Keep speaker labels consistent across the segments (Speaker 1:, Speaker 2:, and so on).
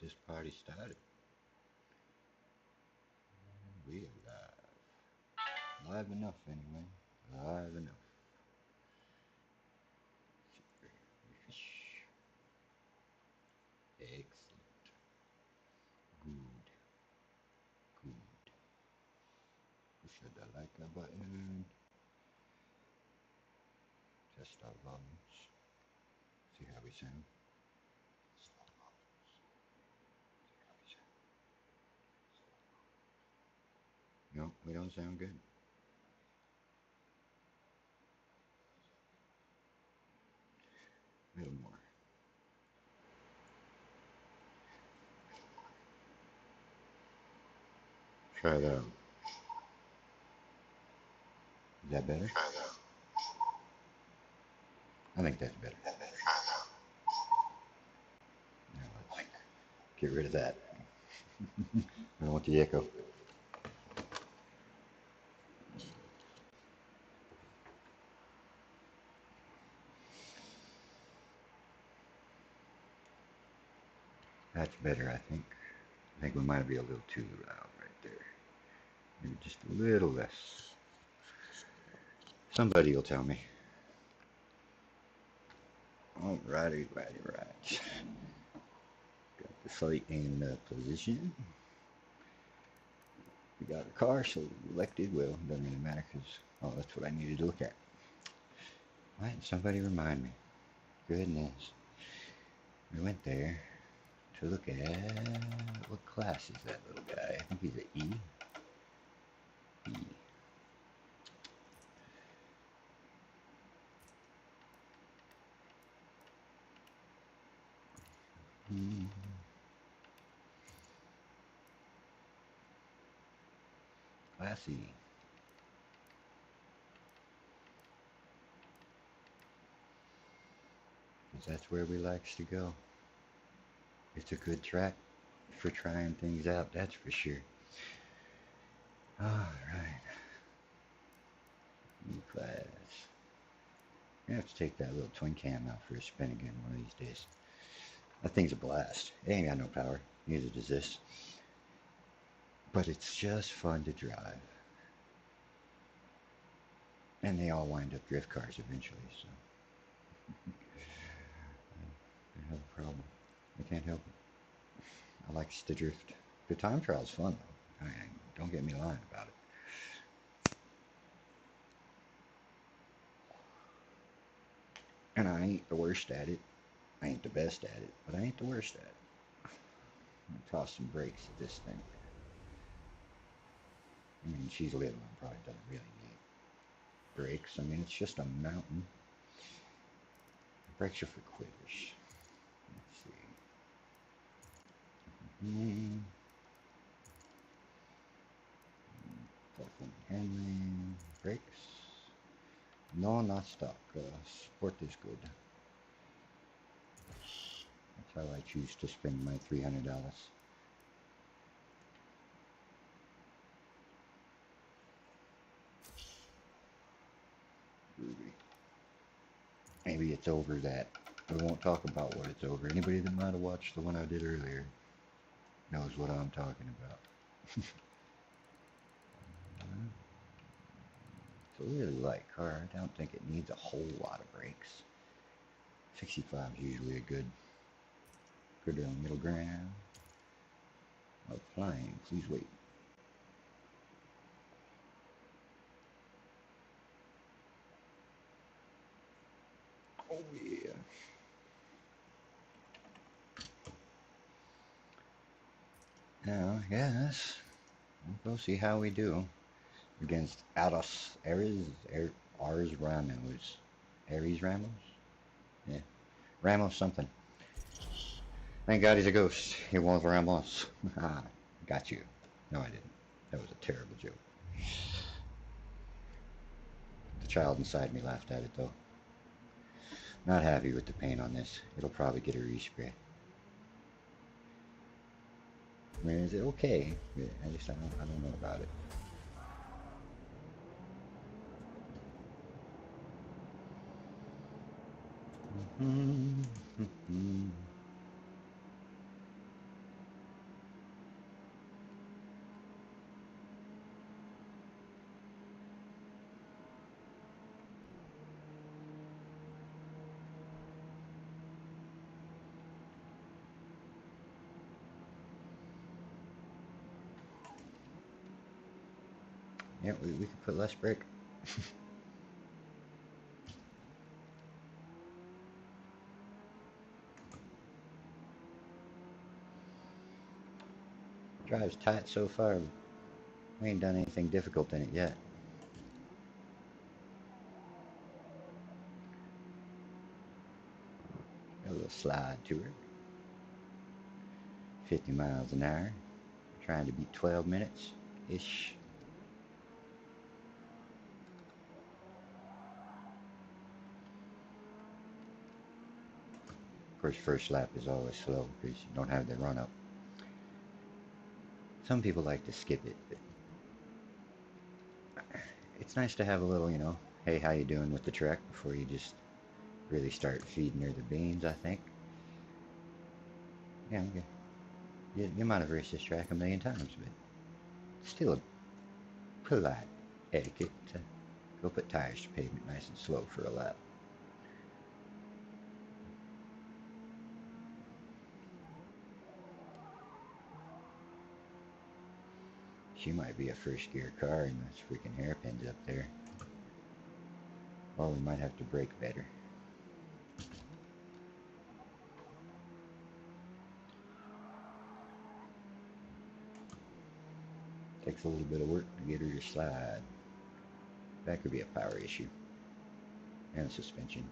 Speaker 1: this party started. We are live. Live enough, anyway. Live enough. Excellent. Good. Good. Push the like button. Test our volumes. See how we sound. Slow volumes. See how we sound. No, we don't sound good. A little more. Try that out. Is that better? I think that's better. Now let's get rid of that. I don't want the echo. That's better, I think. I think we might be a little too loud right there. Maybe just a little less. Somebody will tell me. Alrighty, right. Got the site in position. We got a car selected. Well, it doesn't really matter because, oh, that's what I needed to look at. Why didn't somebody remind me? Goodness. We went there to look at, what class is that little guy? I think he's an E. E. Classy. Because that's where we likes to go. It's a good track for trying things out, that's for sure. Alright. New class. I have to take that little twin cam out for a spin again one of these days. That thing's a blast. It ain't got no power. Neither does this. But it's just fun to drive. And they all wind up drift cars eventually, so. I have a problem. I can't help it. I like to drift. The time trial's fun, though. Don't get me lying about it. And I ain't the worst at it. I ain't the best at it, but I ain't the worst at it. I'm gonna toss some brakes at this thing. I mean, she's little and probably doesn't really need brakes. I mean, it's just a mountain. Brakes are for quitters. Let's see. Platform handling. Brakes. No, not stock. Sport is good. That's how I choose to spend my $300. Ruby. Maybe it's over that. We won't talk about what it's over. Anybody that might have watched the one I did earlier knows what I'm talking about. It's a really light car. I don't think it needs a whole lot of brakes. 65 is usually a good middle ground. Applying, please wait. Oh yeah. Now, yes, we'll go see how we do against Ares Ramos. Ares Ramos? Yeah. Ramos something. Thank God he's a ghost. He won't Ramos. Got you. No, I didn't. That was a terrible joke. The child inside me laughed at it, though. Not happy with the paint on this. It'll probably get a respray. I mean, is it okay? Yeah, I don't know about it. Yeah, we could put less brake. Drives tight so far. We ain't done anything difficult in it yet. A little slide to her. 50 miles an hour. Trying to beat 12 minutes-ish. Of course, first lap is always slow because you don't have the run-up. Some people like to skip it, but it's nice to have a little, hey, how you doing with the track before you just really start feeding her the beans, I think. Yeah, okay. You might have raced this track a million times, but still a polite etiquette to go put tires to pavement nice and slow for a lap. She might be a first gear car and those freaking hairpins up there. Or we might have to brake better. Takes a little bit of work to get her to slide. That could be a power issue. And suspension.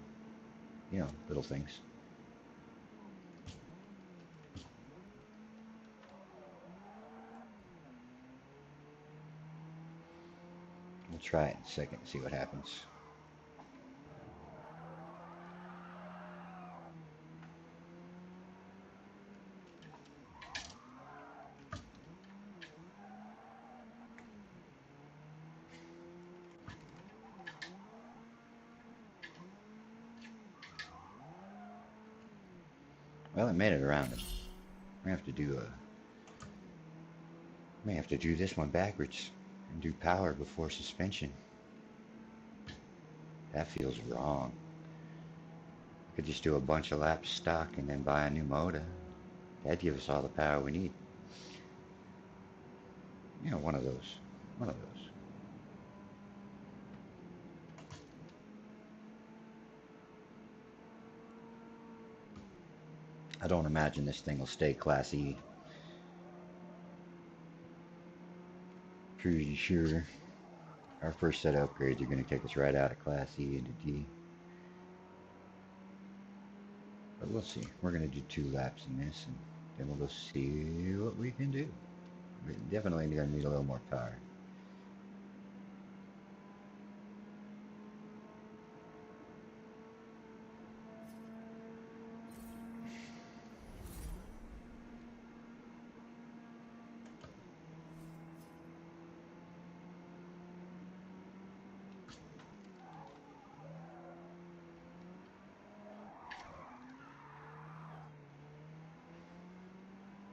Speaker 1: Little things. We'll try it in a second and see what happens. Well, it made it around. We have to do may have to do this one backwards and do power before suspension. That feels wrong. Could just do a bunch of laps stock and then buy a new motor. That'd give us all the power we need. One of those. One of those. I don't imagine this thing will stay Class E. Pretty sure our first set of upgrades are going to take us right out of Class E into D. But we'll see. We're going to do 2 laps in this, and then we'll go see what we can do. We're definitely going to need a little more power.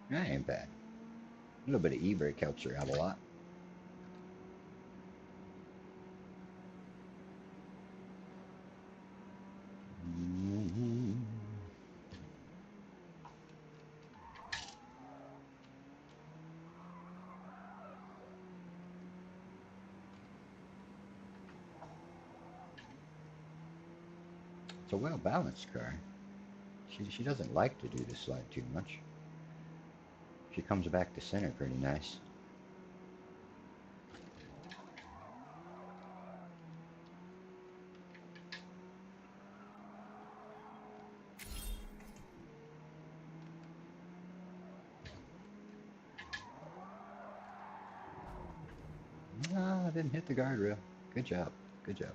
Speaker 1: That ain't bad. A little bit of e-brake helps her out a lot. It's a well-balanced car. She doesn't like to do the slide too much. She comes back to center pretty nice. Ah, I didn't hit the guardrail. Good job. Good job.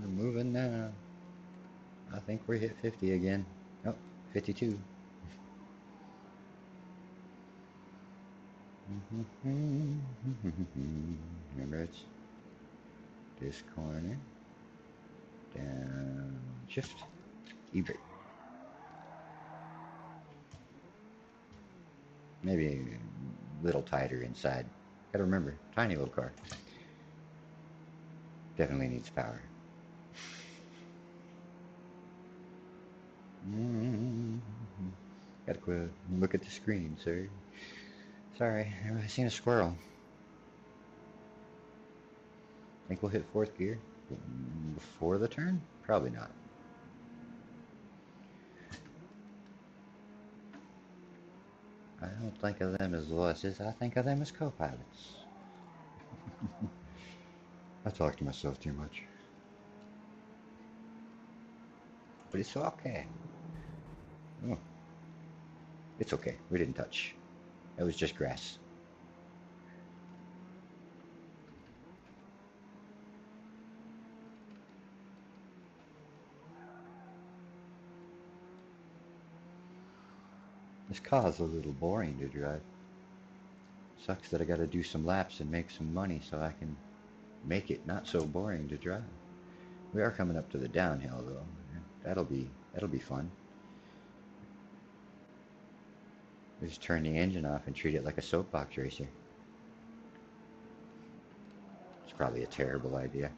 Speaker 1: We're moving now. I think we hit 50 again. Oh, 52. Remember, it's this corner. Down. Shift. E-brake. Maybe a little tighter inside. Gotta remember, tiny little car. Definitely needs power. Gotta quit. Look at the screen, sir. Sorry, I seen a squirrel. Think we'll hit fourth gear before the turn? Probably not. I don't think of them as losses. I think of them as co-pilots. I talk to myself too much. But it's okay. Oh, it's okay. We didn't touch. It was just grass. This car's a little boring to drive. Sucks that I gotta do some laps and make some money so I can make it not so boring to drive. We are coming up to the downhill though. That'll be fun. We just turn the engine off and treat it like a soapbox racer. It's probably a terrible idea.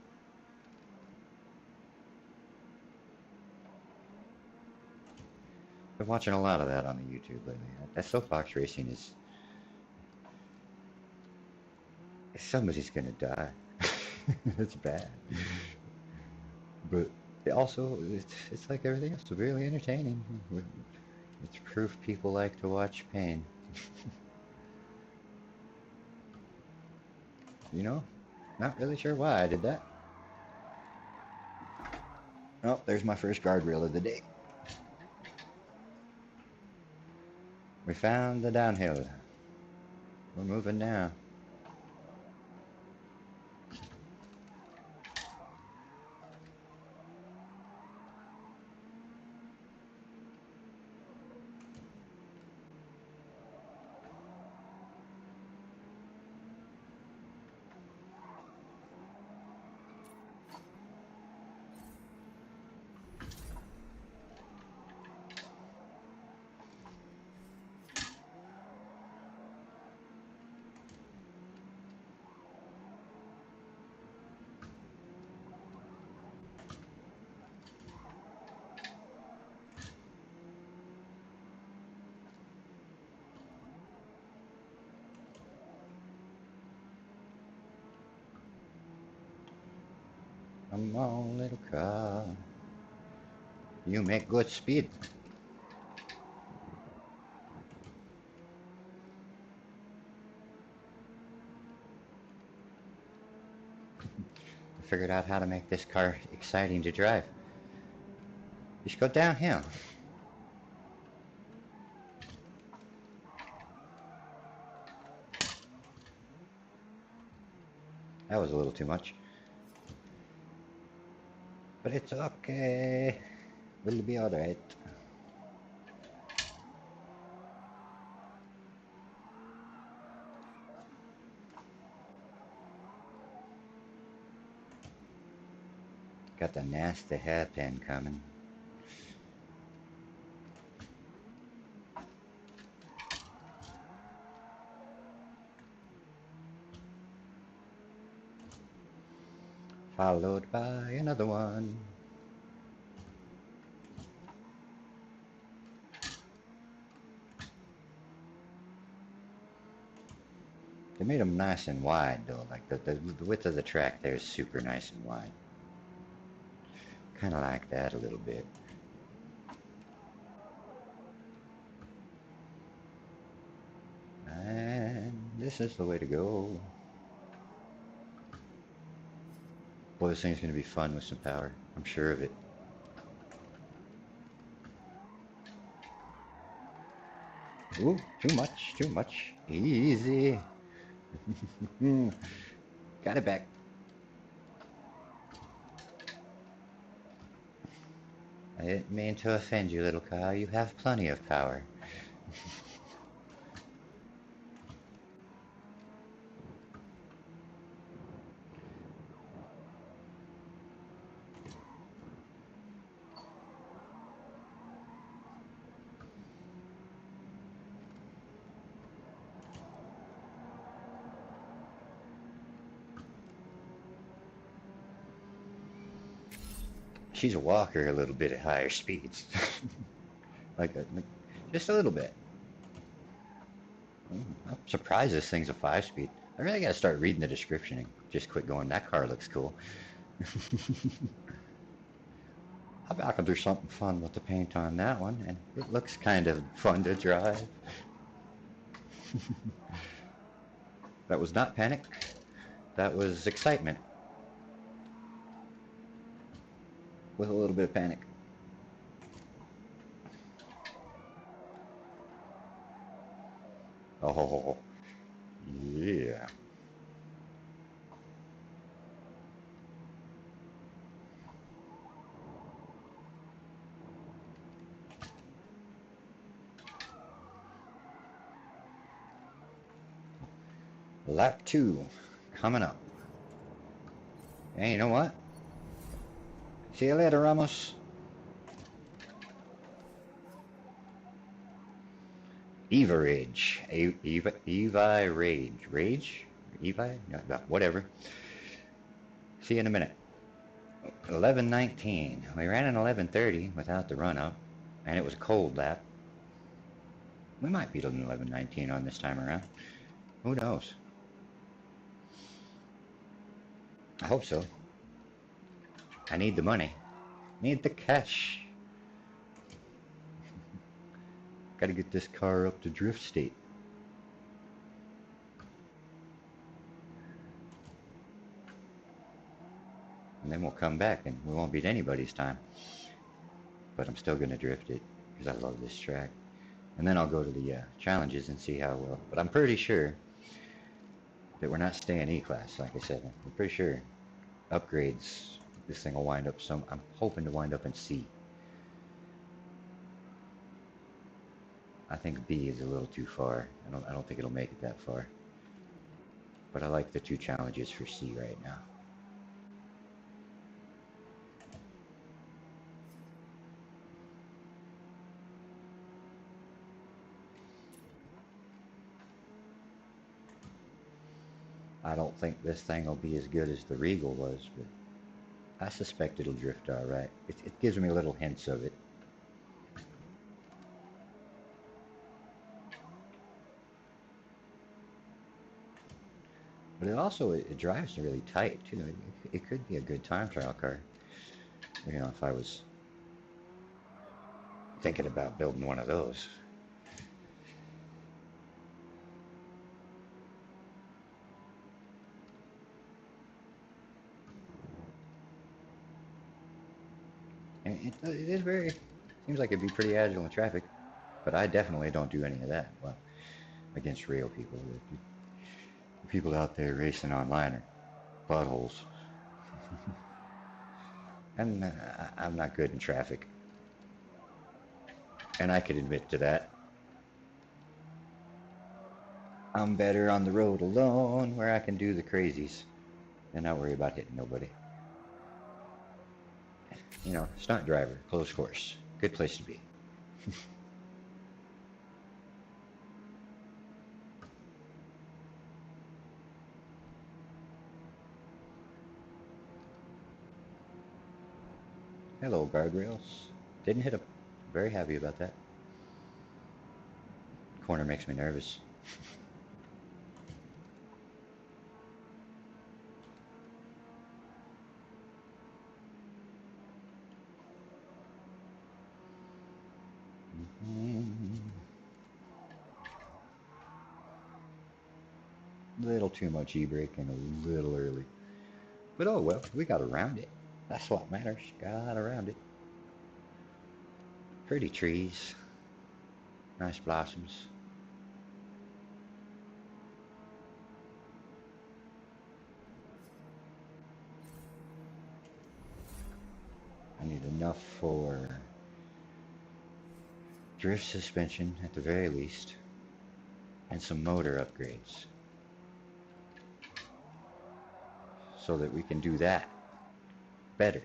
Speaker 1: Been watching a lot of that on the YouTube lately. That soapbox racing is... Somebody's gonna die. It's bad. But also, it's like everything else, really entertaining. It's proof people like to watch pain. You know? Not really sure why I did that. Oh, there's my first guardrail of the day. We found the downhill. We're moving now. Come on, little car. You make good speed. I figured out how to make this car exciting to drive. Just go downhill. That was a little too much. But it's okay. We'll be alright. Got the nasty hairpin coming. Followed by another one. They made them nice and wide though, like the width of the track there is super nice and wide. Kind of like that a little bit. And this is the way to go. Boy, this thing's going to be fun with some power. I'm sure of it. Ooh, too much, too much. Easy. Got it back. I didn't mean to offend you, little car. You have plenty of power. she's a walker a little bit at higher speeds. like just a little bit. I'm surprised this thing's a 5-speed. I really gotta start reading the description and just quit going, that car looks cool. I can do something fun with the paint on that one, and it looks kind of fun to drive. That was not panic, that was excitement with a little bit of panic. Oh, yeah. Lap 2 coming up. Hey, you know what? See you later, Ramos. Eva Rage. Eva Rage. Rage? Eva? No, whatever. See you in a minute. 11:19. We ran an 11:30 without the run up, and it was a cold lap. We might beat an 11:19 on this time around. Who knows? I hope so. I need the money. Need the cash. Gotta get this car up to drift state. And then we'll come back and we won't beat anybody's time. But I'm still gonna drift it because I love this track. And then I'll go to the challenges and see how well. But I'm pretty sure that we're not staying E-Class, like I said. I'm pretty sure upgrades, this thing will wind up I'm hoping to wind up in C. I think B is a little too far. I don't think it'll make it that far. But I like the 2 challenges for C right now. I don't think this thing will be as good as the Regal was, but I suspect it'll drift all right. It gives me little hints of it. But it drives really tight too. It could be a good time trial car. You know, if I was thinking about building one of those. And it is seems like it'd be pretty agile in traffic, but I definitely don't do any of that. Well, against real people. The people out there racing online are buttholes. And I'm not good in traffic. And I could admit to that. I'm better on the road alone where I can do the crazies and not worry about hitting nobody. You know, stunt driver, closed course. Good place to be. Hello, guardrails. Didn't hit a... Very happy about that. Corner makes me nervous. Little too much e-brake and a little early. But oh well, we got around it. That's what matters. Got around it. Pretty trees. Nice blossoms. I need enough for drift suspension at the very least and some motor upgrades so that we can do that better.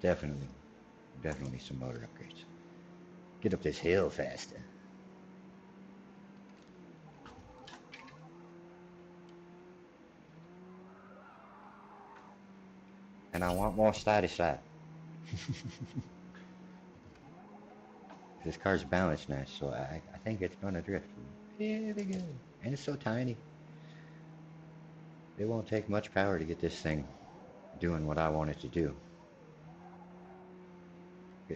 Speaker 1: Definitely, definitely some motor upgrades. Get up this hill faster. And I want more slidey slide. This car's balanced nice, so I think it's gonna drift really good. And it's so tiny. It won't take much power to get this thing doing what I want it to do.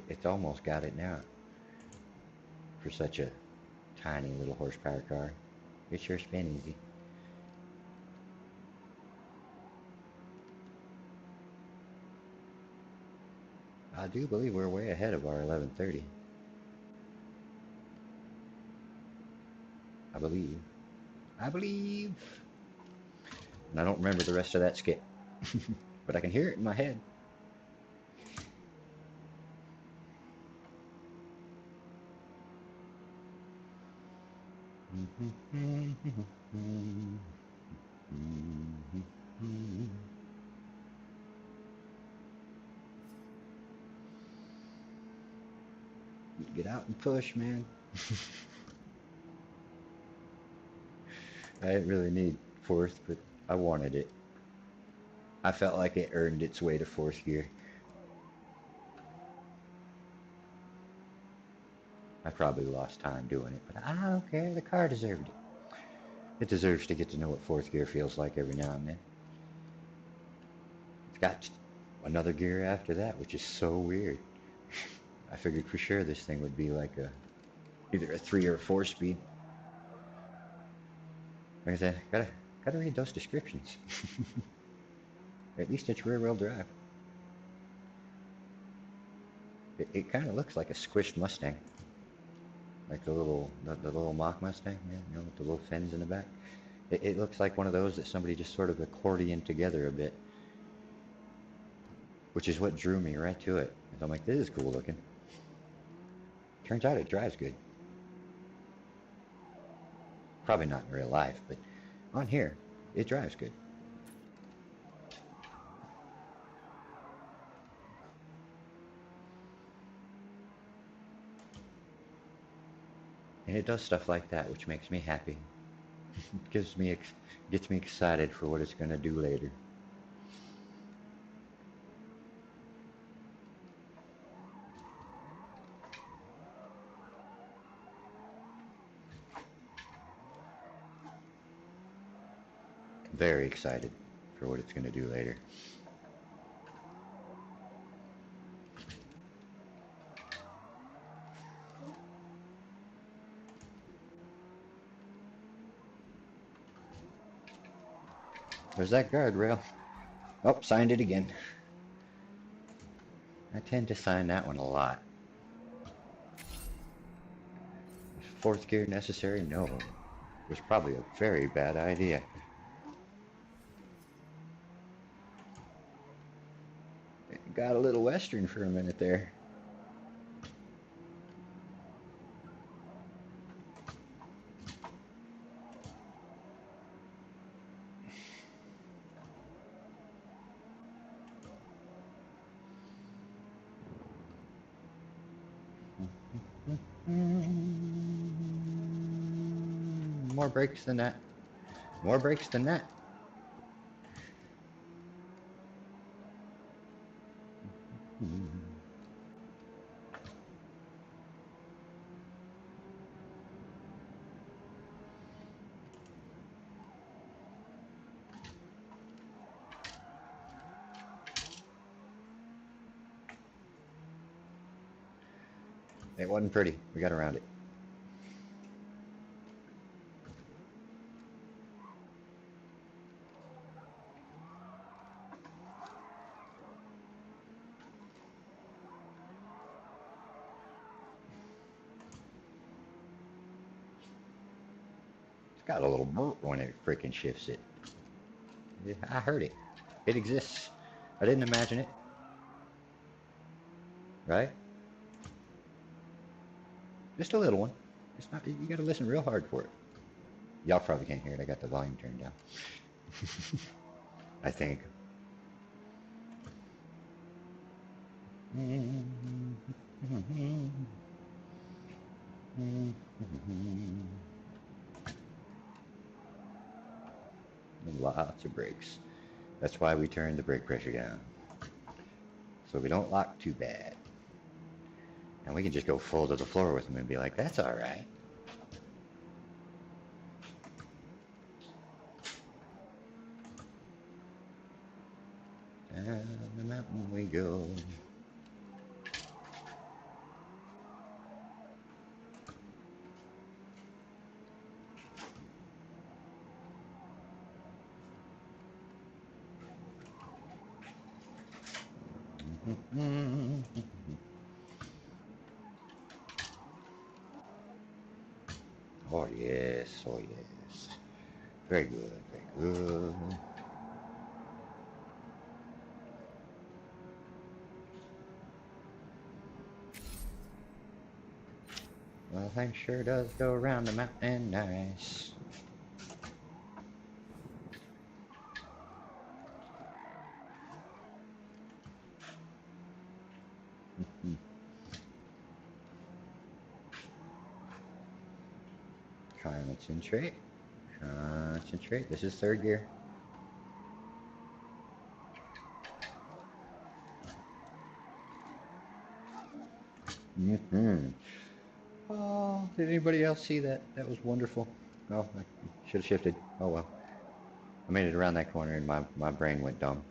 Speaker 1: It's almost got it now for such a tiny little horsepower car. It sure spin easy. I do believe we're way ahead of our 1130. I believe. I believe. And I don't remember the rest of that skit. But I can hear it in my head. Get out and push, man. I didn't really need fourth, but I wanted it. I felt like it earned its way to fourth gear. I probably lost time doing it, but I don't care. The car deserved it. It deserves to get to know what fourth gear feels like every now and then. It's got another gear after that, which is so weird. I figured for sure this thing would be like either a 3 or a 4 speed. Like I said, gotta read those descriptions. At least it's rear wheel drive. It kind of looks like a squished Mustang, like the little mock Mustang, yeah, with the little fins in the back. It looks like one of those that somebody just sort of accordioned together a bit, which is what drew me right to it. I'm like, this is cool looking. Turns out it drives good. Probably not in real life, but on here, it drives good. And it does stuff like that, which makes me happy. Gets me excited for what it's gonna do later. Very excited for what it's gonna do later. There's that guardrail. Oh, signed it again. I tend to sign that one a lot. Is fourth gear necessary? No. It was probably a very bad idea. It got a little western for a minute there. More brakes than that. More brakes than that. It wasn't pretty. We got around it. It's got a little burp when it freaking shifts it. I heard it. It exists. I didn't imagine it. Right? Just a little one. It's not. You got to listen real hard for it. Y'all probably can't hear it. I got the volume turned down. I think. Lots of brakes. That's why we turn the brake pressure down, so we don't lock too bad. And we can just go full to the floor with them and be like, that's all right. Down the mountain we go. Oh yes, oh yes. Very good, very good. Well, thing sure does go around the mountain nice. Concentrate. Concentrate. This is third gear. Oh, did anybody else see that? That was wonderful. Oh, I should have shifted. Oh well. I made it around that corner and my brain went dumb.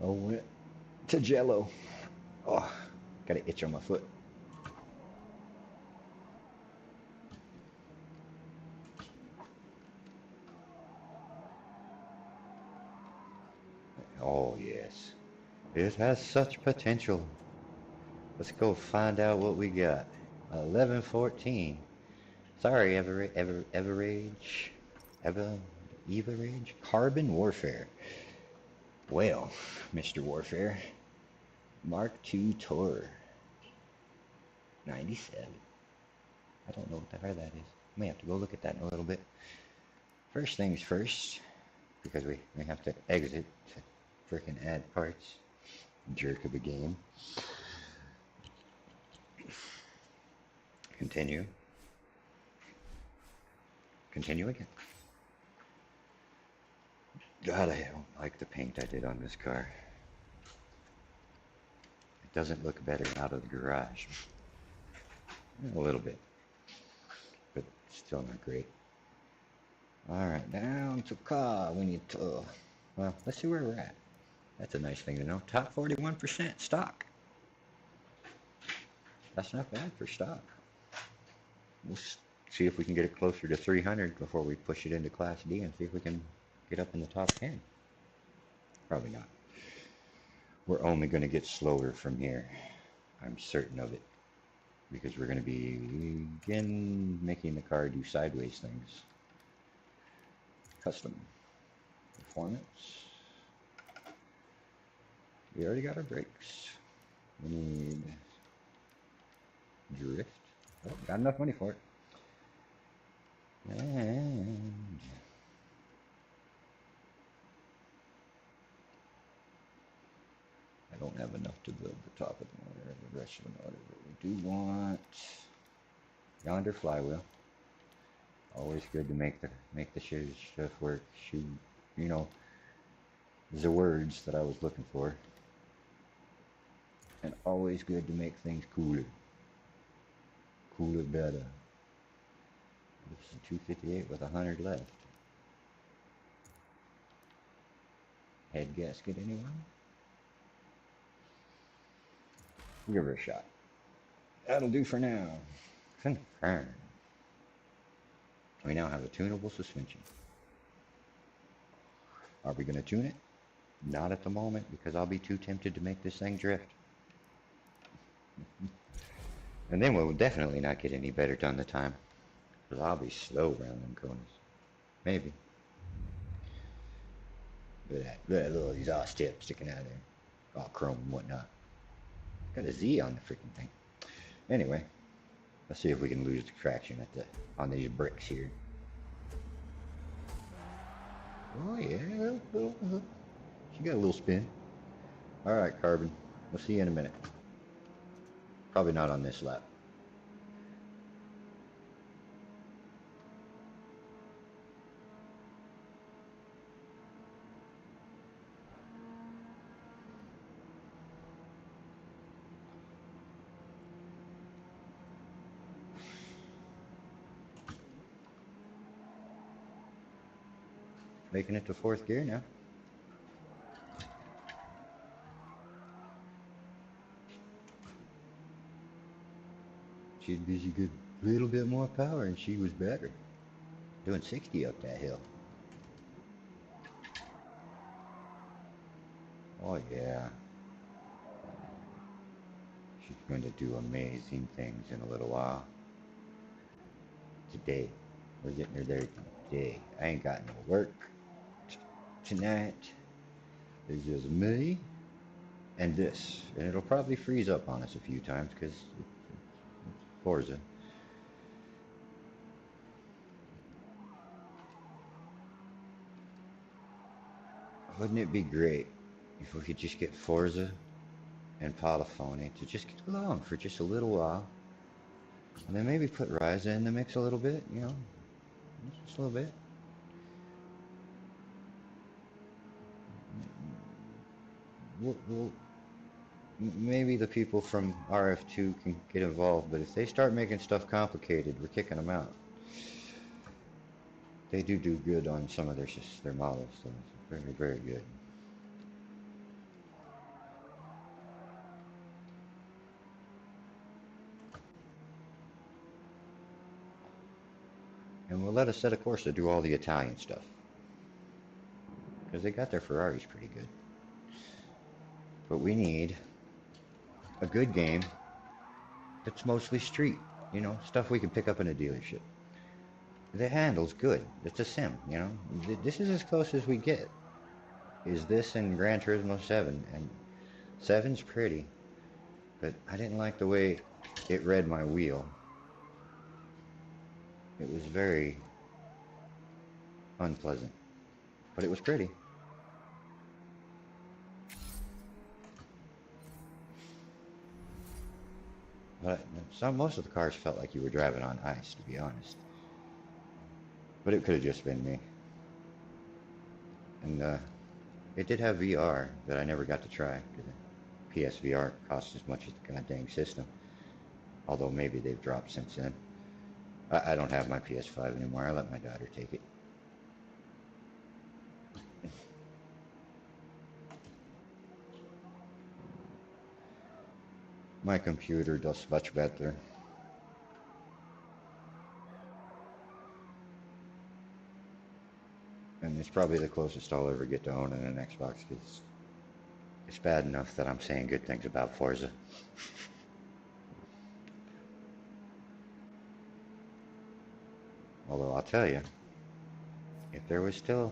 Speaker 1: Oh, went to jello. Oh, got an itch on my foot. Oh yes. It has such potential. Let's go find out what we got. 1114. Sorry, Everage. Everage? Carbon Warfare. Well, Mr. Warfare. Mark II Tourer. 97. I don't know what the hell that is. May have to go look at that in a little bit. First things first, because we have to exit to frickin' add parts. Jerk of a game. Continue. Continue again. God, I don't like the paint I did on this car. It doesn't look better out of the garage. A little bit, but still not great. Alright, down to car. We need to, well, let's see where we're at. That's a nice thing to know. Top 41% stock. That's not bad for stock. We'll see if we can get it closer to 300 before we push it into Class D and see if we can get up in the top 10. Probably not. We're only going to get slower from here. I'm certain of it. Because we're going to begin making the car do sideways things. Custom. Performance. We already got our brakes. We need drift. Oh, got enough money for it. And I don't have enough to build the top of the motor, the rest of the motor, but we do want yonder flywheel. Always good to make the stuff work. Shoot, you know, the words that I was looking for. And always good to make things cooler. Cooler better. This is 258 with 100 left. Head gasket, anyone? Give her a shot. That'll do for now. Confirm. We now have a tunable suspension. Are we going to tune it? Not at the moment, because I'll be too tempted to make this thing drift. And then we'll definitely not get any better done the time. Because I'll be slow around them corners. Maybe. Look at that. Look at that little exhaust tip sticking out of there. All chrome and whatnot. Got a Z on the freaking thing. Anyway, let's see if we can lose the traction on these bricks here. Oh yeah, she got a little spin. All right, Carbon, We'll see you in a minute. Probably not on this lap. Making it to fourth gear now. She'd busy good little bit more power and she was better. Doing 60 up that hill. Oh yeah. She's going to do amazing things in a little while. Today. We're getting her there today. I ain't got no work tonight. It's just me and this. And it'll probably freeze up on us a few times because it's Forza. Wouldn't it be great if we could just get Forza and Polyphony to just get along for just a little while? And then maybe put Ryza in the mix a little bit, you know? Just a little bit. We'll maybe the people from RF2 can get involved, but if they start making stuff complicated, we're kicking them out. They do good on some of their models, so it's very, very good. And we'll let Assetto Corsa do all the Italian stuff, because they got their Ferraris pretty good. But we need a good game that's mostly street, you know, stuff we can pick up in a dealership. The handle's good. It's a sim, you know. This is as close as we get. Is this in Gran Turismo 7? And 7's pretty, but I didn't like the way it read my wheel. It was very unpleasant, but it was pretty. But most of the cars felt like you were driving on ice, to be honest. But it could have just been me. And it did have VR that I never got to try, because PSVR costs as much as the goddamn system. Although maybe they've dropped since then. I don't have my PS5 anymore. I let my daughter take it. My computer does much better. And it's probably the closest I'll ever get to owning an Xbox, because it's bad enough that I'm saying good things about Forza. Although I'll tell you, if there was still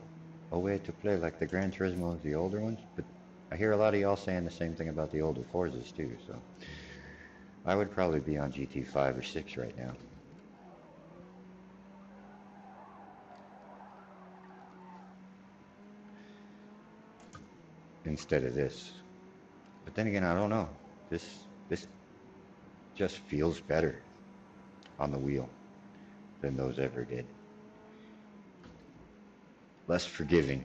Speaker 1: a way to play like the Gran Turismos, the older ones, but I hear a lot of y'all saying the same thing about the older Forzas too, so I would probably be on GT5 or 6 right now. Instead of this. But then again, I don't know. This just feels better on the wheel than those ever did. Less forgiving.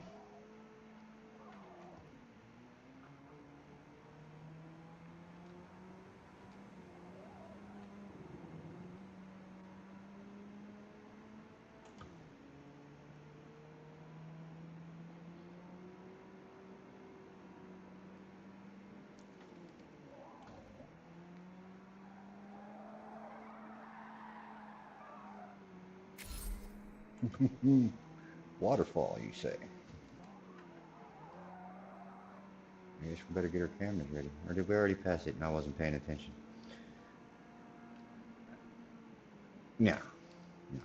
Speaker 1: Waterfall, you say? I guess we better get our cameras ready. Or did we already pass it and I wasn't paying attention? No. No.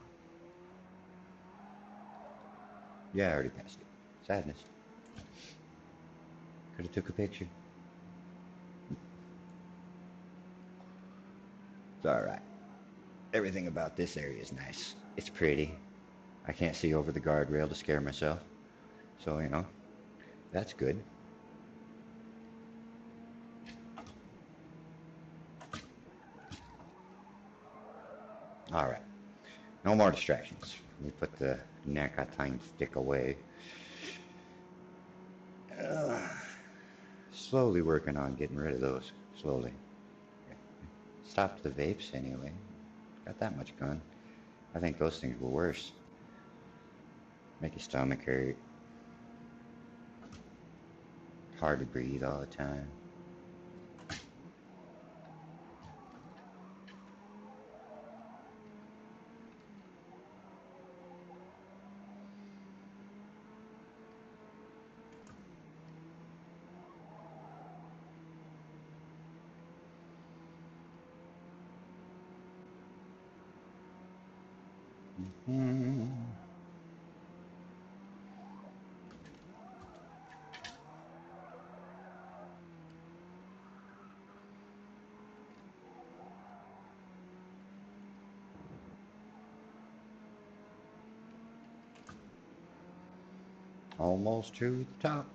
Speaker 1: Yeah, I already passed it. Sadness. Could have took a picture. It's alright. Everything about this area is nice. It's pretty. I can't see over the guardrail to scare myself. So, you know, that's good. All right. No more distractions. We put the nicotine stick away. Uh, Slowly working on getting rid of those. Slowly. Stopped the vapes anyway. Got that much gone. I think those things were worse. Make your stomach hurt. Hard to breathe all the time. Hmm. Almost to the top.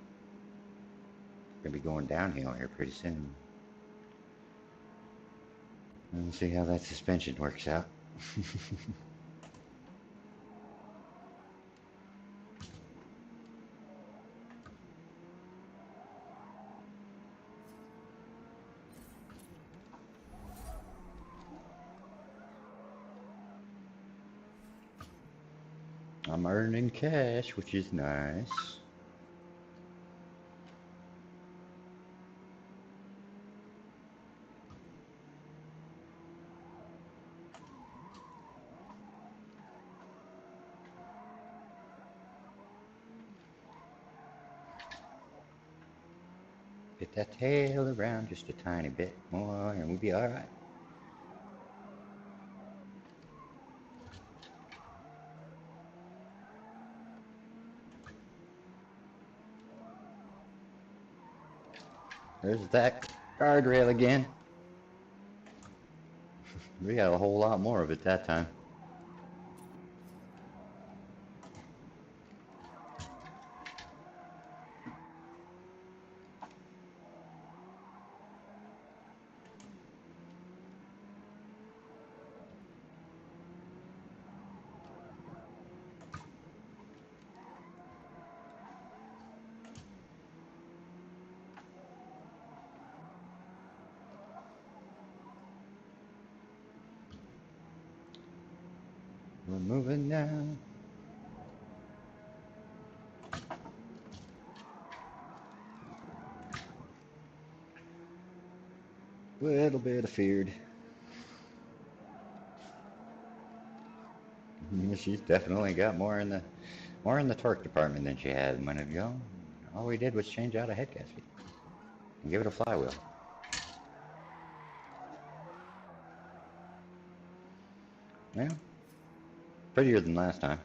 Speaker 1: Gonna be going downhill here pretty soon. Let's see how that suspension works out. I'm earning cash, which is nice. Get that tail around just a tiny bit more and we'll be alright. There's that guardrail again. We got a whole lot more of it that time. We're moving now. Little bit of feared. She's definitely got more in the torque department than she had a minute ago. All we did was change out a head gasket and give it a flywheel. Yeah, prettier than last time.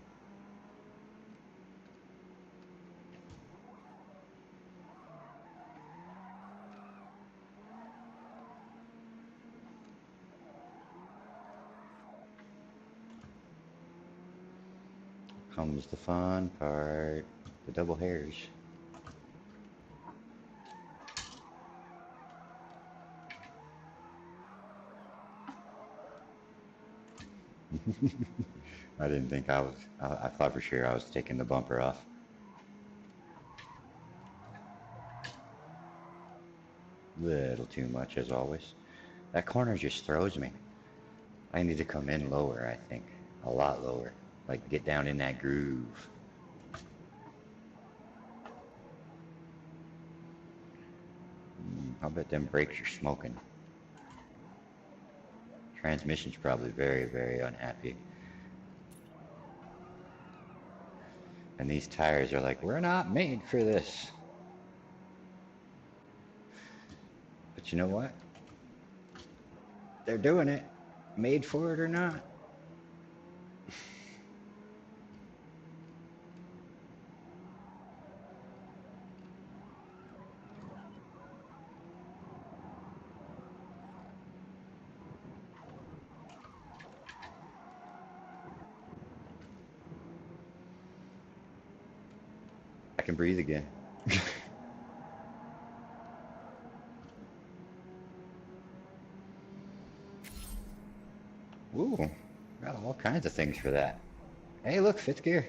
Speaker 1: Comes the fun part, the double hairs. I didn't think I was, I thought for sure I was taking the bumper off. Little too much as always. That corner just throws me. I need to come in lower, I think. A lot lower. Like get down in that groove. I'll bet them brakes are smoking. Transmission's probably very, very unhappy. And these tires are like, we're not made for this. But you know what? They're doing it. Made for it or not. I can breathe again. Ooh, Got all kinds of things for that. Hey, look, fifth gear.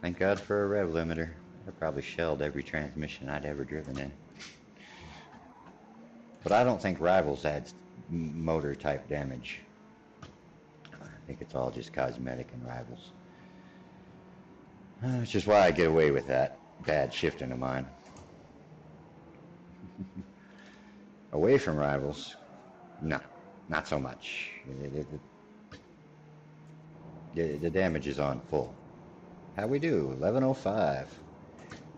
Speaker 1: Thank God for a rev limiter. I probably shelled every transmission I'd ever driven in. But I don't think Rivals adds motor type damage. I think it's all just cosmetic in Rivals. Which is why I get away with that bad shifting of mine. Away from Rivals, no, not so much. The damage is on full. How we do? 11:05.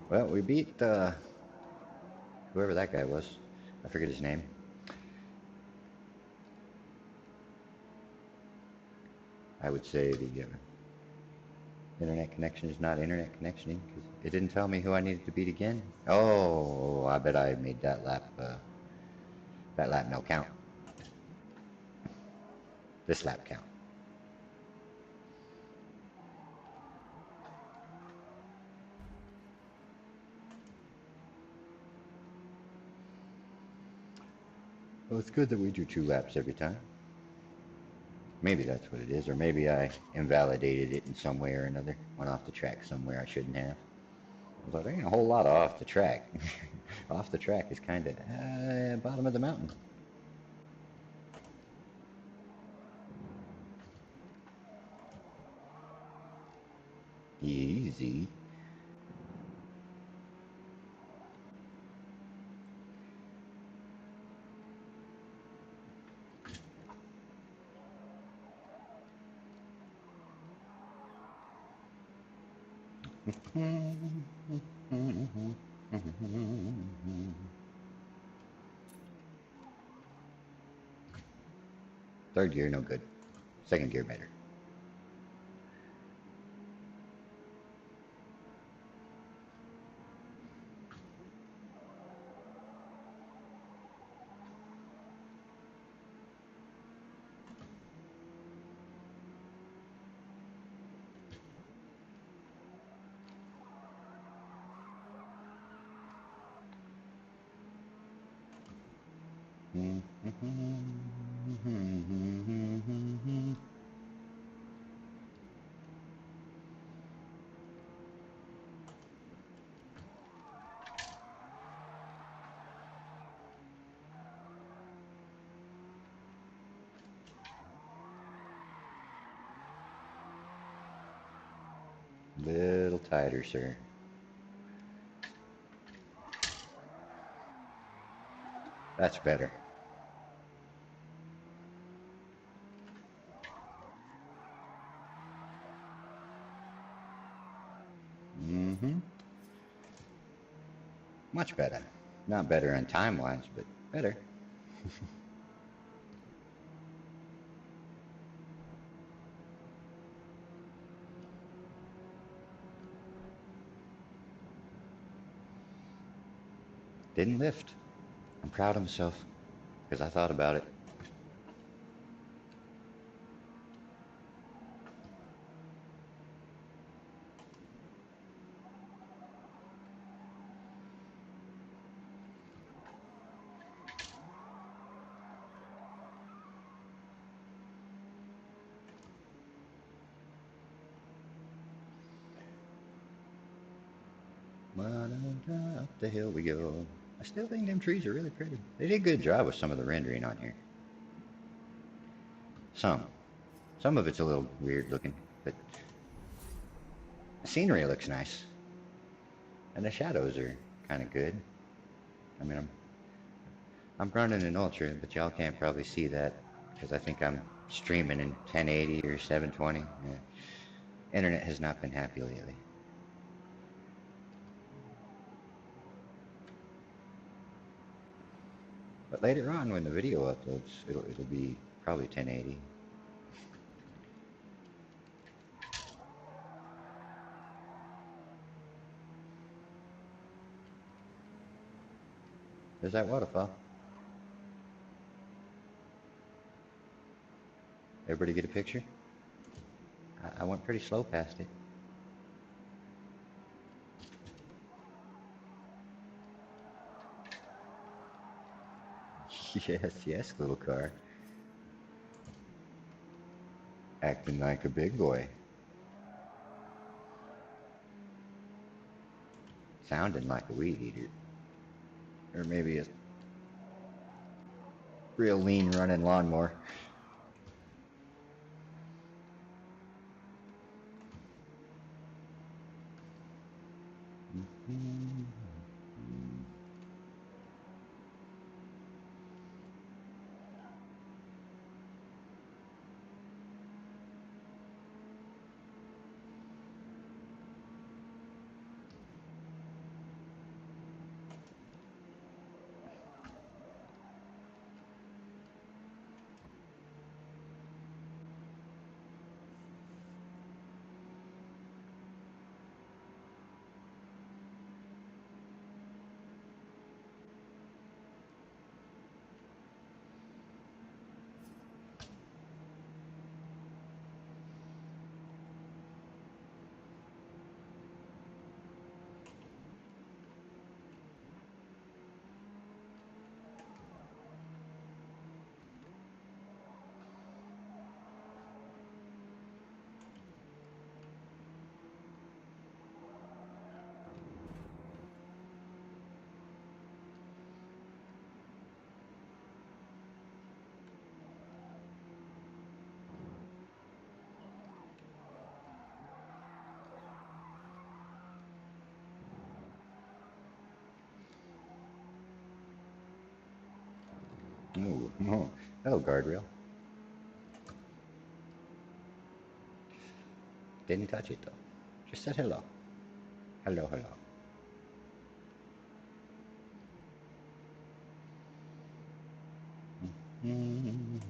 Speaker 1: Well, we beat whoever that guy was. I forget his name. I would say the internet connection is not internet connectioning because it didn't tell me who I needed to beat again. Oh, I bet I made that lap no count. This lap count. Well, it's good that we do 2 laps every time. Maybe that's what it is, or maybe I invalidated it in some way or another. Went off the track somewhere I shouldn't have. But there ain't a whole lot of off the track. Off the track is kind of bottom of the mountain. Easy. Third gear, no good. Second gear, better. Little tighter, sir. That's better. Much better. Not better on time-wise, but better. Didn't lift. I'm proud of myself because I thought about it. Up the hill we go. I still think them trees are really pretty. They did a good job with some of the rendering on here. Some of it's a little weird looking, but the scenery looks nice. And the shadows are kind of good. I mean, I'm running an Ultra, but y'all can't probably see that because I think I'm streaming in 1080 or 720. Yeah. Internet has not been happy lately. But later on, when the video uploads, it'll be probably 1080. There's that waterfall. Everybody get a picture? I went pretty slow past it. Yes, yes, little car. Acting like a big boy. Sounding like a weed eater. Or maybe a real lean running lawnmower. Ooh, oh, hello, guardrail. Didn't touch it though. Just said hello. Hello, hello. Mm.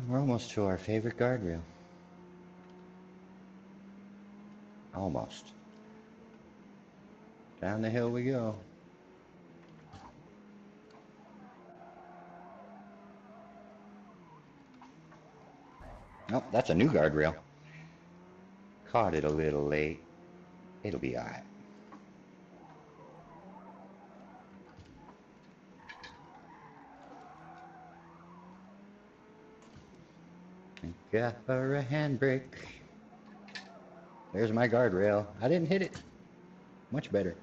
Speaker 1: We're almost to our favorite guardrail. Almost. Down the hill we go. Nope, that's a new guardrail. Caught it a little late. It'll be alright. Got for a handbrake. There's my guardrail. I didn't hit it. Much better.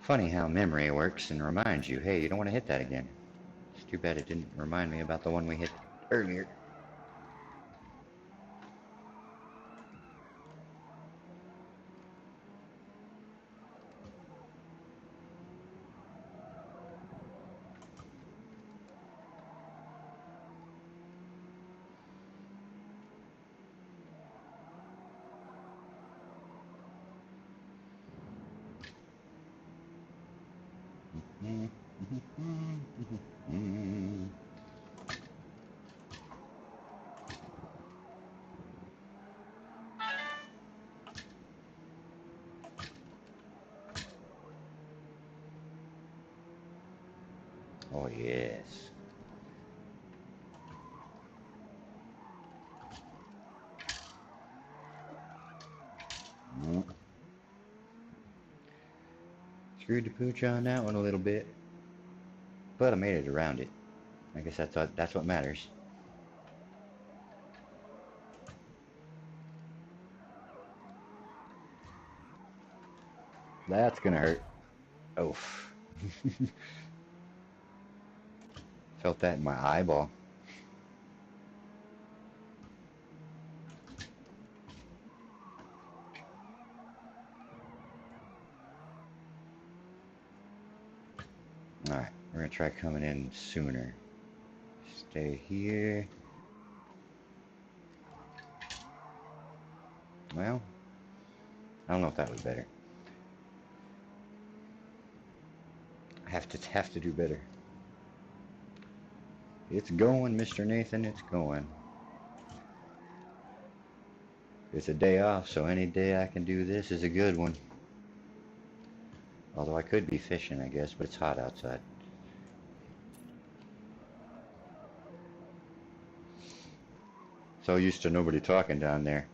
Speaker 1: Funny how memory works and reminds you, hey, you don't want to hit that again. It's too bad it didn't remind me about the one we hit earlier. Oh, yes. Screwed the pooch on that one a little bit, but I made it around it. I guess that's what matters. That's gonna hurt. Oof. Felt that in my eyeball. Alright, we're gonna try coming in sooner. Stay here. Well, I don't know if that was better. Have to do better. It's going, Mr. Nathan, it's going. It's a day off, so any day I can do this is a good one. Although I could be fishing, I guess, but it's hot outside. So used to nobody talking down there.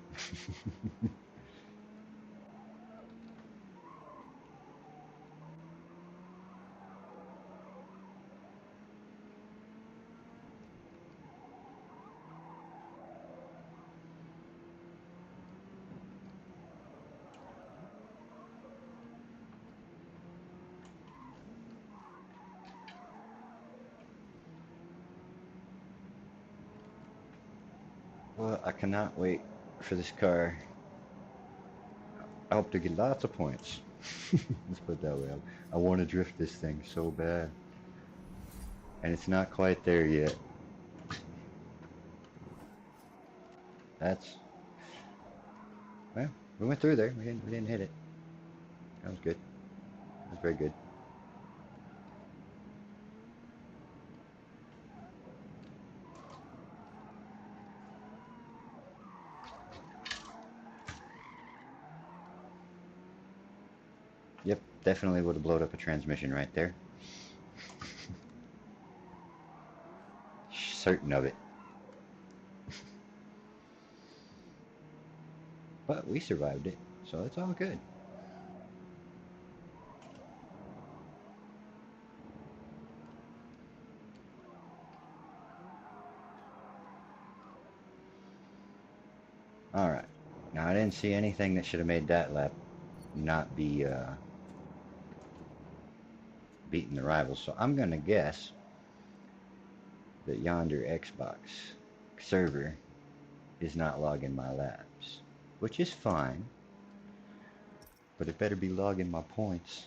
Speaker 1: Well, I cannot wait for this car. I hope to get lots of points. Let's put it that way. I want to drift this thing so bad. And it's not quite there yet. That's... Well, we went through there. We didn't hit it. That was good. That was very good. Yep, definitely would have blown up a transmission right there. Certain of it. But we survived it, so it's all good. Alright. Now I didn't see anything that should have made that lap not be beating the rivals, so I'm going to guess that yonder Xbox server is not logging my laps, which is fine, but it better be logging my points.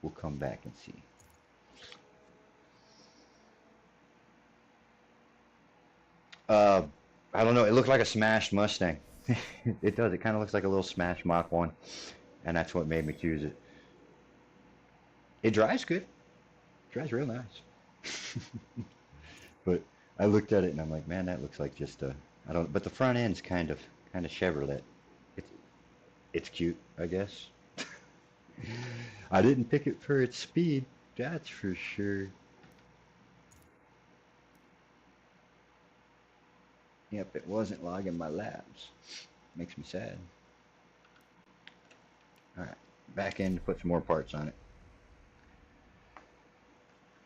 Speaker 1: We'll come back and see. I don't know, it looked like a smashed Mustang. It does, it kind of looks like a little smashed Mach 1, and that's what made me choose it. It drives good. It drives real nice. But I looked at it and I'm like, man, that looks like just a, I don't, but the front end's kind of Chevrolet. It's, it's cute, I guess. I didn't pick it for its speed, that's for sure. Yep, it wasn't logging my laps. Makes me sad. Alright, back in to put some more parts on it.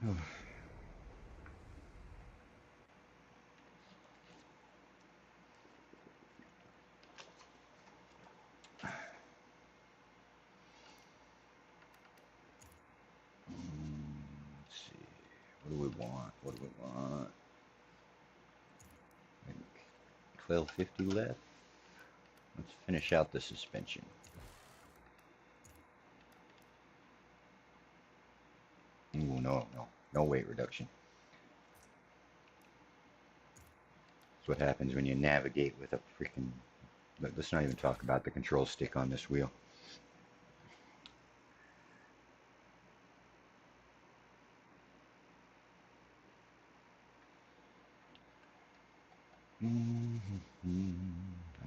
Speaker 1: Let's see. What do we want? What do we want? 1250 left. Let's finish out the suspension. Ooh, no weight reduction. That's what happens when you navigate with a freaking... Let's not even talk about the control stick on this wheel. I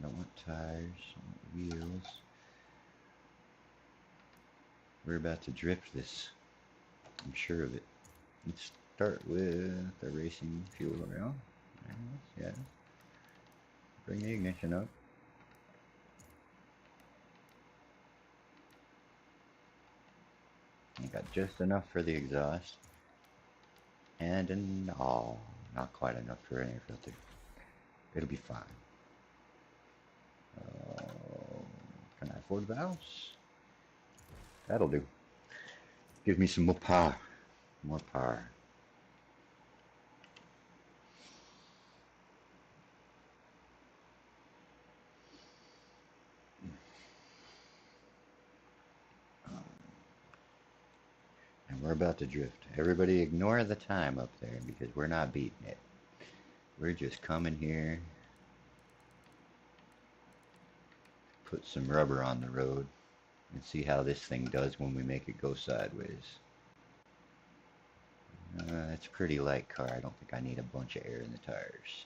Speaker 1: don't want tires, I want wheels. We're about to drift this. I'm sure of it. Let's start with the racing fuel oil. Yeah. Bring the ignition up. I got just enough for the exhaust. And not quite enough for an air filter. It'll be fine. Can I afford valves? That'll do. Give me some more power. More power. And we're about to drift. Everybody ignore the time up there because we're not beating it. We're just coming here. Put some rubber on the road. and see how this thing does when we make it go sideways. It's a pretty light car. I don't think I need a bunch of air in the tires.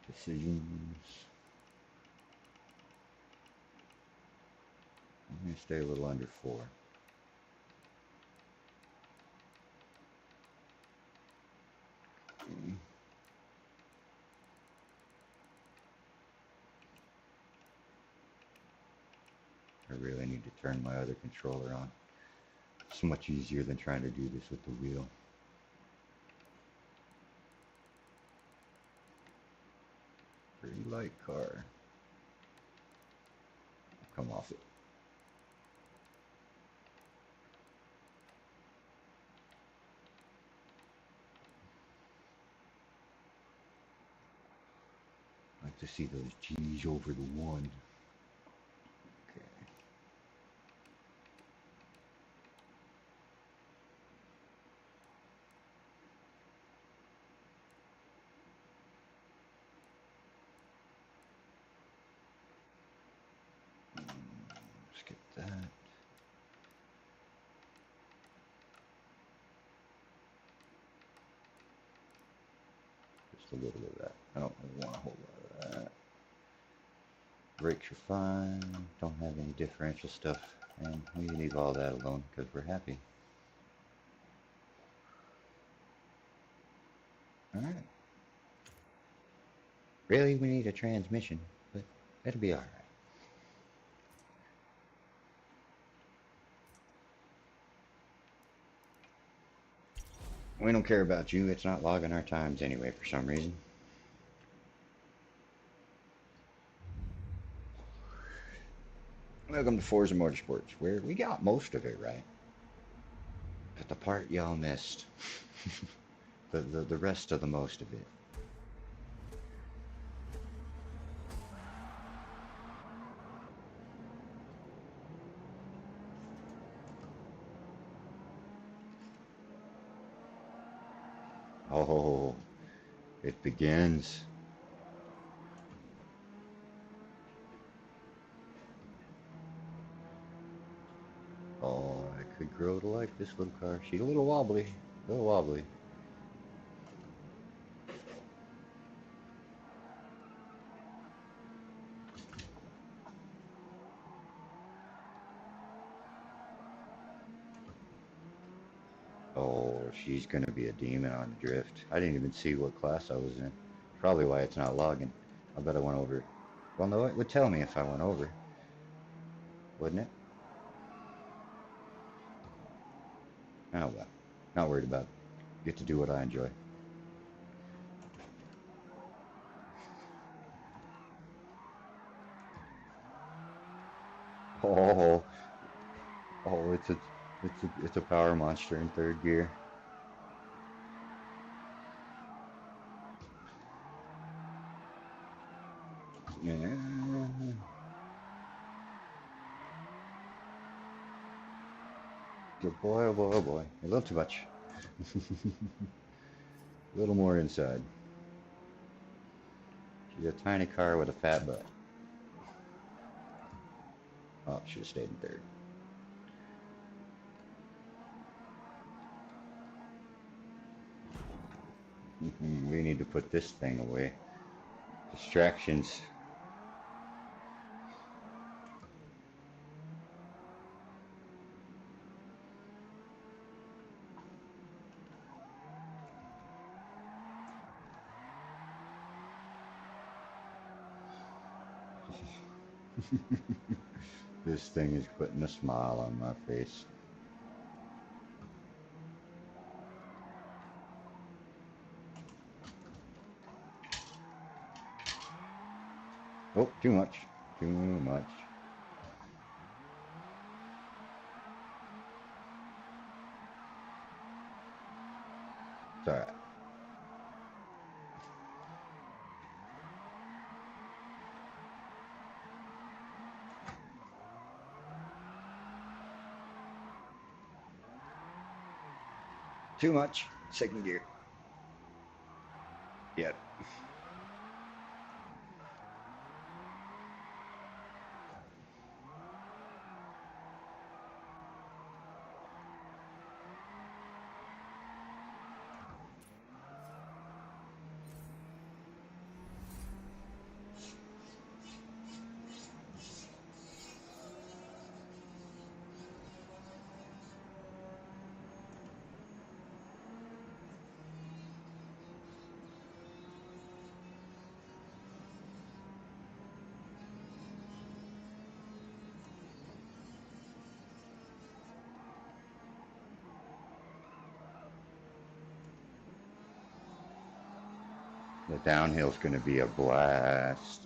Speaker 1: Decisions. I'm going to stay a little under 4. I really need to turn my other controller on. It's much easier than trying to do this with the wheel. Pretty light car. Come off it. I like to see those G's over the 1. Okay. Skip that. Just a little of that. I don't want a whole lot of that. Brakes are fine. Don't have any differential stuff. And we leave all that alone because we're happy. Alright. Really, we need a transmission, but it'll be alright. We don't care about you. It's not logging our times anyway for some reason. Welcome to Forza Motorsports, where we got most of it right. But the part y'all missed. the rest of the most of it. Oh, it begins. Oh, I could grow to like this little car. She's a little wobbly. A little wobbly. Oh, she's gonna be a demon on the drift. I didn't even see what class I was in. Probably why it's not logging. I bet I went over it. Well, no, it would tell me if I went over. Wouldn't it? Oh well. Not worried about it. Get to do what I enjoy. Oh, oh, it's a power monster in 3rd gear. Yeah. Good boy, oh boy, oh boy. A little too much. A little more inside. She's a tiny car with a fat butt. Oh, should have stayed in 3rd. We need to put this thing away. Distractions. This thing is putting a smile on my face. Oh, too much. Too much. It's alright. Too much. Second gear. Yep. The downhill's going to be a blast.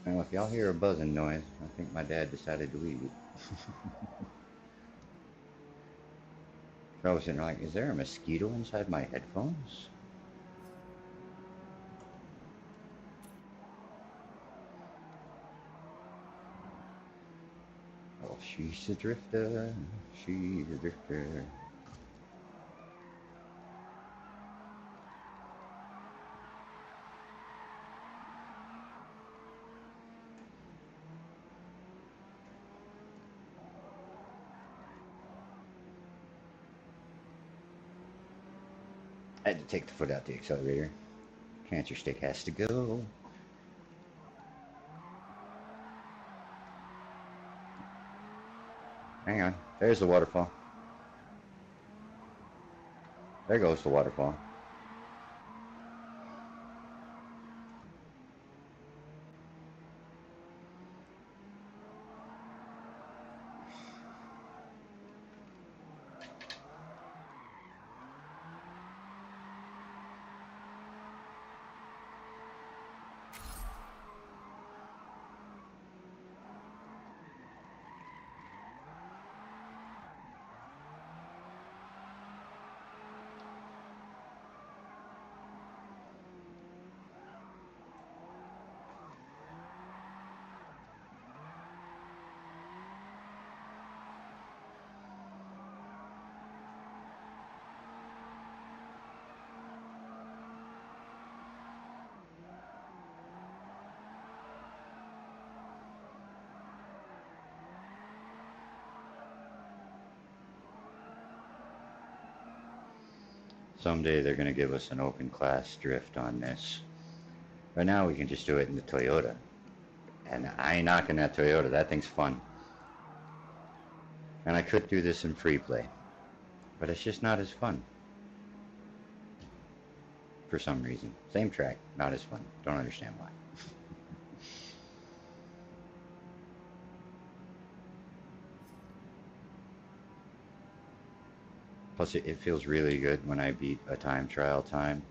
Speaker 1: Well, if y'all hear a buzzing noise, I think my dad decided to leave. So I was sitting there like, is there a mosquito inside my headphones? Oh, she's a drifter. She's a drifter. I had to take the foot out the accelerator. Cancer stick has to go. Hang on. There's the waterfall. There goes the waterfall. Someday they're going to give us an open class drift on this. Right now we can just do it in the Toyota. And I ain't knocking that Toyota. That thing's fun. And I could do this in free play. But it's just not as fun. For some reason. Same track, not as fun. Don't understand why. Plus, it feels really good when I beat a time trial time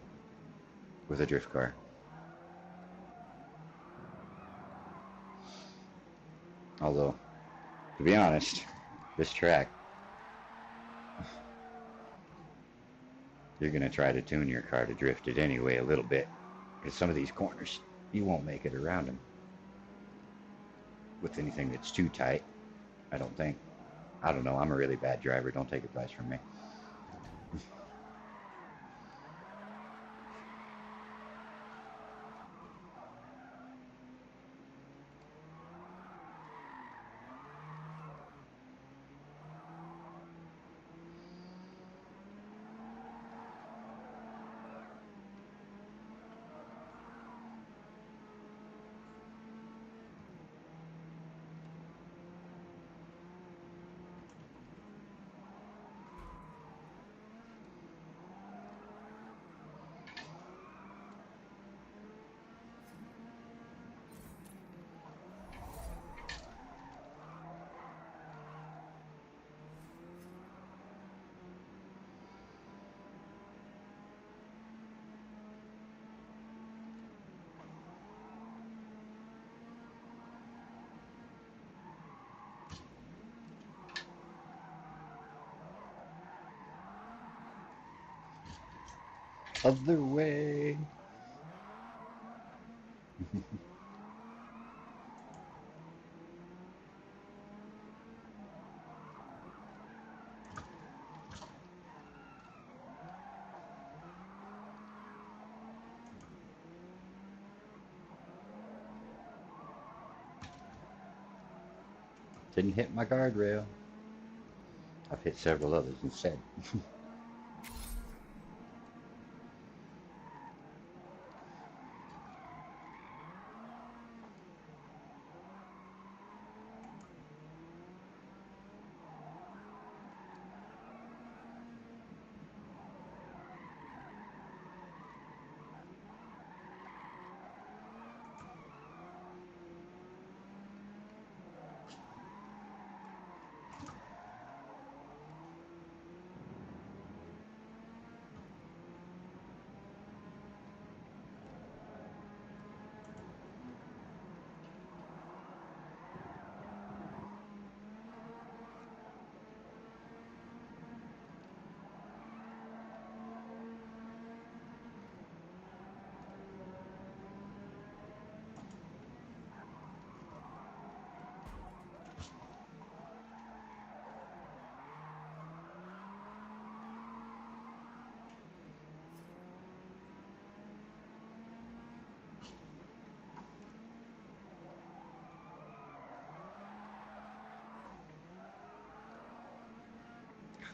Speaker 1: with a drift car. Although, to be honest, this track, you're going to try to tune your car to drift it anyway a little bit. Because some of these corners, you won't make it around them with anything that's too tight, I don't think. I don't know, I'm a really bad driver. Don't take advice from me. Other way. Didn't hit my guardrail. I've hit several others instead.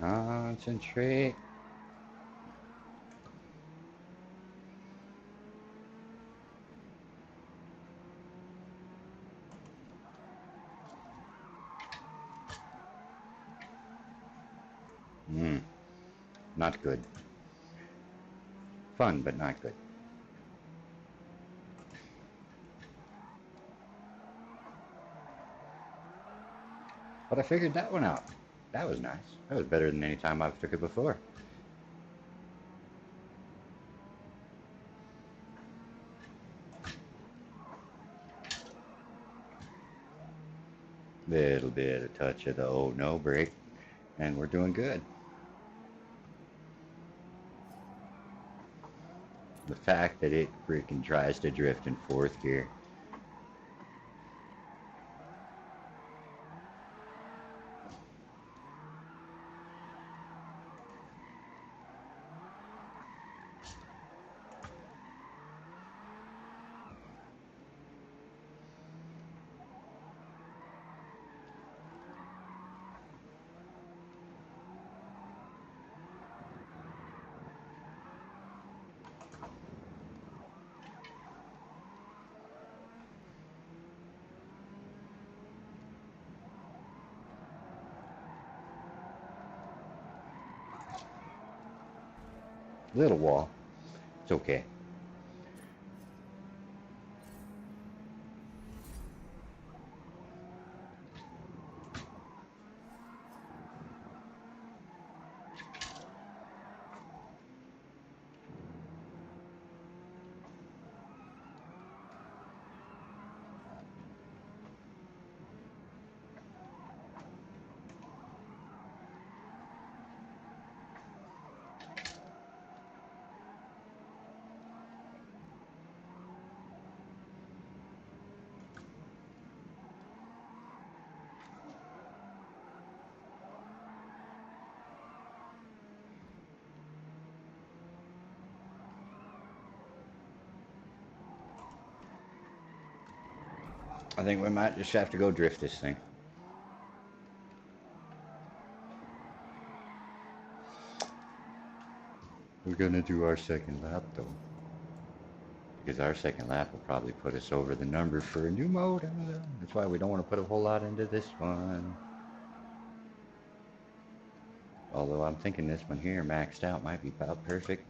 Speaker 1: Concentrate. Not good. Fun, but not good. But I figured that one out. That was nice. That was better than any time I've took it before. Little bit of touch of the oh no brake, and we're doing good. The fact that it freaking tries to drift in fourth gear. Little wall. It's okay. I think we might just have to go drift this thing. We're gonna do our second lap though. Because our second lap will probably put us over the number for a new motor. That's why we don't want to put a whole lot into this one. Although I'm thinking this one here maxed out might be about perfect.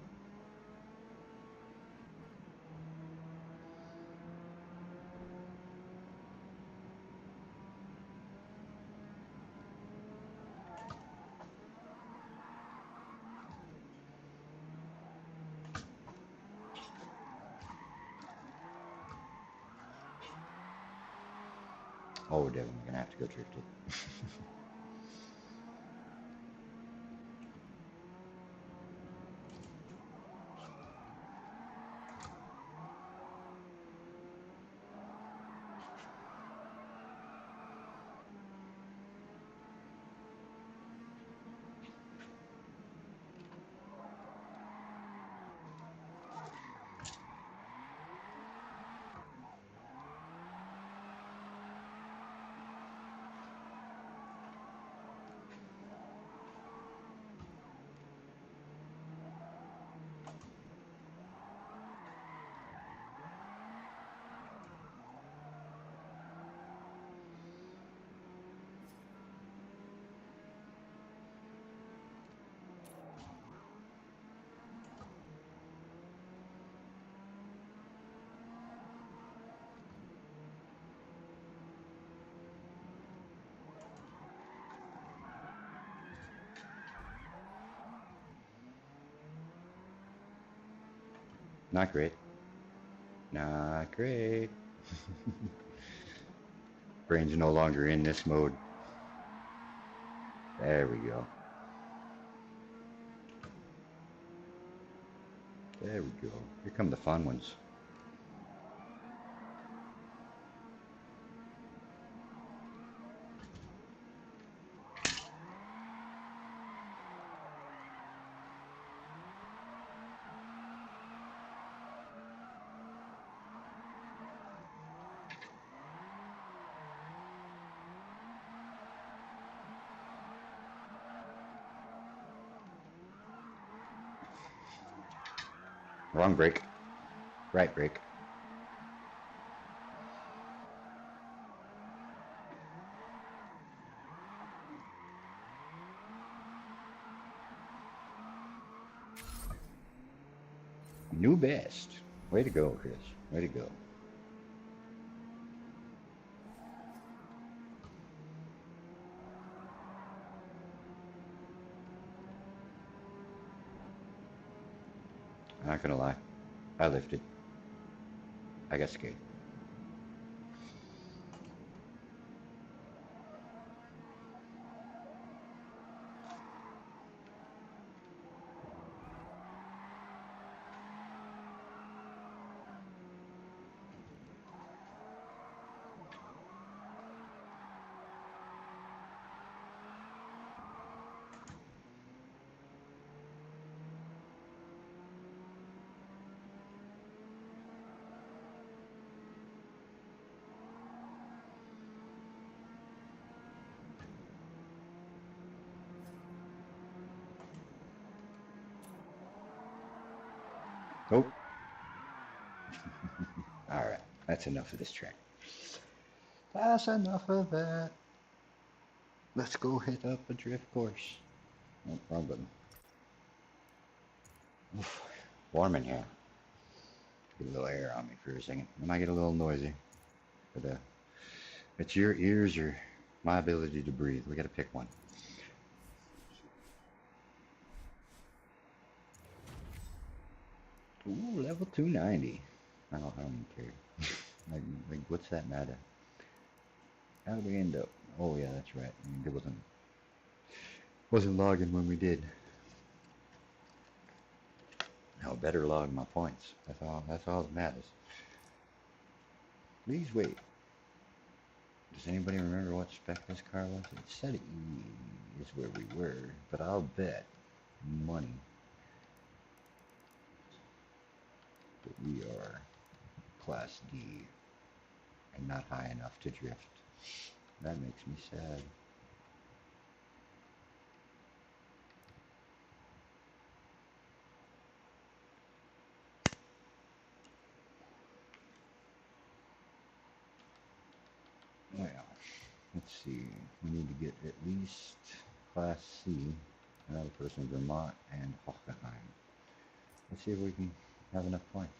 Speaker 1: Oh, we're definitely gonna have to go drift it. Not great. Not great. Brain's no longer in this mode. There we go. There we go. Here come the fun ones. Wrong brake. Right brake. New best. Way to go, Chris. Way to go. I'm not gonna lie. I lifted. I got scared. Nope. Alright, that's enough of this track. That's enough of that. Let's go hit up a drift course. No problem. Oof. Warm in here. Get a little air on me for a second. It might get a little noisy. But it's your ears or my ability to breathe. We gotta pick one. Ooh, level 290. I don't care. like, what's that matter? How did we end up? Oh yeah, that's right. I mean, it wasn't logging when we did. Now better log my points. That's all that matters. Please wait. Does anybody remember what spec this car was? It said E is where we were, but I'll bet money that we are Class D and not high enough to drift. That makes me sad. Well, let's see. We need to get at least Class C. Another person in Vermont and Hockenheim. Let's see if we can have enough points.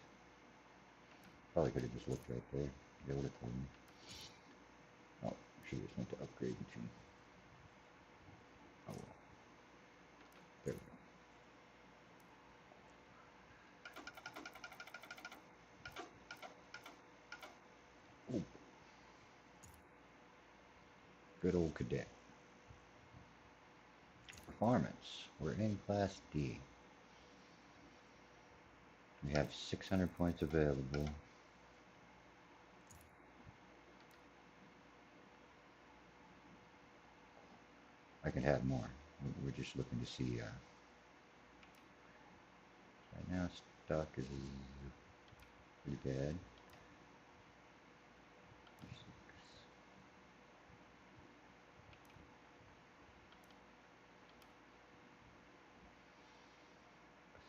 Speaker 1: Probably could have just looked right there. They would have told me. Oh, she just went to upgrade to. Oh well. There we go. Oh. Good old Kadett. Performance. We're in Class D. We have 600 points available. I can have more. We're just looking to see. Right now, stock is pretty bad.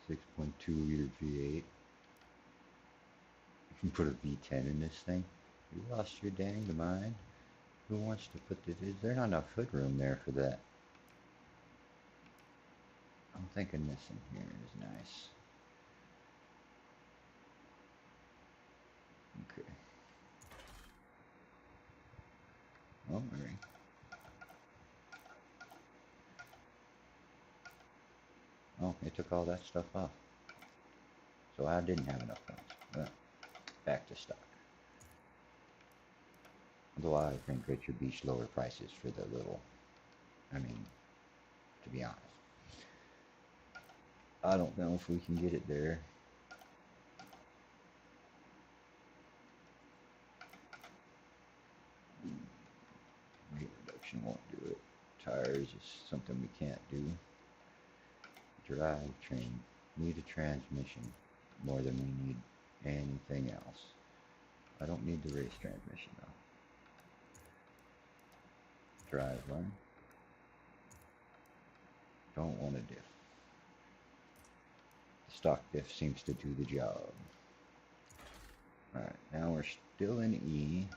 Speaker 1: 6.2 liter V8. You can put a V10 in this thing. You lost your dang mind. Who wants to put the? Is there not enough hood room there for that? I'm thinking this in here is nice. Okay. Oh, all right. Oh, they took all that stuff off. So I didn't have enough points. Well, back to stock. Although I think it should be slower prices for the little, I mean, to be honest. I don't know if we can get it there. Weight reduction won't do it. Tires is something we can't do. Drivetrain. Need a transmission more than we need anything else. I don't need the race transmission though. Drive one. Don't want a diff. The stock diff seems to do the job. Alright, now we're still in E.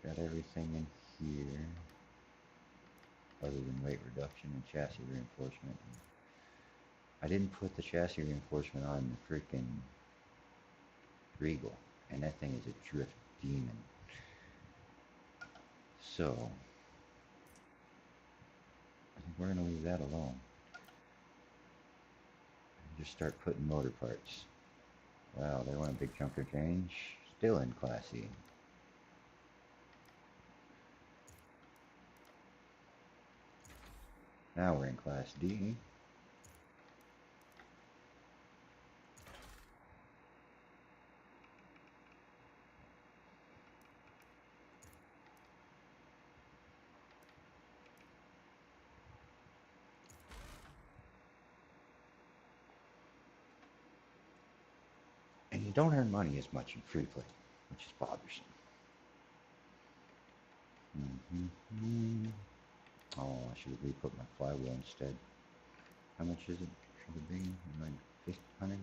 Speaker 1: Got everything in here other than weight reduction and chassis reinforcement. I didn't put the chassis reinforcement on the freaking Regal, and that thing is a drift demon. So I think we're gonna leave that alone. Just start putting motor parts. Wow, they want a big chunk of change. Still in Class E. Now we're in Class D. And you don't earn money as much in free play, which is bothersome. Oh, I should have re-put my flywheel instead. How much is it for the big one? Like 100?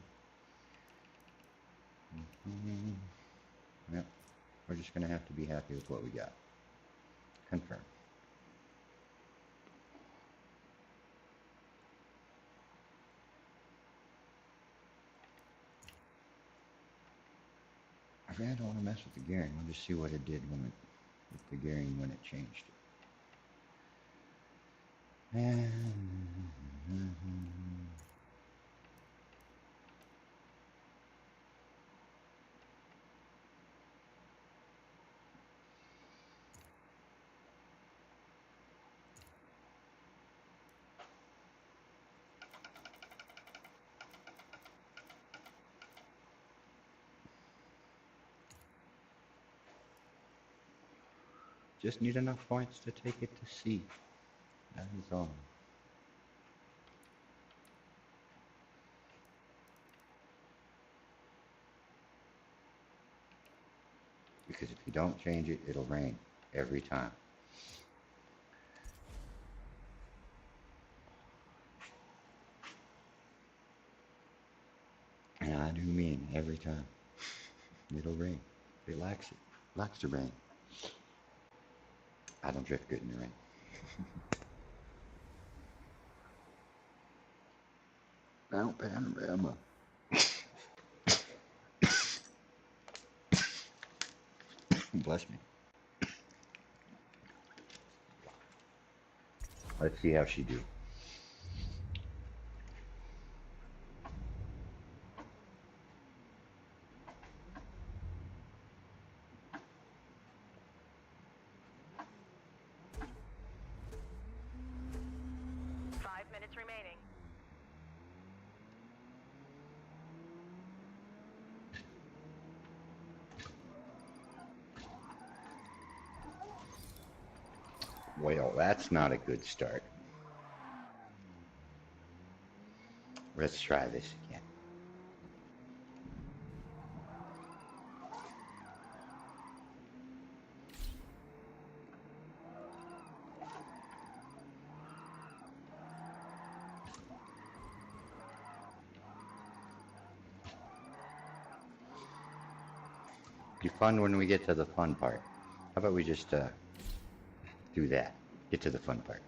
Speaker 1: Yep. We're just going to have to be happy with what we got. Confirm. I really don't want to mess with the gearing. We'll just see what it did when with the gearing when it changed it. Just need enough points to take it to C. That is all. Because if you don't change it, it'll rain every time. And I do mean every time. It'll rain. It likes it. Likes to rain. I don't drift good in the rain. Now, panorama. Bless me. Let's see how she do.
Speaker 2: Remaining.
Speaker 1: Well, that's not a good start. Let's try this again. Be fun when we get to the fun part. How about we just do that? Get to the fun part.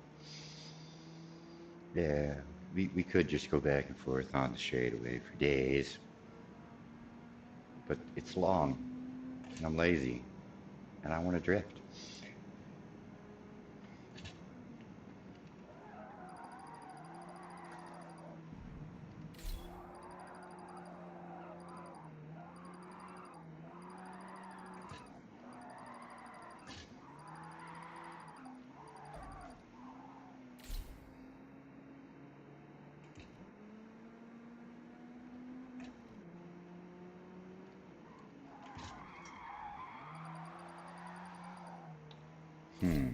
Speaker 1: Yeah, we could just go back and forth on the straightaway for days. But it's long, and I'm lazy, and I want to drift. Hmm.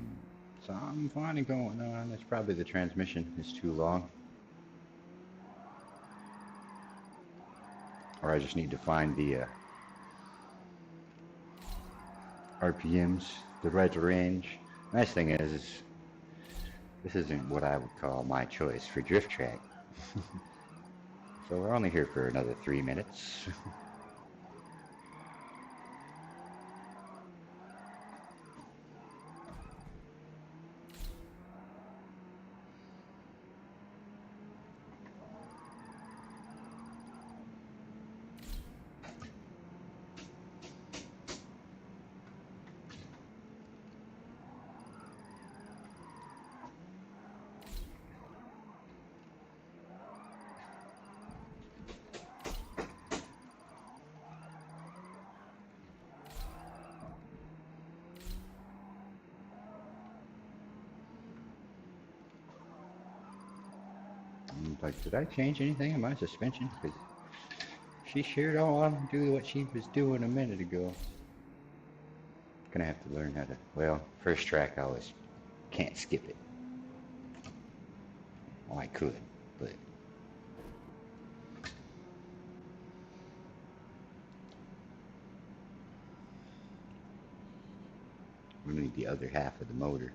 Speaker 1: Something funny going on. It's probably the transmission is too long. Or I just need to find the RPMs, the right range. Nice thing is this isn't what I would call my choice for drift track. So we're only here for another 3 minutes. Like, did I change anything in my suspension? Because she sure don't want to do what she was doing a minute ago. Gonna have to learn how to, well, first track I always can't skip it. Well, I could, but we need the other half of the motor.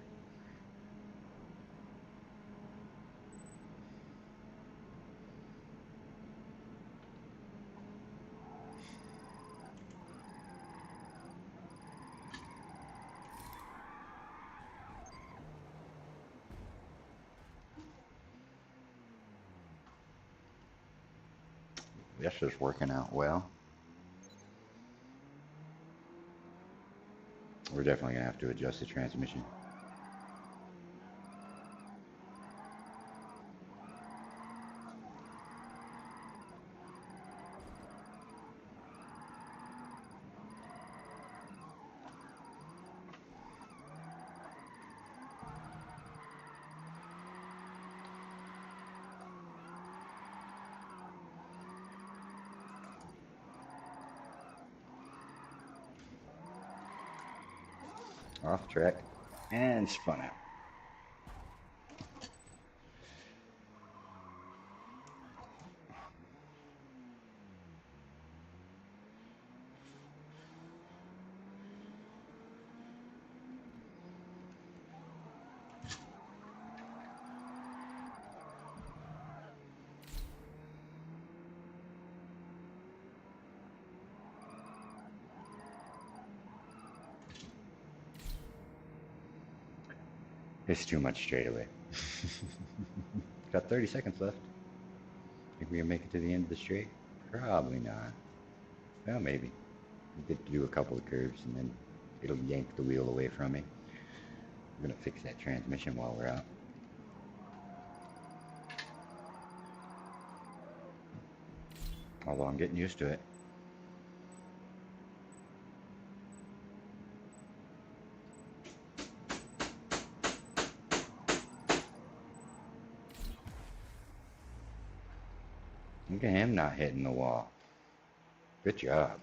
Speaker 1: This is working out well. We're definitely gonna have to adjust the transmission. Off track and spun out. It's too much straightaway. Got 30 seconds left. Think we can make it to the end of the straight? Probably not. Well, maybe. We get to do a couple of curves and then it'll yank the wheel away from me. We're gonna fix that transmission while we're out. Although I'm getting used to it. Look at him not hitting the wall. Good job.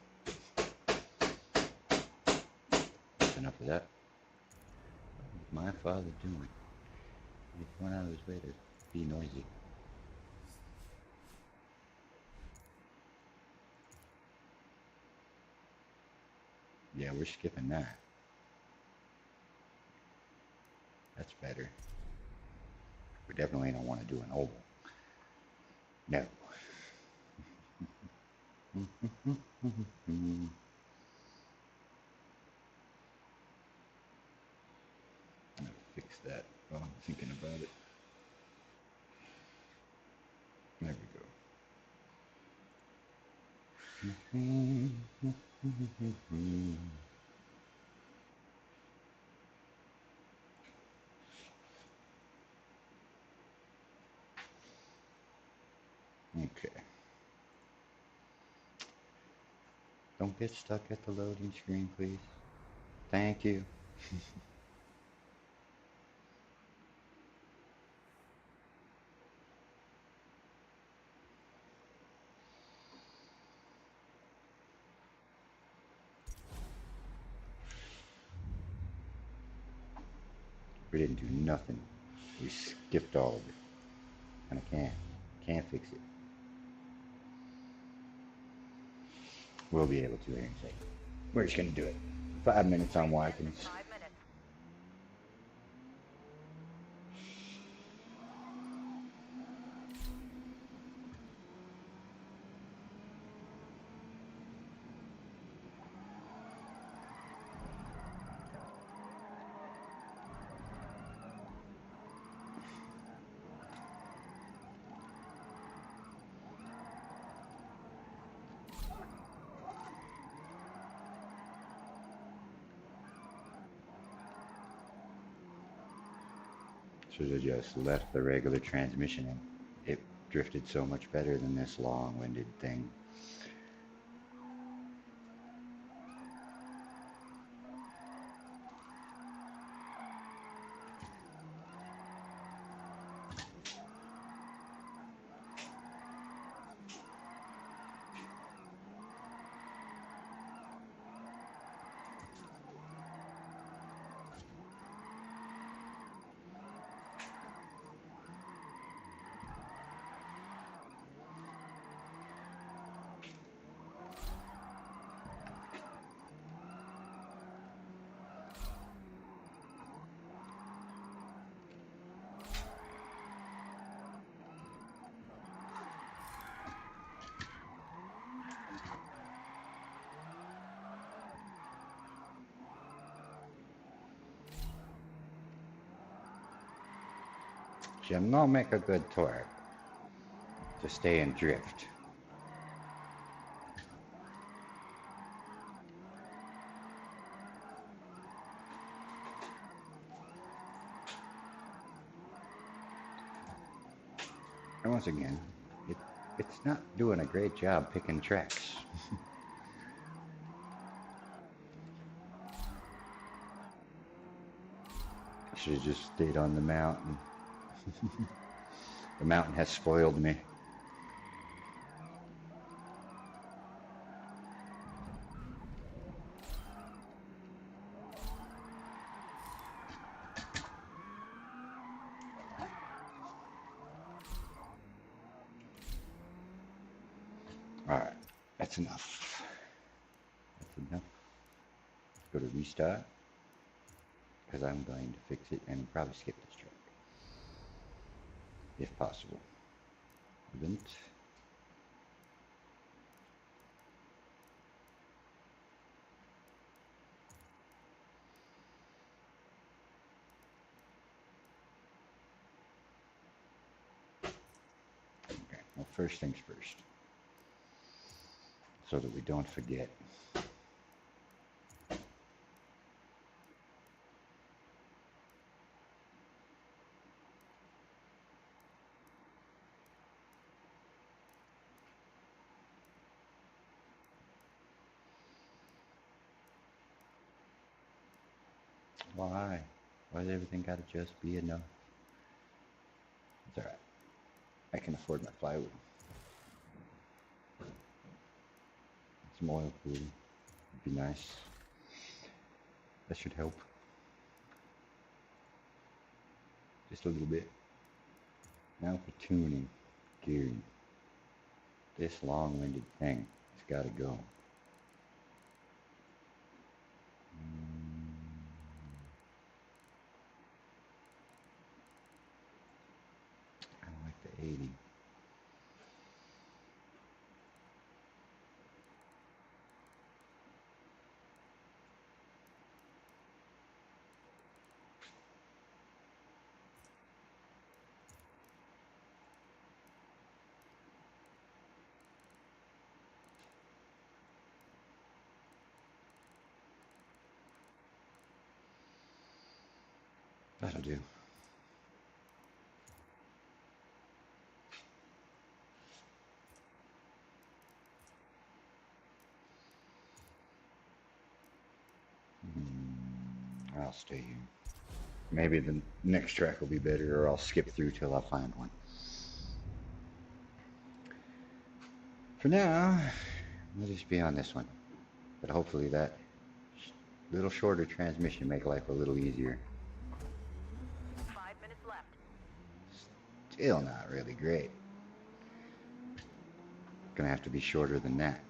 Speaker 1: That's enough of that. What was my father doing? He went out of his way to be noisy. Yeah, we're skipping that. That's better. We definitely don't want to do an oval. No. I'm gonna fix that while I'm thinking about it. There we go. Okay. Don't get stuck at the loading screen, please. Thank you. We didn't do nothing. We skipped all of it. And I can't fix it. We'll be able to here in a second. We're just gonna do it. 5 minutes on Watkins. Should have just left the regular transmission in. It drifted so much better than this long-winded thing. Shall not make a good torque to stay in drift. And once again, it's not doing a great job picking tracks. I should have just stayed on the mountain. The mountain has spoiled me. Alright, that's enough. That's enough. Let's go to restart, because I'm going to fix it and probably skip this track, if possible. Event. Okay, well, first things first, so that we don't forget. Why? Why does everything gotta just be enough? It's alright. I can afford my plywood. Some oil cooling would be nice. That should help. Just a little bit. Now for tuning, gearing. This long-winded thing has gotta go. I like the 80. That'll do. I'll stay here. Maybe the next track will be better, or I'll skip through till I find one. For now, we'll just be on this one. But hopefully that little shorter transmission make life a little easier. still not really great. Gonna have to be shorter than that.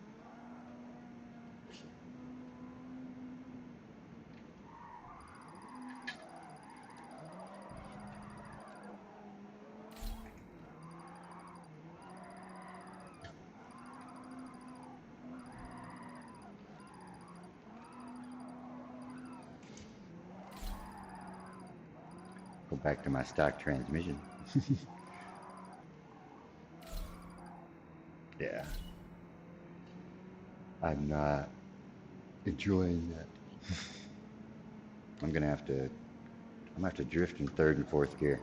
Speaker 1: Go back to my stock transmission. Yeah. I'm not enjoying that. I'm gonna have to drift in third and fourth gear.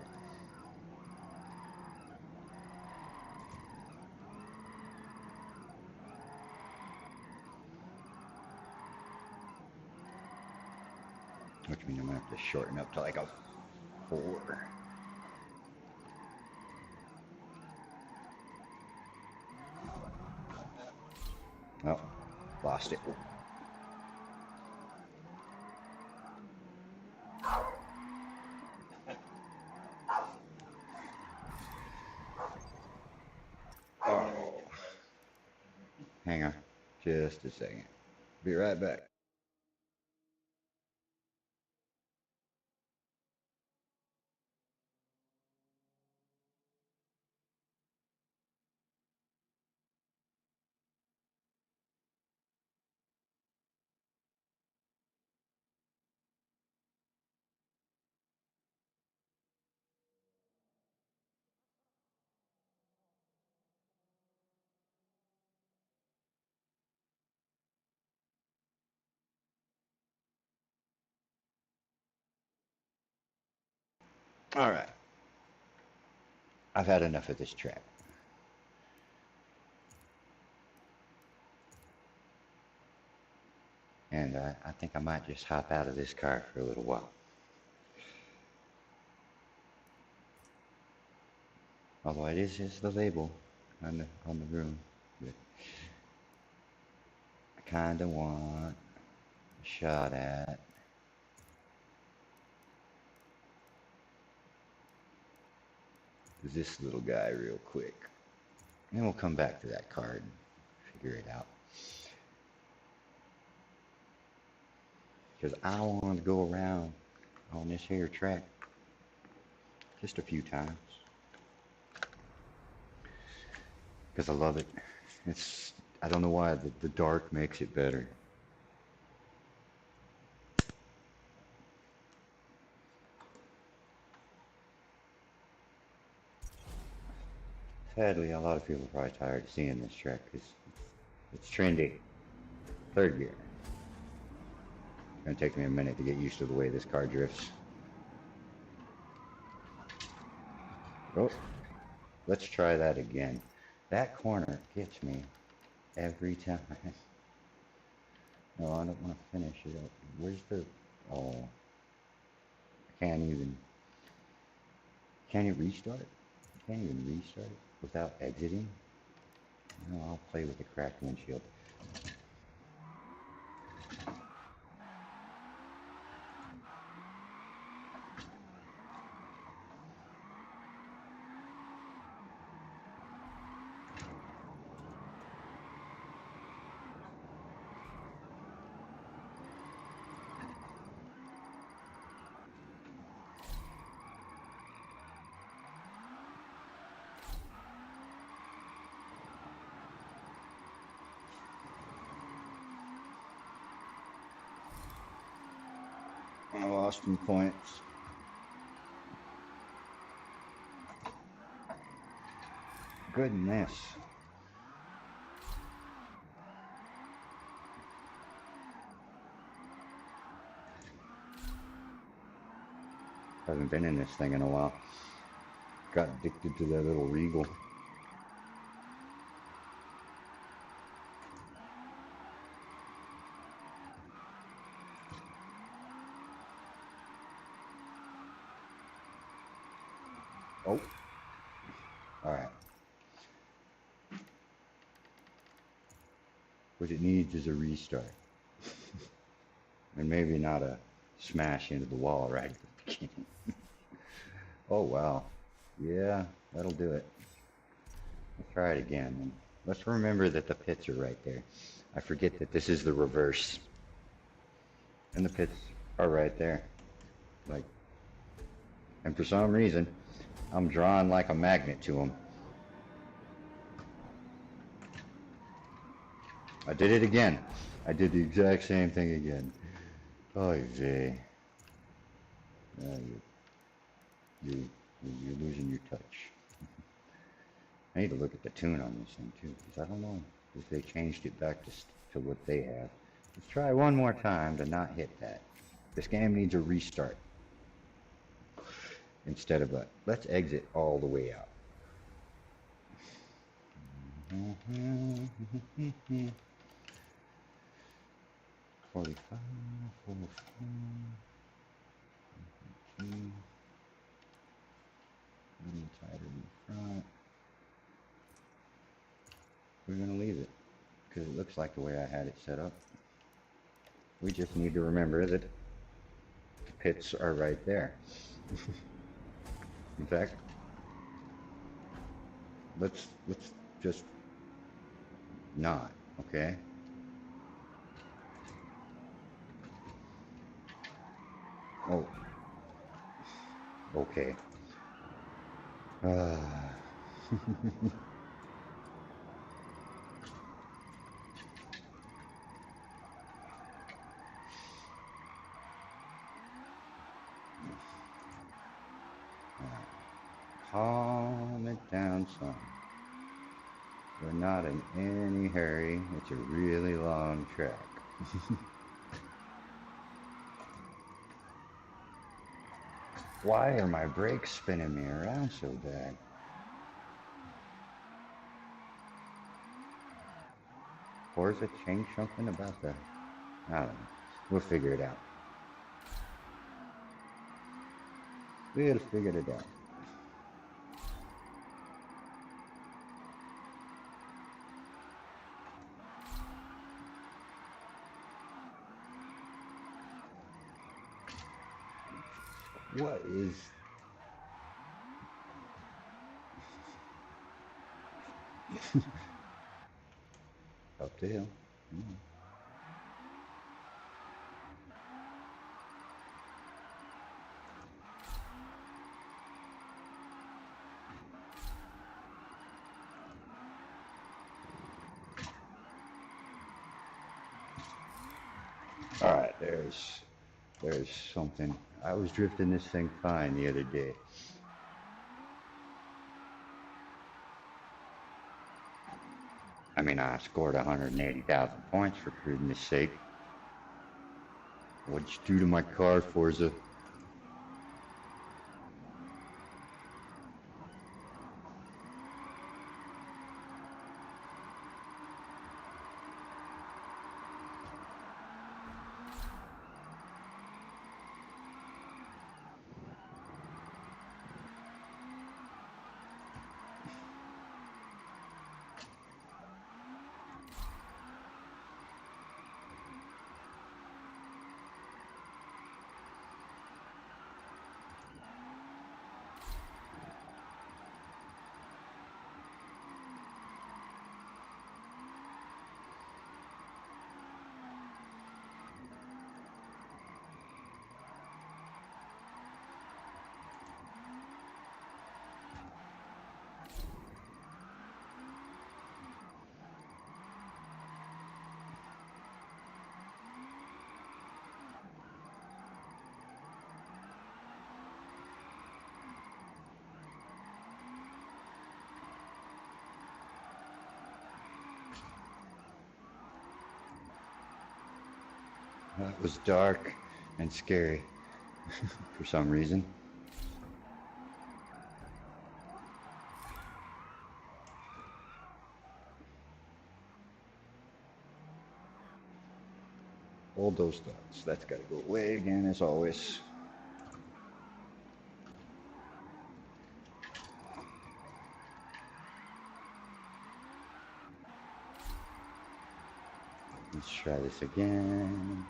Speaker 1: Which means I'm gonna have to shorten up to like a 4. Oh, lost it. Oh. Hang on. Just a second. Be right back. All right. I've had enough of this track. And I think I might just hop out of this car for a little while. Although it is just the label on the room. But I kind of want a shot at this little guy real quick. And we'll come back to that card and figure it out. Because I want to go around on this here track just a few times. Because I love it. I don't know why, the dark makes it better. Sadly, a lot of people are probably tired of seeing this track because it's trendy. Third gear. It's going to take me a minute to get used to the way this car drifts. Oh, let's try that again. That corner gets me every time. No, I don't want to finish it up. Where's the... Oh. I can't even... Can you restart? Can't even restart it without exiting? No, I'll play with the cracked windshield. I lost some points. Goodness. Haven't been in this thing in a while. Got addicted to that little Regal. Oh. Alright. What it needs is a restart. And maybe not a smash into the wall right at the beginning. Oh, wow. Yeah, that'll do it. Let's try it again. And let's remember that the pits are right there. I forget that this is the reverse. And the pits are right there. Like, and for some reason, I'm drawn like a magnet to them. I did it again. I did the exact same thing again. Oh, vey. You're losing your touch. I need to look at the tune on this thing too, because I don't know if they changed it back to what they have. Let's try one more time to not hit that. This game needs a restart instead of a, let's exit all the way out. 45, 44, a little tighter in the front. We're going to leave it because it looks like the way I had it set up. We just need to remember that the pits are right there. In fact, let's just not, okay? Oh, okay. Calm it down, son. We're not in any hurry. It's a really long track. Why are my brakes spinning me around so bad? Forza changed something about the... I don't know. We'll figure it out. We'll figure it out. What is... Up the hill. Alright, there's something. I was drifting this thing fine the other day. I mean, I scored 180,000 points for goodness sake. What'd you do to my car, Forza? That was dark and scary for some reason. Hold those thoughts. That's got to go away again, as always. Let's try this again.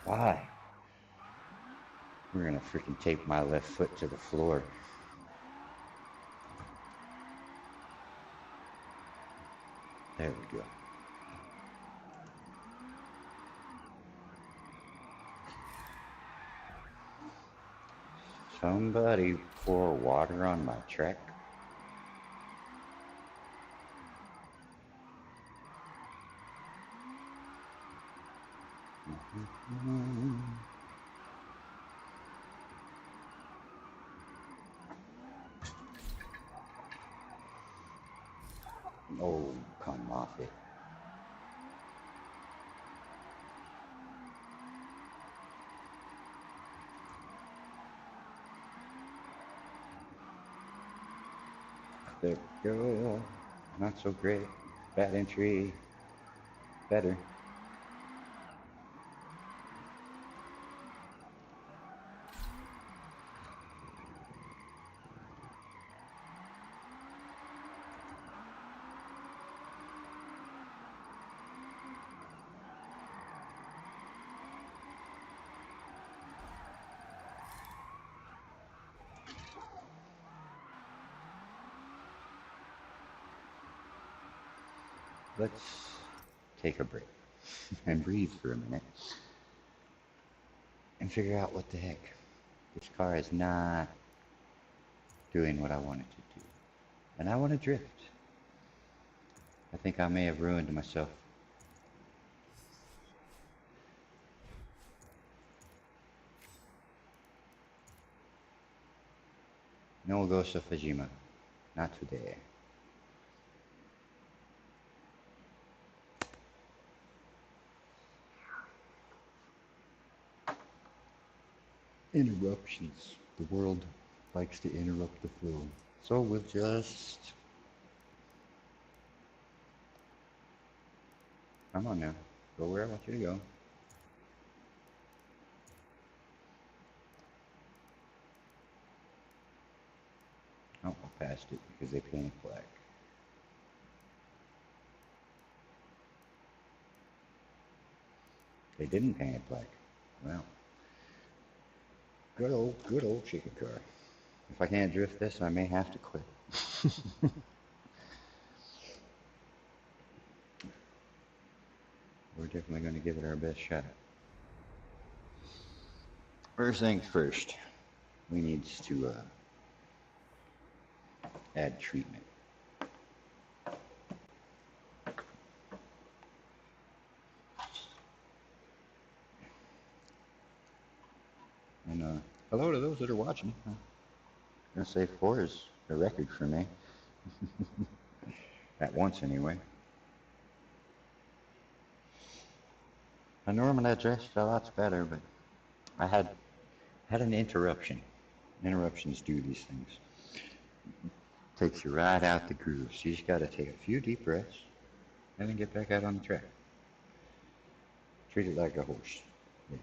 Speaker 1: Why? We're gonna freaking tape my left foot to the floor. There we go. Somebody pour water on my track. Oh, come off it. There we go. Not so great. Bad entry. Better. Let's take a break and breathe for a minute and figure out what the heck. This car is not doing what I want it to do. And I want to drift. I think I may have ruined myself. No Ghost of Fujima. Not today. Interruptions. The world likes to interrupt the flow. So we'll just... Come on now. Go where I want you to go. Oh, I passed it because they painted black. They didn't paint it black. Well, good old chicken car. If I can't drift this, I may have to quit. We're definitely going to give it our best shot. First things first, we need to add treatment. And hello to those that are watching. I'm going to say 4 is a record for me. At once, anyway. Normally I dressed a lot better, but I had an interruption. Interruptions do these things. Takes you right out the groove. So you just got to take a few deep breaths and then get back out on the track. Treat it like a horse. Yeah.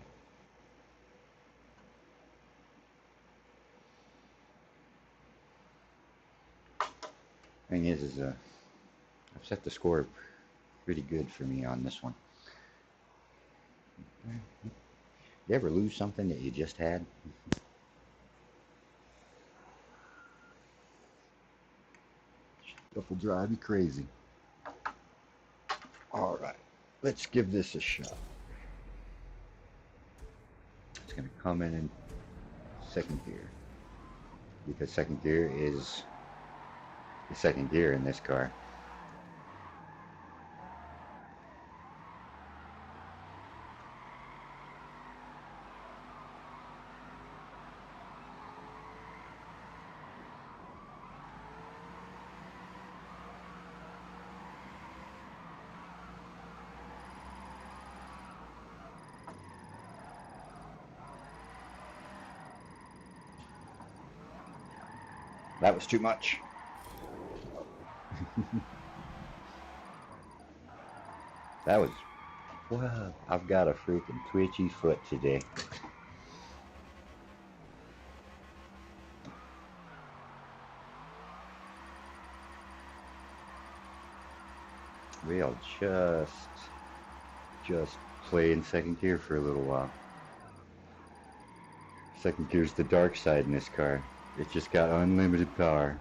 Speaker 1: Thing is I've set the score pretty good for me on this one. You ever lose something that you just had? Stuff will drive you crazy. Alright, let's give this a shot. It's going to come in second gear. Because second gear is the second gear in this car. That was too much. That was... Well, I've got a freaking twitchy foot today. We'll just play in second gear for a little while. Second gear's the dark side in this car. It's just got unlimited power.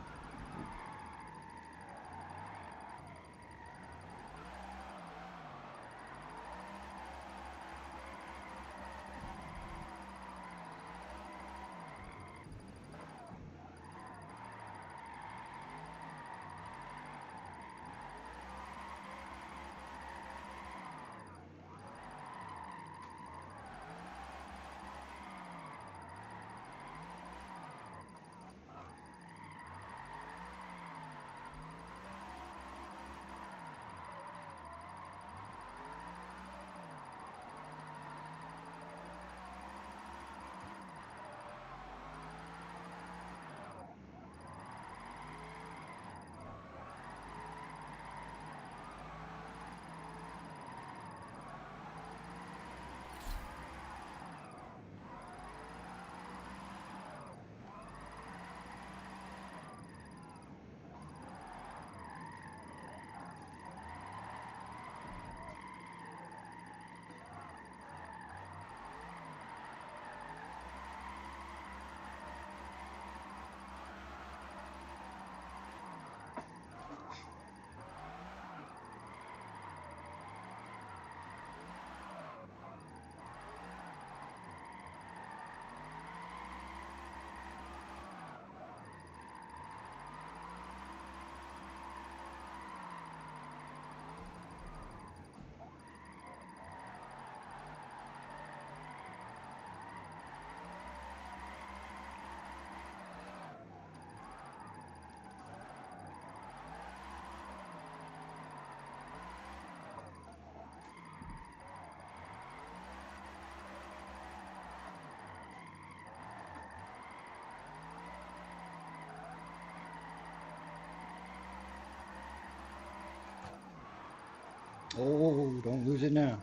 Speaker 1: Oh, don't lose it now.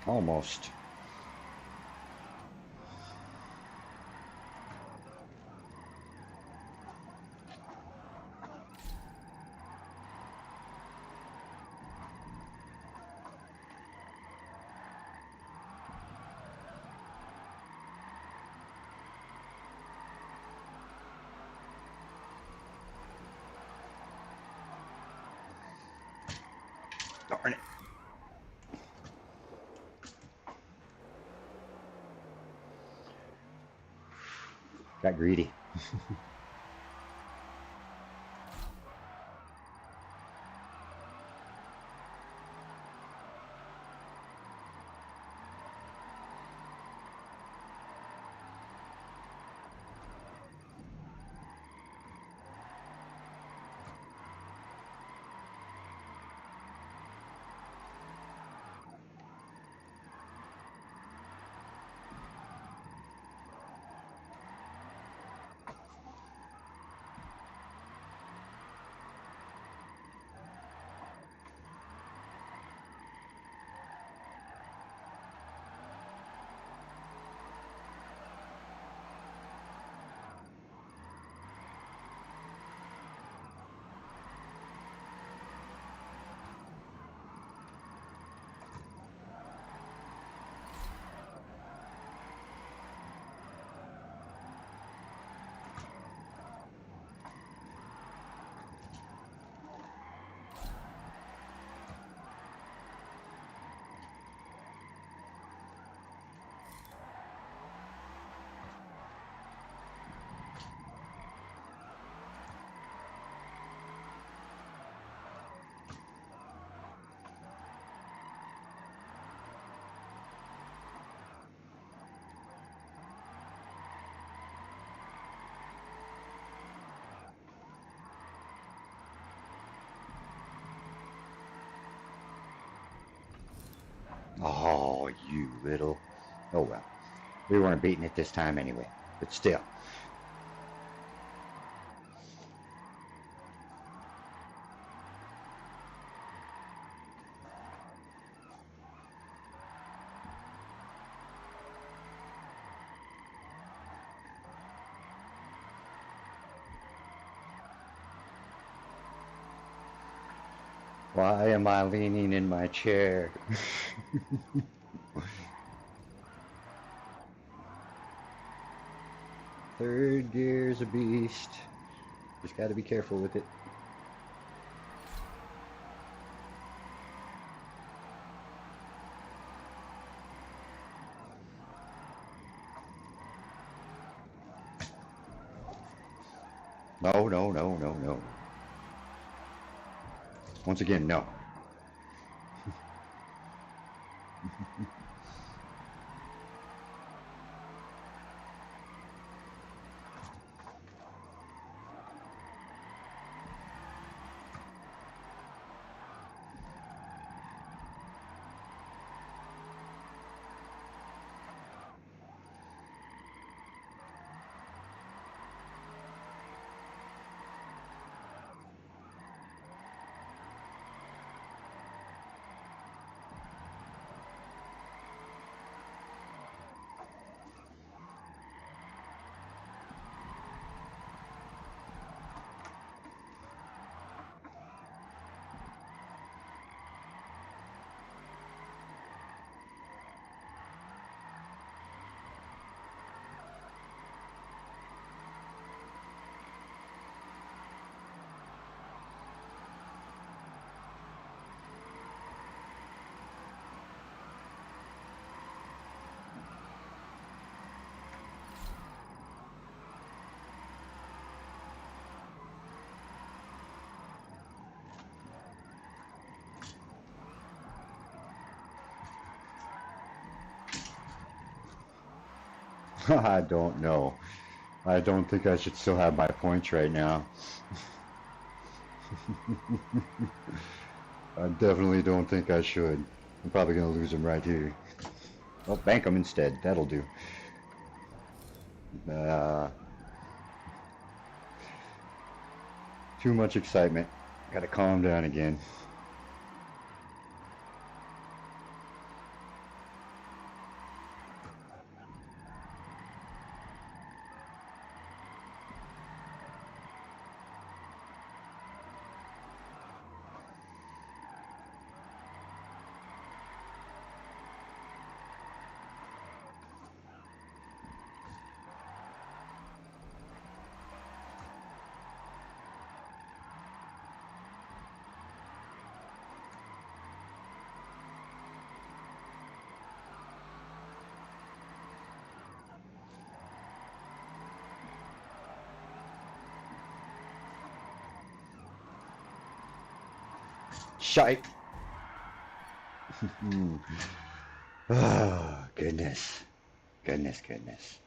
Speaker 1: Almost. Darn it. Got greedy. Oh, you little. Oh well. We weren't beating it this time anyway. But still. Why am I leaning in my chair? Third gear's a beast. Just gotta be careful with it. No, no, no, no, no. Once again, no. I don't know. I don't think I should still have my points right now. I definitely don't think I should. I'm probably going to lose them right here. Oh, bank them instead. That'll do. Too much excitement. Gotta calm down again. Shite. Oh, goodness. Goodness, goodness.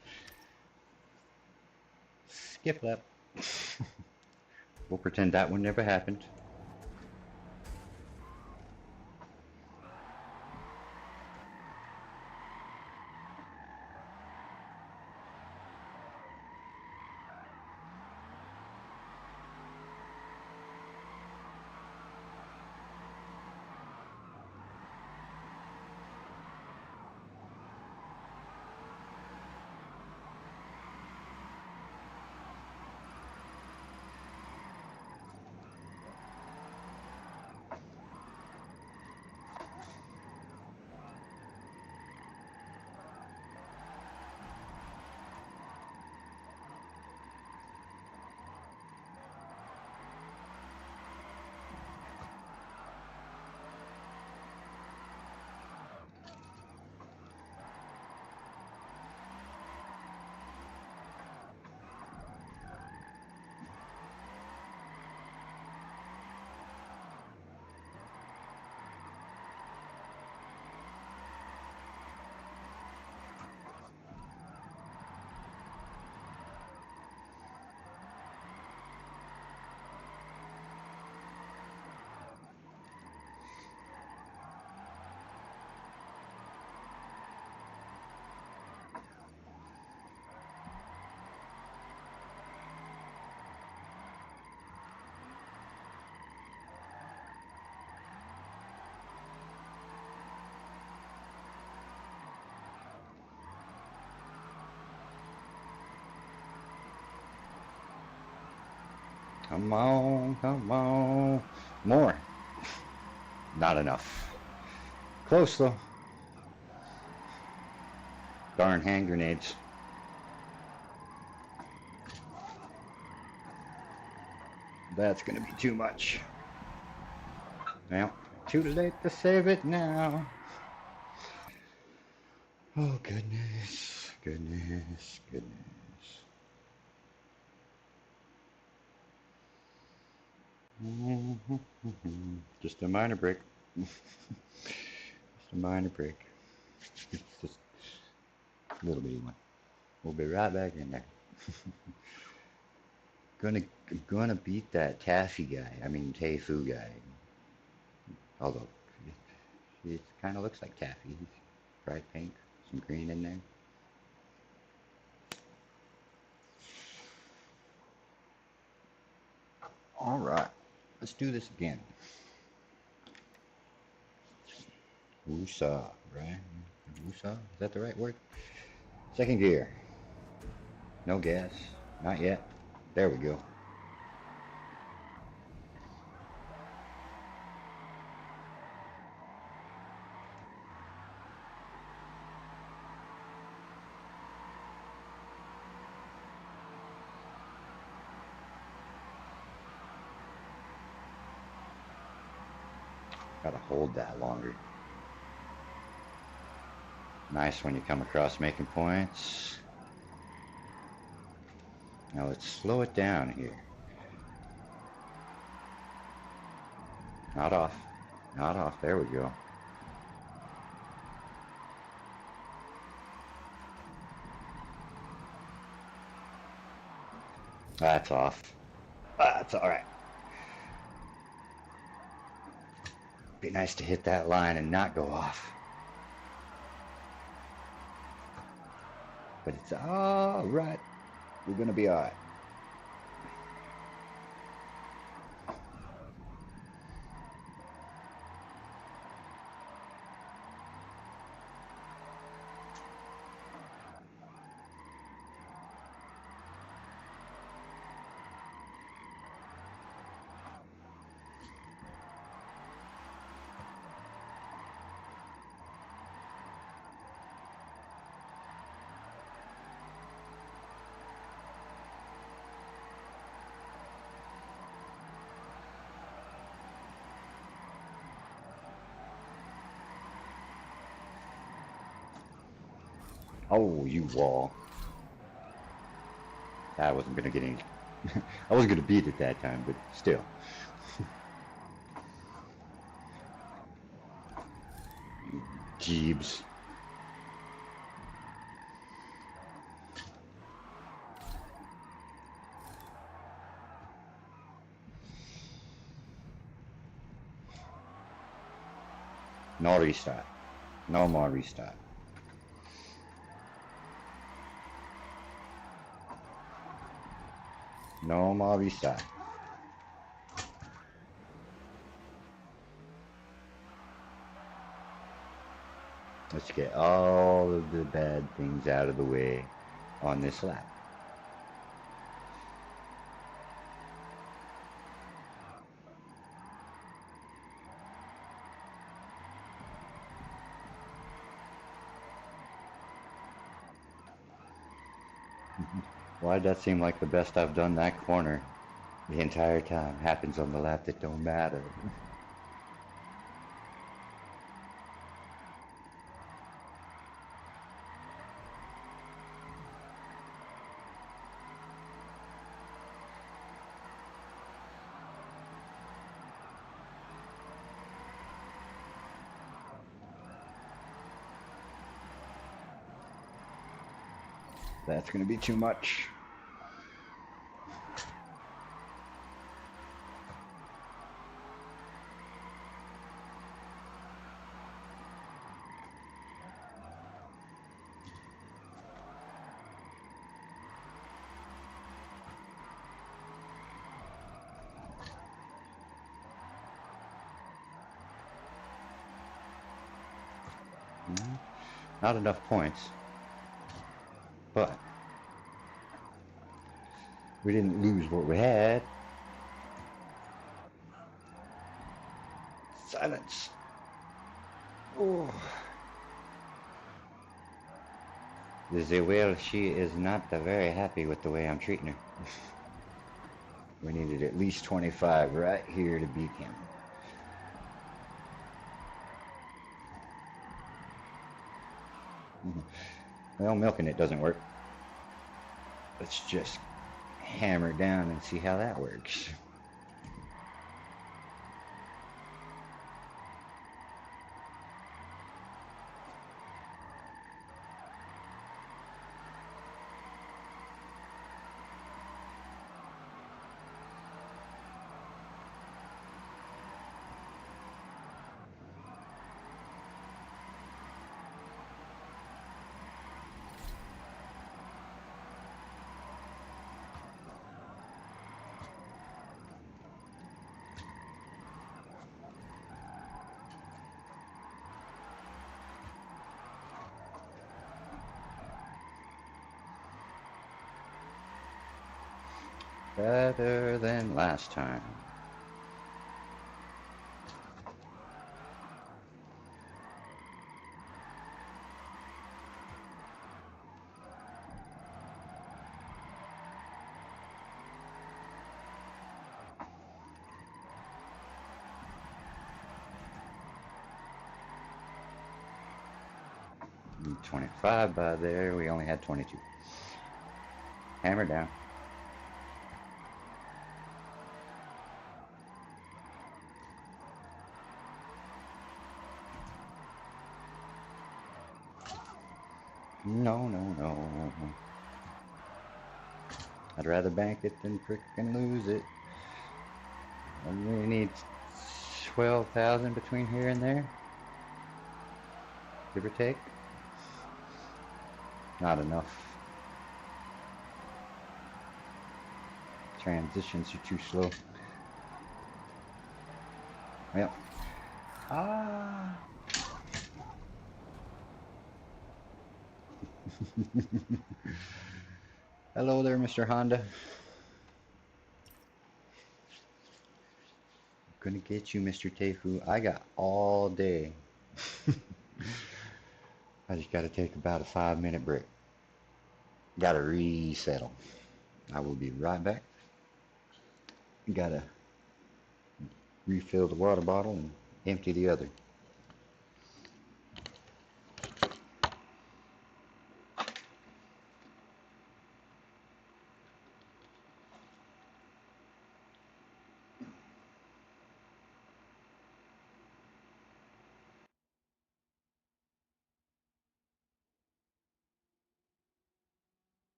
Speaker 1: Skip lap. We'll pretend that one never happened. Come on, come on. More. Not enough. Close though. Darn hand grenades. That's gonna be too much. Well, too late to save it now. Oh, goodness, goodness, goodness. Just a minor break. Just a minor break. It's just a little bitty one. We'll be right back in there. Gonna beat that taffy guy. I mean, Teifu guy. Although it kind of looks like taffy. Bright pink, some green in there. All right, let's do this again. Woosah, right? Woosah, is that the right word? Second gear. No gas, not yet. There we go. Gotta hold that longer. Nice when you come across making points. Now let's slow it down here. Not off. Not off. There we go. That's off. That's all right. Be nice to hit that line and not go off. But it's all right. We're gonna be all right. Oh, you wall. I wasn't gonna get any. I wasn't gonna beat it that time, but still. Jeebs. No restart. No more restart. No more restart. Let's get all of the bad things out of the way on this lap. Why'd that seem like the best I've done that corner the entire time? Happens on the lap that don't matter. That's going to be too much. Not enough points. But we didn't lose what we had. silence. Oh. The whale, she is not very happy with the way I'm treating her. We needed at least 25 right here to beat him. Well, milking it doesn't work. Let's just hammer down and see how that works. Better than last time. Need 25 by there. We only had 22. Hammer down. No, no, no. I'd rather bank it than frickin' lose it. I really need 12,000 between here and there. Give or take. Not enough. Transitions are too slow. Yep. Ah. Hello there, Mr. Honda. Gonna get you, Mr. Teifu. I got all day. I just gotta take about a 5-minute break. Gotta resettle. I will be right back. Gotta refill the water bottle and empty the other.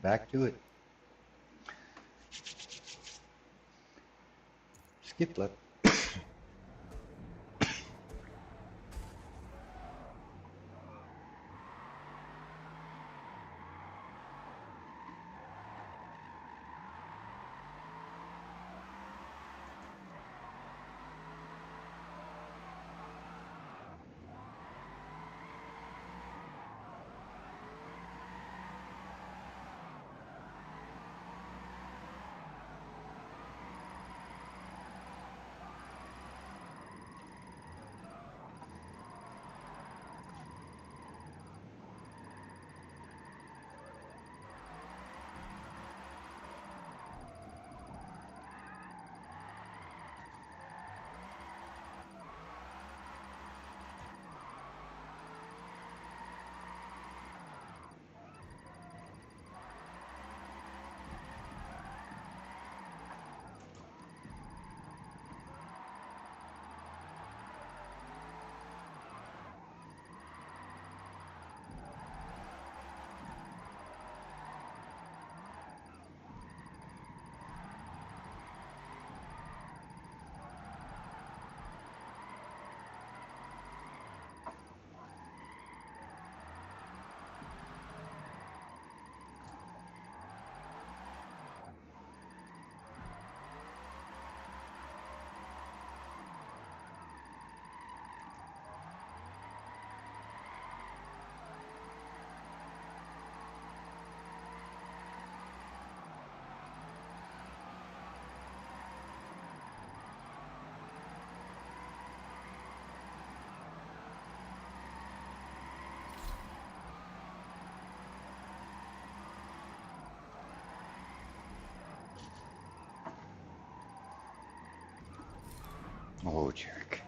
Speaker 1: Back to it. Skip flip. Oh, jerk.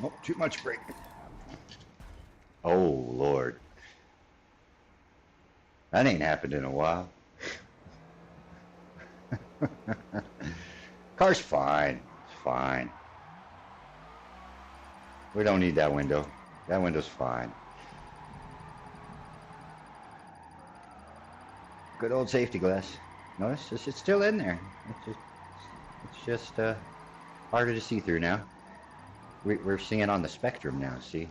Speaker 1: Oh, too much brake. Oh, Lord. That ain't happened in a while. Car's fine. It's fine. We don't need that window. That window's fine. Good old safety glass. Notice it's still in there. It's just harder to see through now. We're seeing on the spectrum now, see?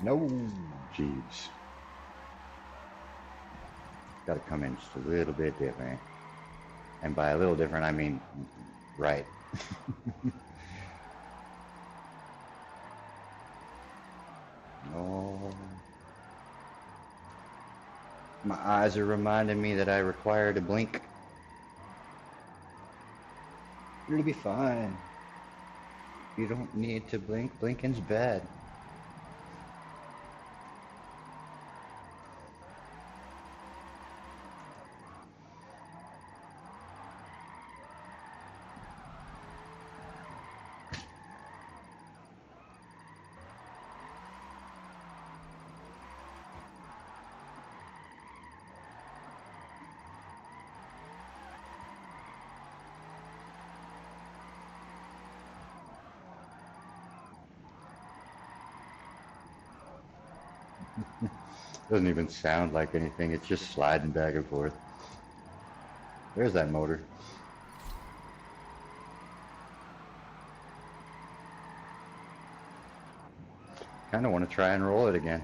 Speaker 1: No, jeez. Got to come in just a little bit different. And by a little different, I mean right. Oh, my eyes are reminding me that I require to blink. You'll be fine. You don't need to blink. Blinking's bad. Doesn't even sound like anything. It's just sliding back and forth. There's that motor. Kind of want to try and roll it again.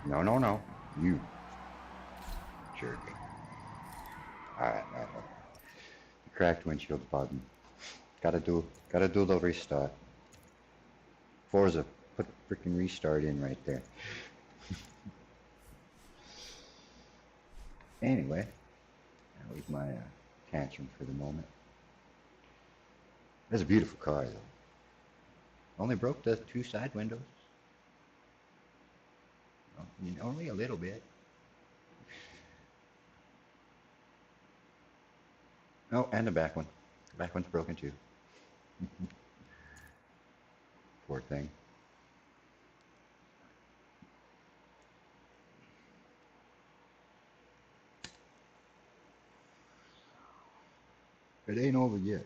Speaker 1: No, no, no. You jerk. Alright, alright. Cracked windshield button. Gotta do the restart. Forza, put freaking restart in right there. Anyway, I'll leave my tantrum for the moment. That's a beautiful car, though. Only broke the 2 side windows. Only a little bit. Oh, and the back one. The back one's broken too. Poor thing. It ain't over yet.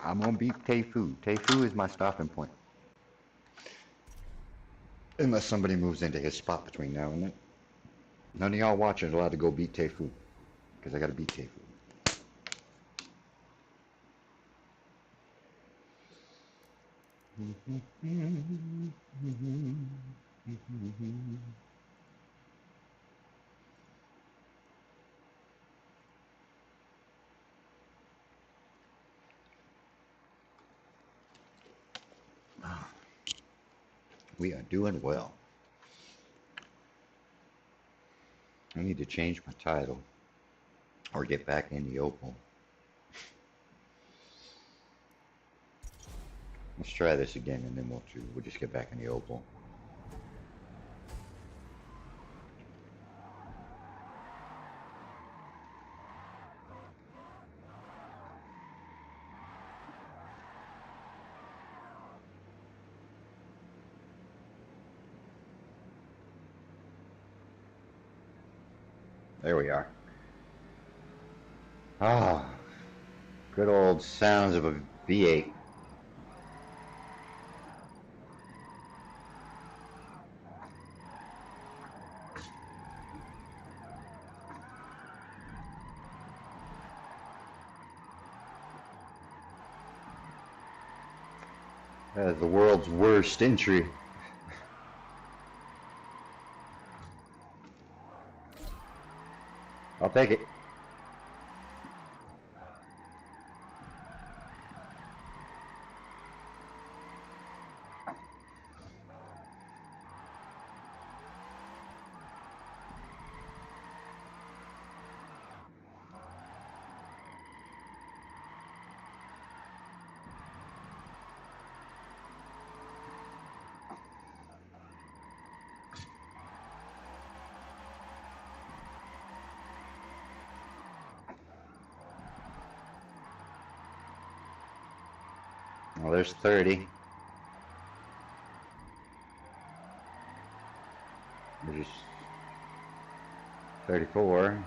Speaker 1: I'm gonna beat Teifu. Teifu is my stopping point. Unless somebody moves into his spot between now and then. None of y'all watching are allowed to go beat Teifu. Because I gotta beat Teifu. We are doing well. I need to change my title or get back in the Opel. Let's try this again and then we'll just get back in the Opel. There we are. Ah, good old sounds of a V8. That is the world's worst entry. I'll take it. Well, there's 30. There's 34.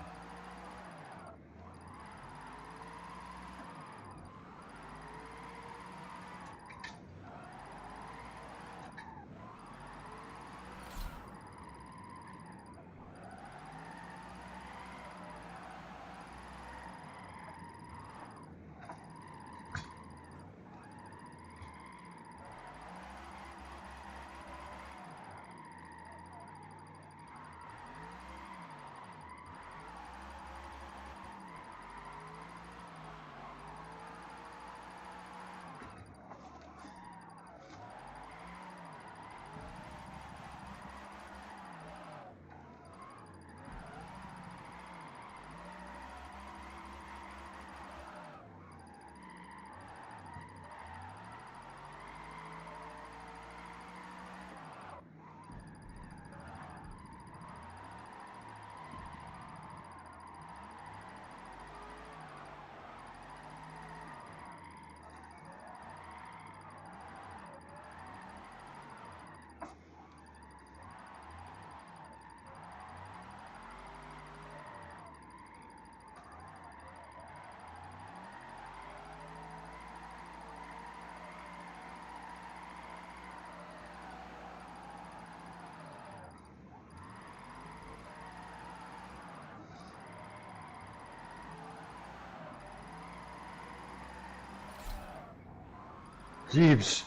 Speaker 1: Jeeps.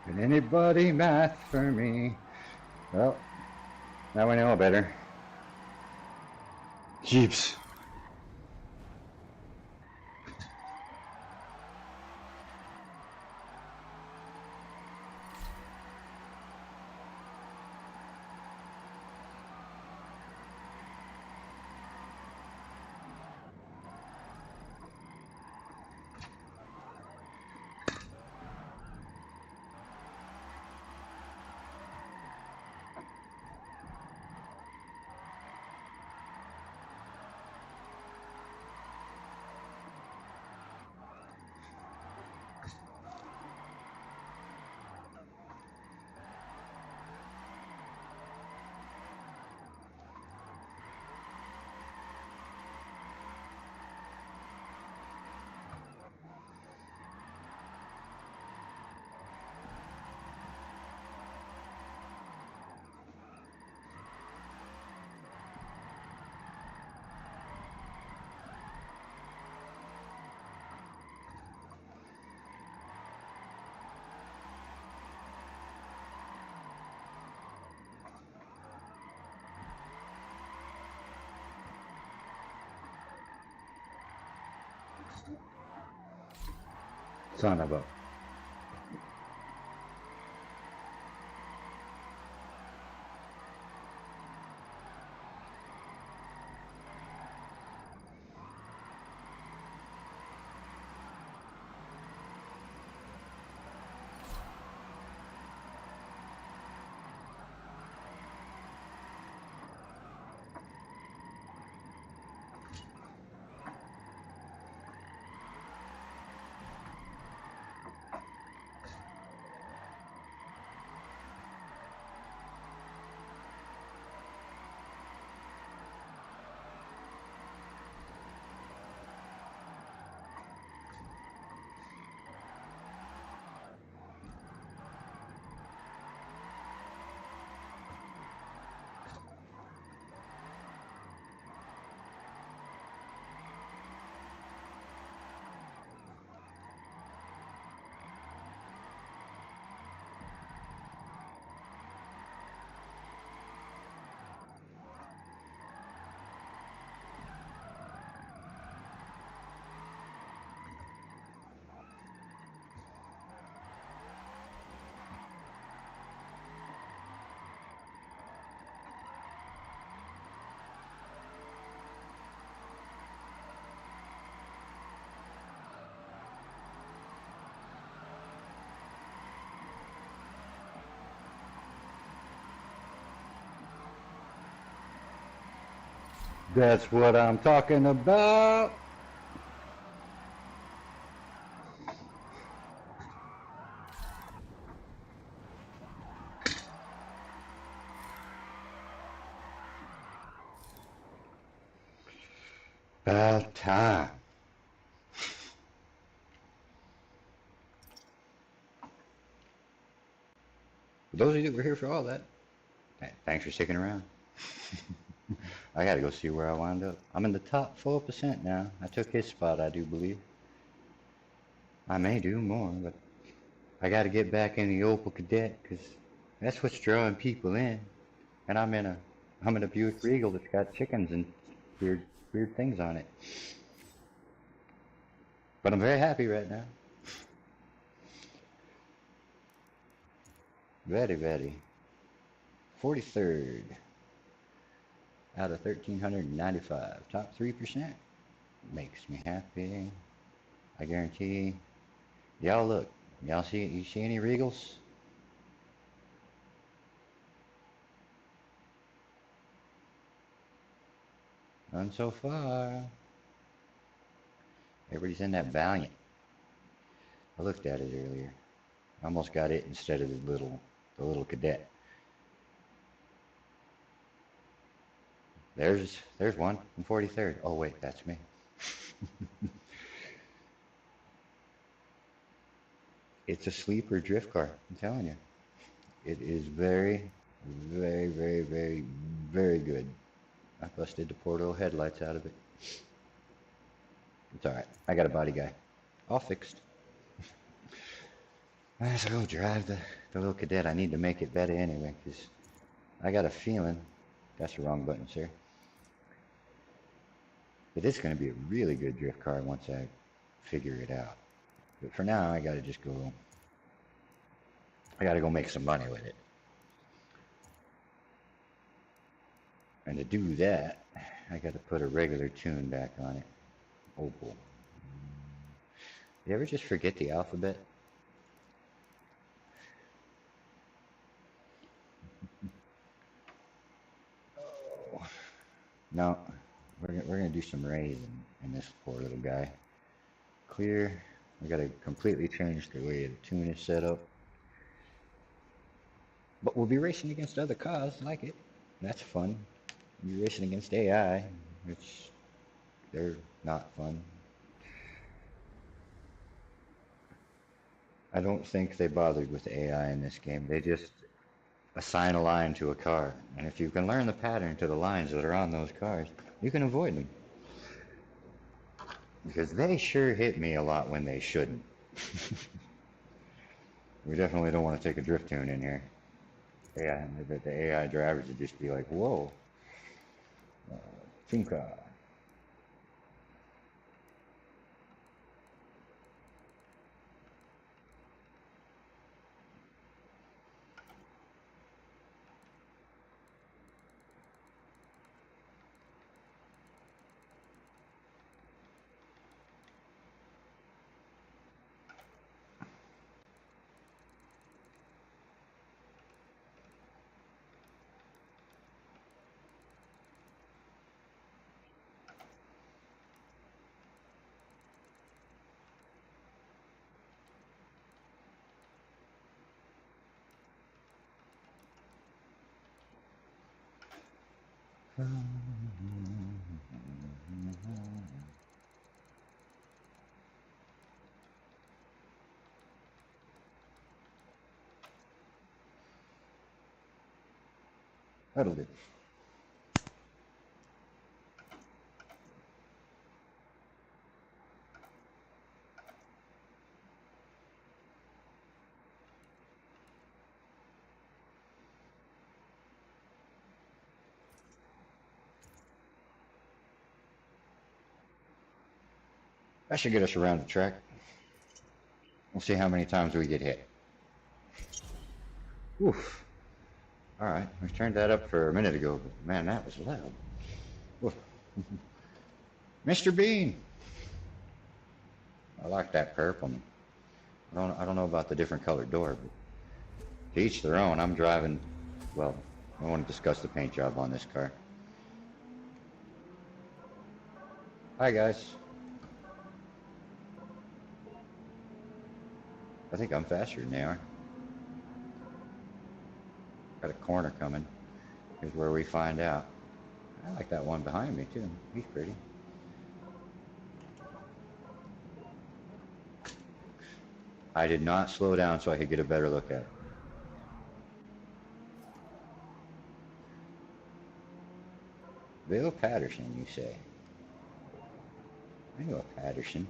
Speaker 1: Can anybody math for me? Well, now we know better. Jeeps. Son of a... That's what I'm talking about. About time. For those of you that were here for all that, thanks for sticking around. I gotta go see where I wound up. I'm in the top 4% now. I took his spot, I do believe. I may do more, but I gotta get back in the Opel Kadett, because that's what's drawing people in. And I'm in a Buick Regal that's got chickens and weird things on it. But I'm very happy right now. Very, very. 43rd out of 1,395. Top 3%. Makes me happy. I guarantee. Y'all look. Y'all see? You see any Regals? None so far. Everybody's in that Valiant. I looked at it earlier. I almost got it instead of the little Kadett. There's one in 43rd. Oh wait, that's me. It's a sleeper drift car, I'm telling you. It is very, very, very, very, very good. I busted the Porto headlights out of it. It's alright. I got a body guy. All fixed. Let's go drive the little Kadett. I need to make it better anyway, because I got a feeling, that's the wrong button, sir. It is going to be a really good drift car once I figure it out. But for now, I got to just go, I got to go make some money with it. And to do that, I got to put a regular tune back on it. Opel. You ever just forget the alphabet? Oh. No, we're gonna do some raising in this poor little guy. Clear. We gotta completely change the way the tune is set up. But we'll be racing against other cars like it. That's fun. We'll be racing against AI, which they're not fun. I don't think they bothered with AI in this game. They just assign a line to a car. And if you can learn the pattern to the lines that are on those cars, you can avoid them. Because they sure hit me a lot when they shouldn't. We definitely don't want to take a drift tune in here. Yeah, the AI drivers would just be like, whoa. Finca. That'll do. That should get us around the track. We'll see how many times we get hit. Oof. Alright, we turned that up for a minute ago, but man, that was loud. Oof. Mr. Bean! I like that purple. I don't know about the different colored door, but to each their own. I'm driving, well, I want to discuss the paint job on this car. Hi guys. I think I'm faster than they are. Got a corner coming. Here's where we find out. I like that one behind me too. He's pretty. I did not slow down so I could get a better look at it. Bill Patterson, you say? I know a Patterson.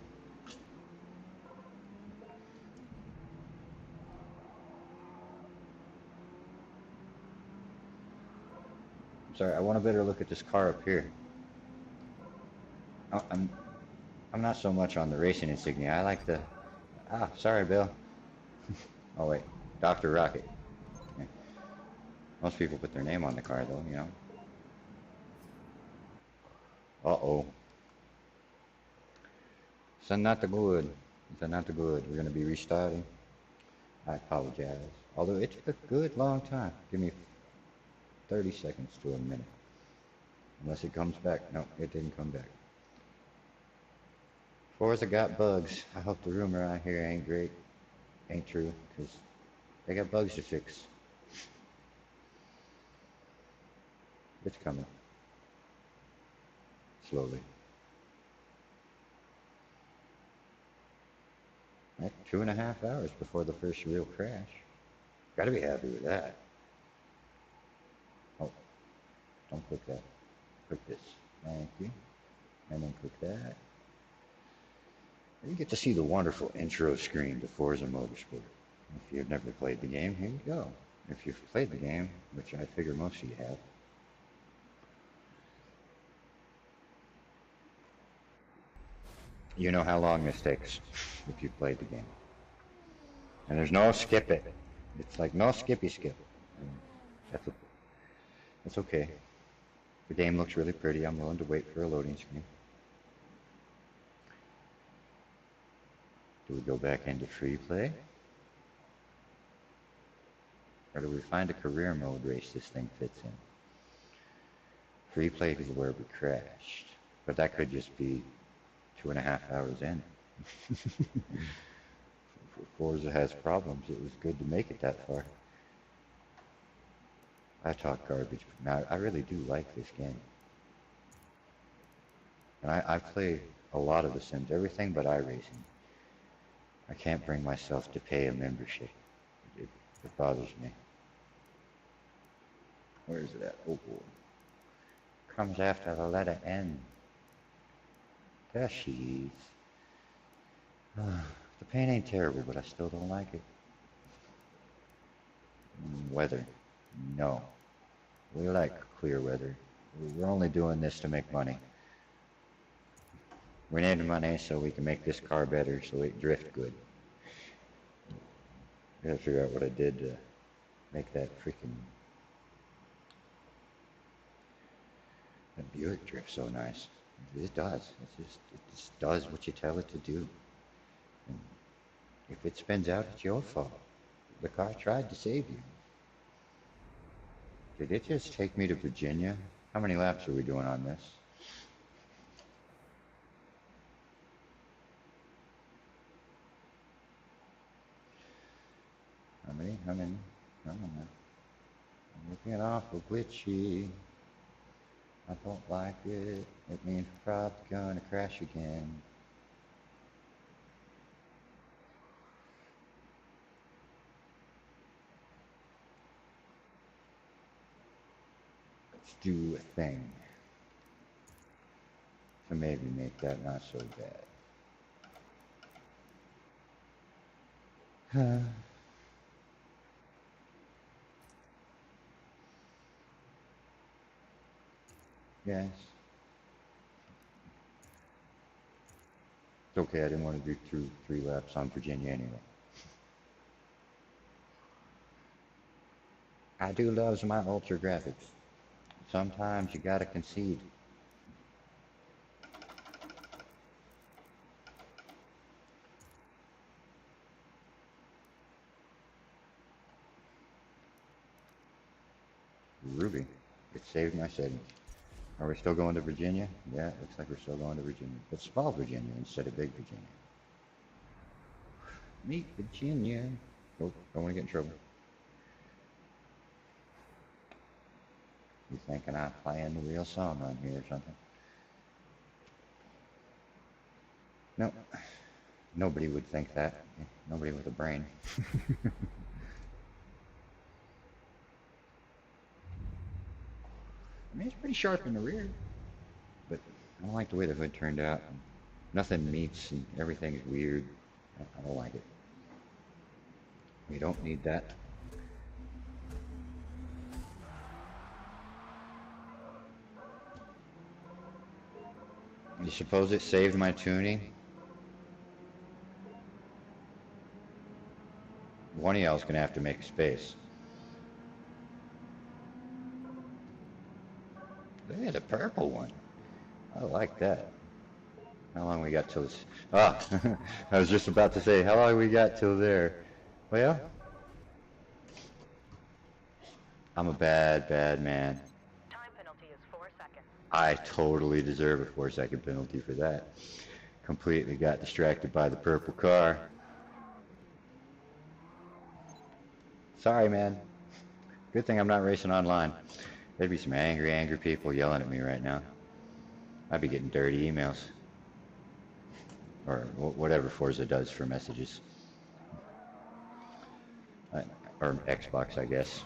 Speaker 1: I'm sorry, I want a better look at this car up here. Oh, I'm not so much on the racing insignia. I like the... Ah, sorry, Bill. Oh, wait. Dr. Rocket. Yeah. Most people put their name on the car, though, you know. Uh-oh. It's not the good. It's not the good. We're going to be restarting. I apologize. Although it took a good long time. Give me 30 seconds to a minute. Unless it comes back. No, it didn't come back. Forza got bugs. I hope the rumor I hear ain't great. Ain't true, because they got bugs to fix. It's coming. Slowly. Like 2.5 hours before the first real crash. Gotta be happy with that. Oh, don't click that. Click this. Thank you. And then click that. You get to see the wonderful intro screen to Forza Motorsport. If you've never played the game, here you go. If you've played the game, which I figure most of you have, you know how long this takes if you've played the game. And there's no skip it. It's like no skippy skip. And that's okay. The game looks really pretty. I'm willing to wait for a loading screen. Do we go back into free play? Or do we find a career mode race this thing fits in? Free play is where we crashed. But that could just be 2.5 hours in. Forza has problems. It was good to make it that far. I talk garbage. Now, I really do like this game. And I play a lot of the Sims, everything but iRacing. I can't bring myself to pay a membership. It bothers me. Where is it at? Oh boy. Comes after the letter N. There she is. The paint ain't terrible, but I still don't like it. Weather. No. We like clear weather. We're only doing this to make money. We need money so we can make this car better so it drift good. I gotta figure out what I did to make that freaking... that Buick drift so nice. It does. It just does what you tell it to do. And if it spins out, it's your fault. The car tried to save you. Did it just take me to Virginia? How many laps are we doing on this? How many? I don't know. I'm looking awful glitchy. I don't like it. It means we're probably gonna crash again. Let's do a thing to maybe make that not so bad. Yes. It's okay, I didn't want to do 3 laps on Virginia anyway. I do love my ultra graphics. Sometimes you gotta concede. Ruby, it saved my settings. Are we still going to Virginia? Yeah, it looks like we're still going to Virginia. But small Virginia instead of big Virginia. Meet Virginia. Oh, don't want to get in trouble. You thinking I'm playing the real song on here or something? No, nobody would think that. Nobody with a brain. I mean, it's pretty sharp in the rear, but I don't like the way the hood turned out. Nothing meets and everything's weird. I don't like it. We don't need that. You suppose it saved my tuning? One of y'all's gonna have to make a space. Look at the purple one. I like that. How long we got till this? Ah, I was just about to say, how long we got till there? Well, I'm a bad, bad man.
Speaker 2: Time penalty is 4 seconds.
Speaker 1: I totally deserve a 4-second penalty for that. Completely got distracted by the purple car. Sorry, man. Good thing I'm not racing online. There'd be some angry, angry people yelling at me right now. I'd be getting dirty emails. Or whatever Forza does for messages. Or Xbox, I guess.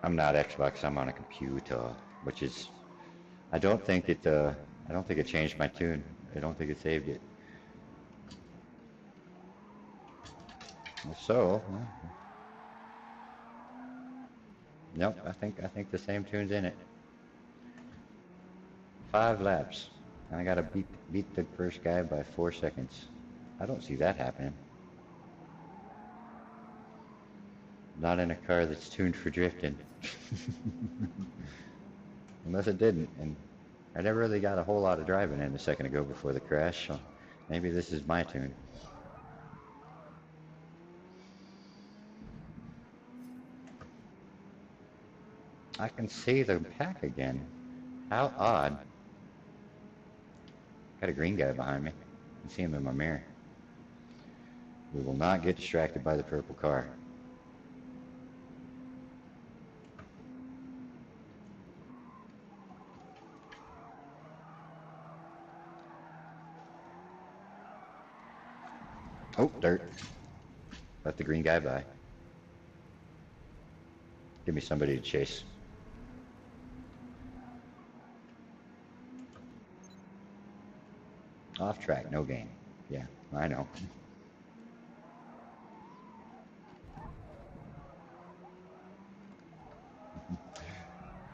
Speaker 1: I'm not Xbox, I'm on a computer, which is, I don't think it changed my tune. I don't think it saved it. So, nope, I think the same tune's in it. 5 laps. And I gotta beat the first guy by 4 seconds. I don't see that happening. Not in a car that's tuned for drifting. Unless it didn't, and I never really got a whole lot of driving in a second ago before the crash, so maybe this is my tune. I can see the pack again. How odd. Got a green guy behind me. I can see him in my mirror. We will not get distracted by the purple car. Oh, dirt. Let the green guy by. Give me somebody to chase. Off track, no gain. Yeah, I know.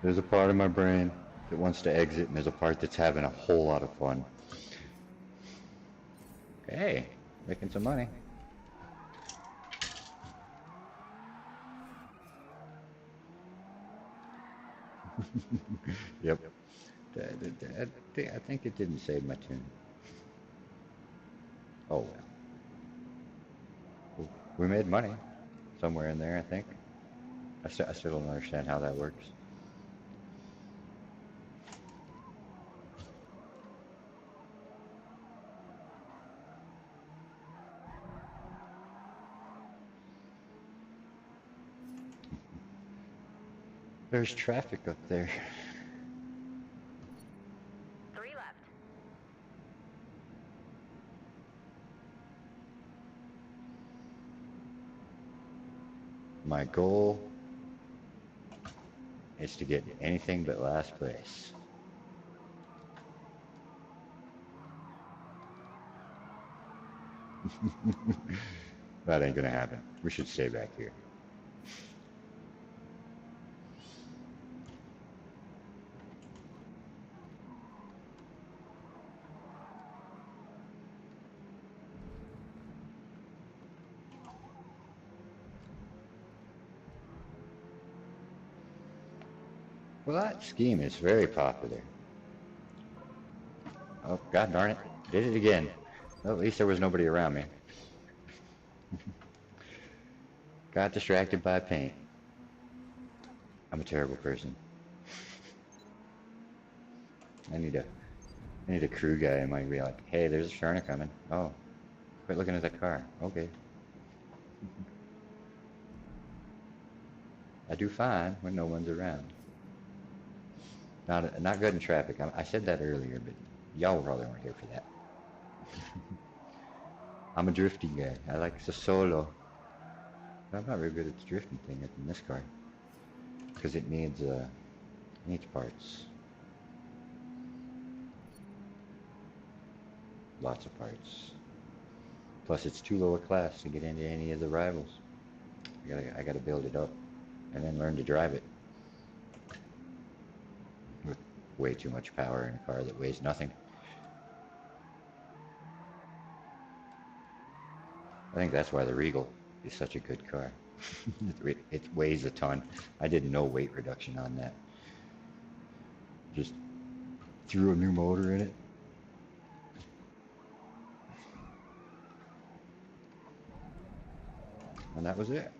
Speaker 1: There's a part of my brain that wants to exit, and there's a part that's having a whole lot of fun. Hey, making some money. Yep. I think it didn't save my tune. Oh well. We made money somewhere in there, I think. I still don't understand how that works. There's traffic up there.
Speaker 2: 3 left.
Speaker 1: My goal is to get anything but last place. That ain't gonna happen. We should stay back here. Well, that scheme is very popular. Oh, god darn it. Did it again. Well, at least there was nobody around me. Got distracted by paint. I'm a terrible person. I need a crew guy. I might be like, hey, there's a Sharna coming. Oh, quit looking at the car. Okay. I do fine when no one's around. Not good in traffic. I said that earlier, but y'all probably weren't here for that. I'm a drifting guy. I like the solo. I'm not very good at the drifting thing in this car because it needs parts, lots of parts. Plus, it's too low a class to get into any of the rivals. I gotta build it up and then learn to drive it with way too much power in a car that weighs nothing. I think that's why the Regal is such a good car. It weighs a ton. I did no weight reduction on that. Just threw a new motor in it. And that was it.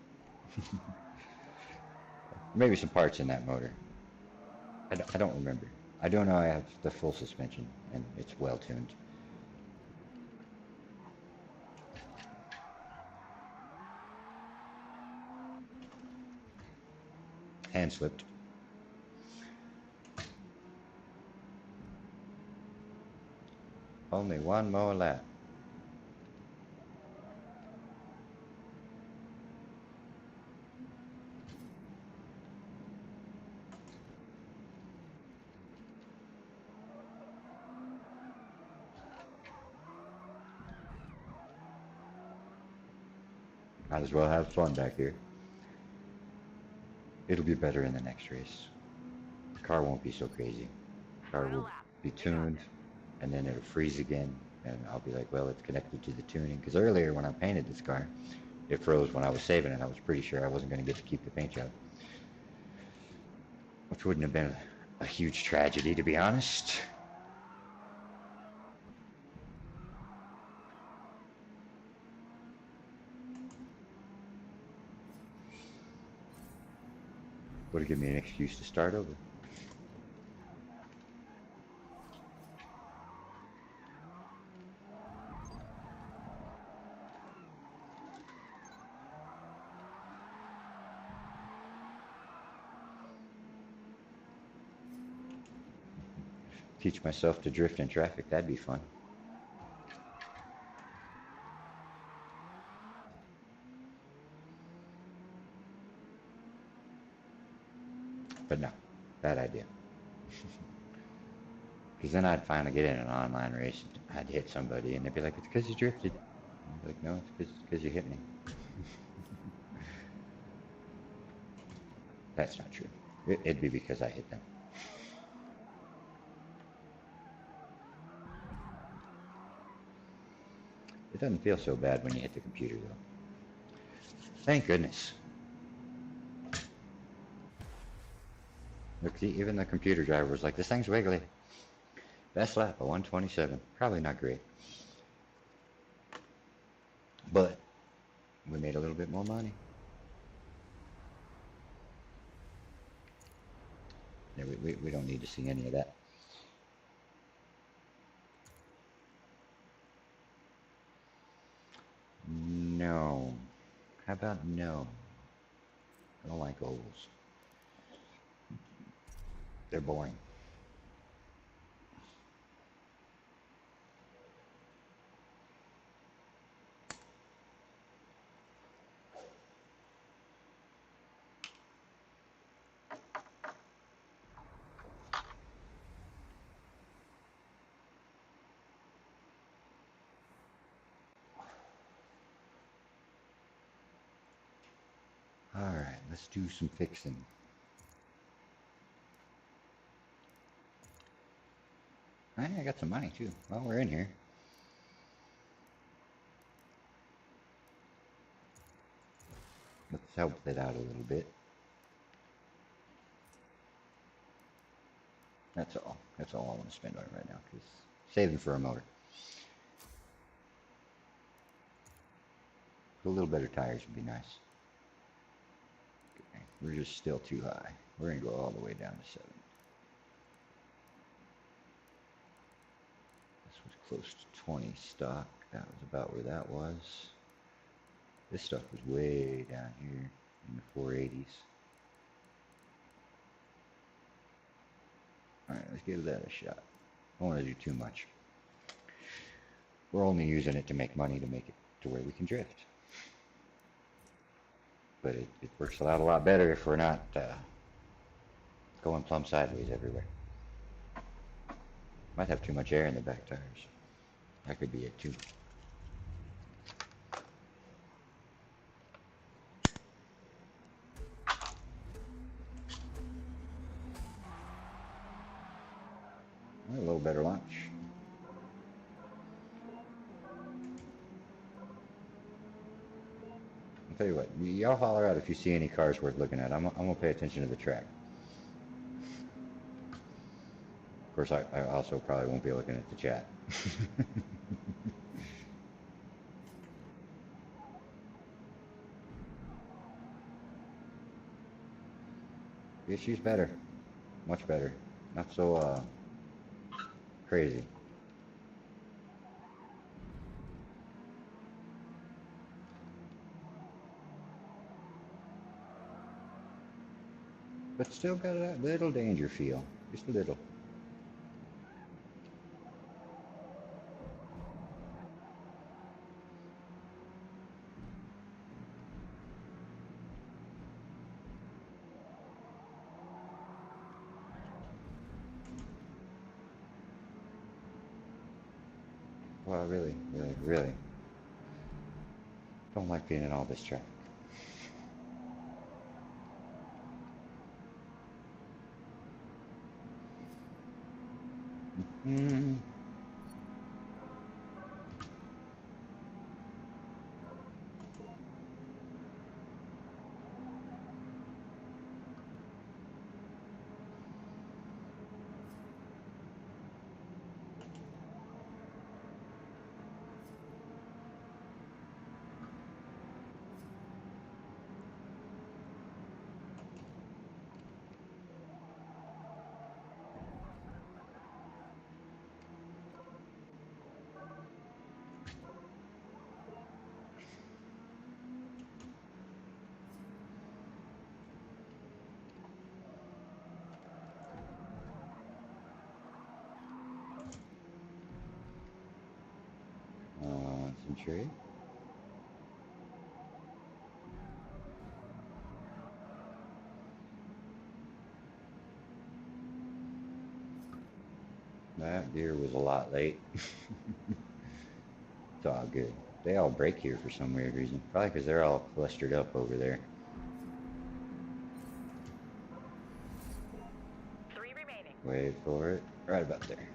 Speaker 1: Maybe some parts in that motor. I don't remember. I don't know I have the full suspension and it's well tuned. Hand slipped. Only one more lap. Might as well have fun back here. It'll be better in the next race. The car won't be so crazy. The car will be tuned, and then it'll freeze again, and I'll be like, well, it's connected to the tuning. Because earlier when I painted this car, it froze when I was saving it. I was pretty sure I wasn't going to get to keep the paint job. Which wouldn't have been a huge tragedy, to be honest. Would have given me an excuse to start over. Teach myself to drift in traffic, that'd be fun. But no, bad idea. Because then I'd finally get in an online race, I'd hit somebody, and they'd be like, it's because you drifted. I'd be like, no, it's because you hit me. That's not true. It'd be because I hit them. It doesn't feel so bad when you hit the computer, though. Thank goodness. Look, see, even the computer driver was like, this thing's wiggly. Best lap, a 127. Probably not great. But we made a little bit more money. Yeah, we don't need to see any of that. No. How about no? I don't like ovals. They're boring. Alright, let's do some fixing. I got some money too. While we're in here. Let's help it out a little bit. That's all. That's all I want to spend on it right now. Because saving for a motor. A little better tires would be nice. Okay, we're just still too high. We're going to go all the way down to 7. close to 20 stock. That was about where that was. This stuff was way down here in the 480s. Alright, let's give that a shot. Don't want to do too much. We're only using it to make money to make it to where we can drift. But it works a lot better if we're not going plumb sideways everywhere. Might have too much air in the back tires. That could be it too. A little better launch. I'll tell you what, y'all holler out if you see any cars worth looking at. I'm gonna pay attention to the track. Of course, I also probably won't be looking at the chat. The issue's better. Much better. Not so, crazy. But still got that little danger feel. Just a little. Well, really don't like being in all this traffic. Mm. Concentrate. That deer was a lot late. It's all good. They all break here for some weird reason. Probably because they're all clustered up over there.
Speaker 2: 3 remaining.
Speaker 1: Wait for it. Right about there.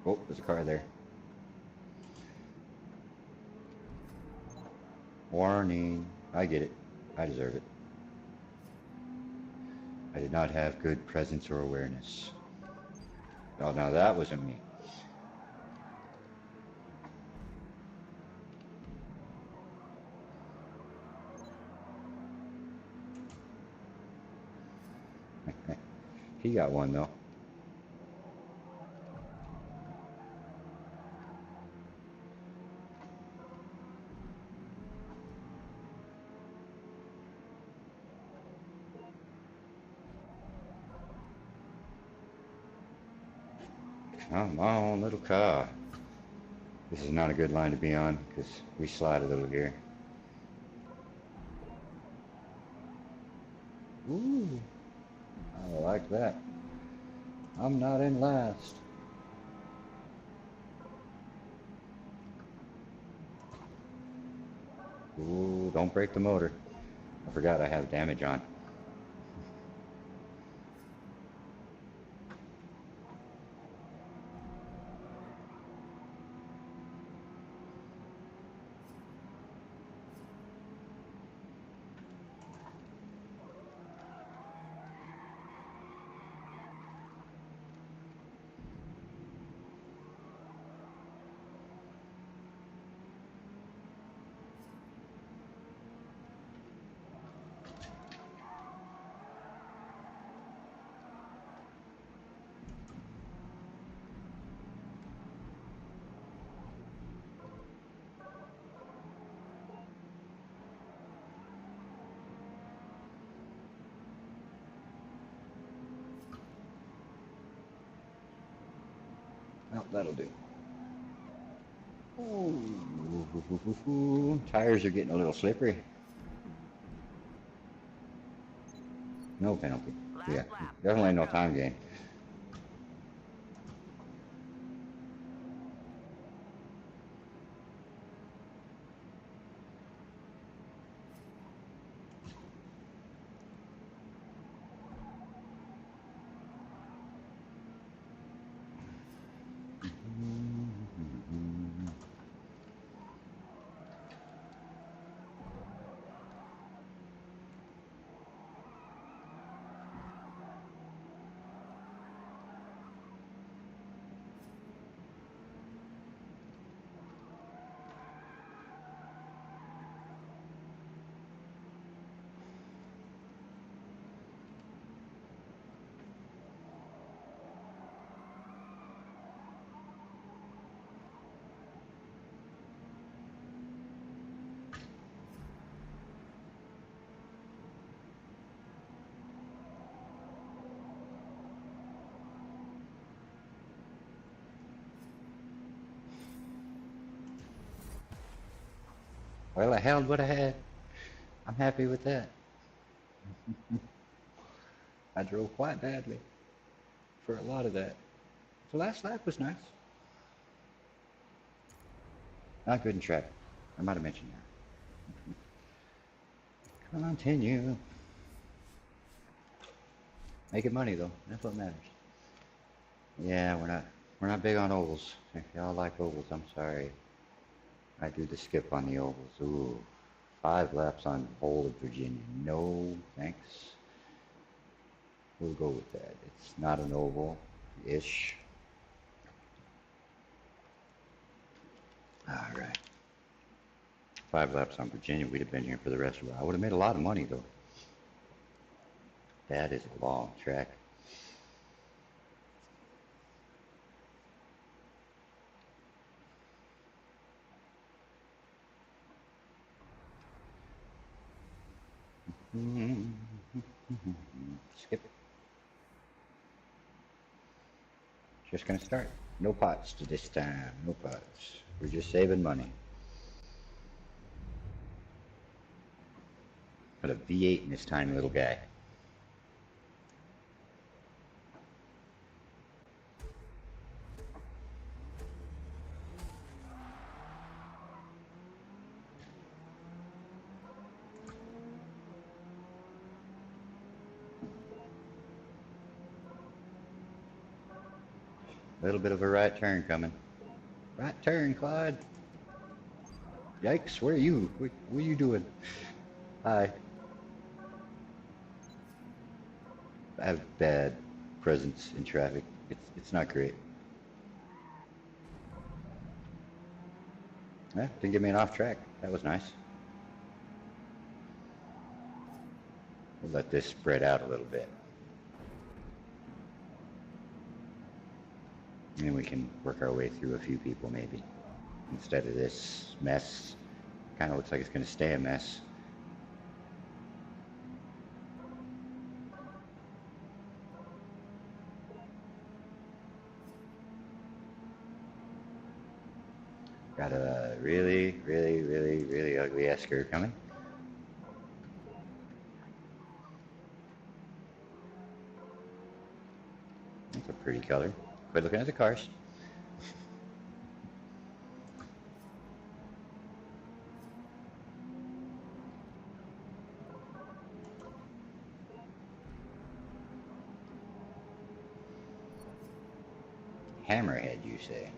Speaker 1: Oh, there's a car there. Warning. I get it. I deserve it. I did not have good presence or awareness. Oh, now that wasn't me. He got one though. Come on, little car. This is not a good line to be on because we slide a little here. Ooh, I like that. I'm not in last. Ooh, don't break the motor. I forgot I have damage on. Well, that'll do. Ooh, tires are getting a little slippery. No penalty. Yeah,
Speaker 2: Last lap.
Speaker 1: definitely no
Speaker 2: Go.
Speaker 1: time gain. Well, I held what I had. I'm happy with that. I drove quite badly for a lot of that. The last lap was nice. Not good in traffic. I might have mentioned that. Continue. Making money though. That's what matters. Yeah, we're not big on ovals. If y'all like ovals, I'm sorry. I do the skip on the ovals. Ooh, 5 laps on whole of Virginia. No, thanks. We'll go with that. It's not an oval-ish. All right. 5 laps on Virginia. We'd have been here for the rest of it. I would have made a lot of money though. That is a long track. Skip. Just gonna start. No pots this time. No pots. We're just saving money. Got a V8 in this tiny little guy. A little bit of a right turn coming. Right turn, Clyde. Yikes, where are you? What are you doing? Hi. I have bad presence in traffic. It's not great. Yeah, didn't get me an off track. That was nice. We'll let this spread out a little bit. And then we can work our way through a few people maybe. Instead of this mess. Kind of looks like it's going to stay a mess. Got a really, really, really, really ugly S-curve coming. That's a pretty color. Quit looking at the cars. Hammerhead, you say?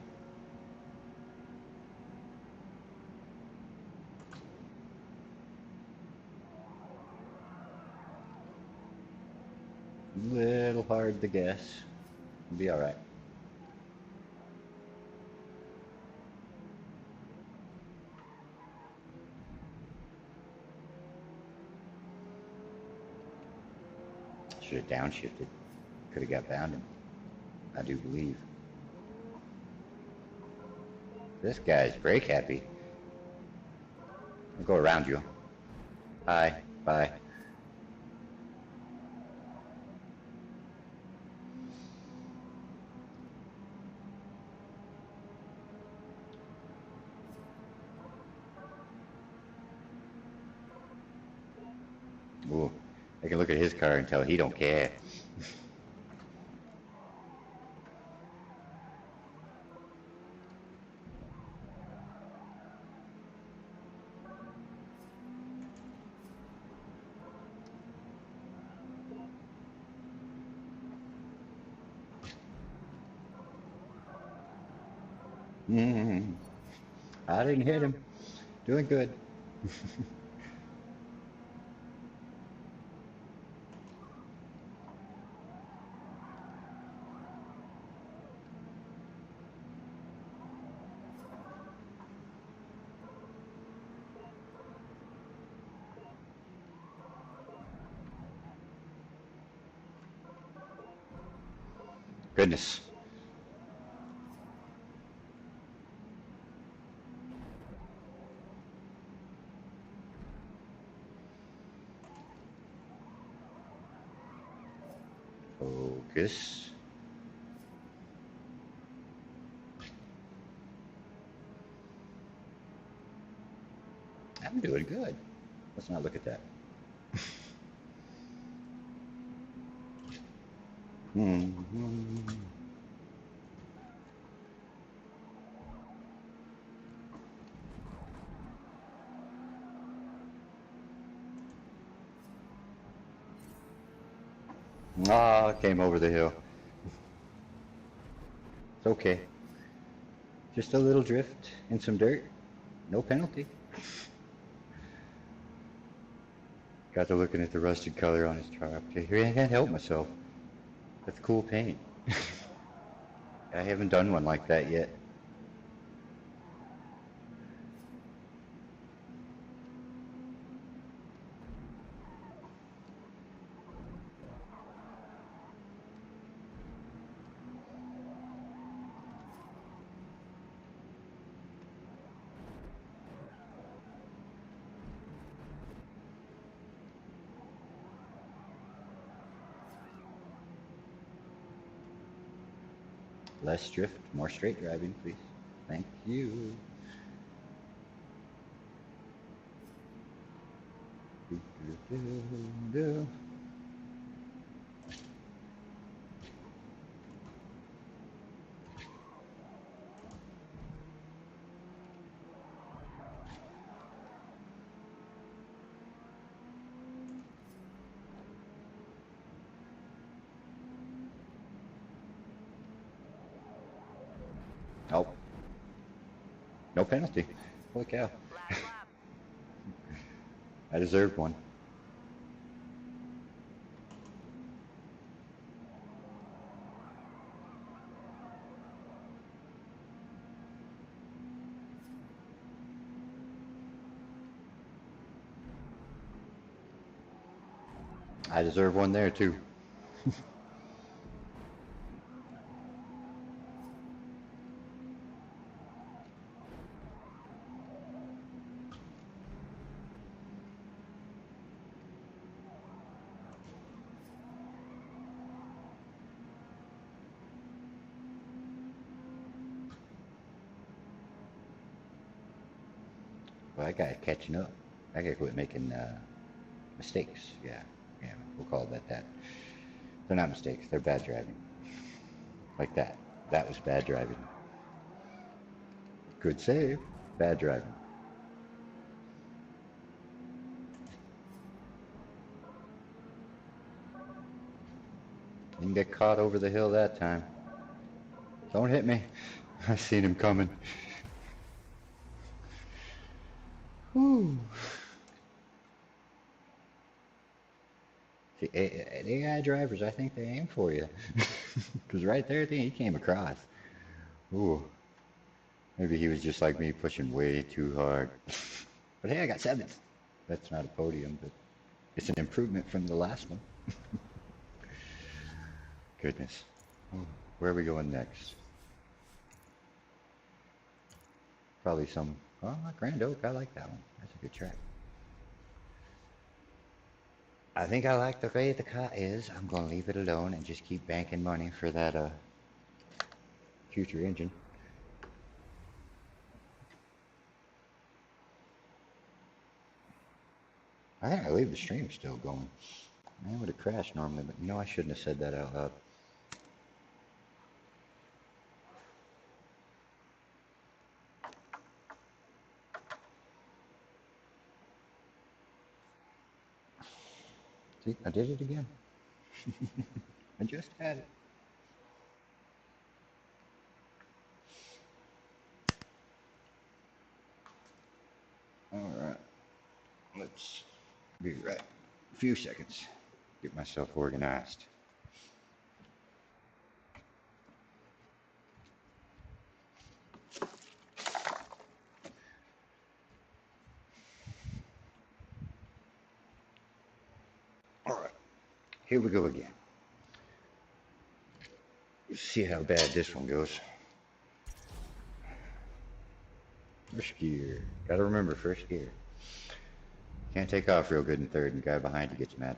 Speaker 1: Little hard to guess. It'll be alright. Should have downshifted. Could have got bounded. I do believe. This guy's brake happy. I'll go around you. Hi. Bye. I can look at his car and tell he don't care. Mm, I didn't hit him. Doing good. Goodness. Focus. I'm doing good. Let's not look at that. Mm-hmm. Ah, came over the hill. It's okay. Just a little drift in some dirt. No penalty. Got to looking at the rusted color on his truck. I can't help myself. That's cool paint. I haven't done one like that yet. Less drift, more straight driving, please. Thank you. Oh, no penalty. Holy cow.
Speaker 2: Last lap.
Speaker 1: I deserved one. I deserve one there too. Well, I got catching up. I gotta quit making mistakes. Yeah, we'll call that that. They're not mistakes. They're bad driving. Like that. That was bad driving. Good save. Bad driving. Didn't get caught over the hill that time. Don't hit me. I seen him coming. Whew. See, AI drivers, I think they aim for you. Because right there, he came across. Ooh. Maybe he was just like me, pushing way too hard. But hey, I got 7th. That's not a podium, but it's an improvement from the last one. Goodness. Where are we going next? Probably some, oh, Grand Oak. I like that one. That's a good track. I think I like the way the car is. I'm going to leave it alone and just keep banking money for that future engine. I think I leave the stream still going. I would have crashed normally, but you know I shouldn't have said that out loud. See, I did it again. I just had it. Alright, let's be right. A few seconds. Get myself organized. Alright, here we go again. Let's see how bad this one goes. First gear. Gotta remember first gear. Can't take off real good in third and the guy behind you gets mad.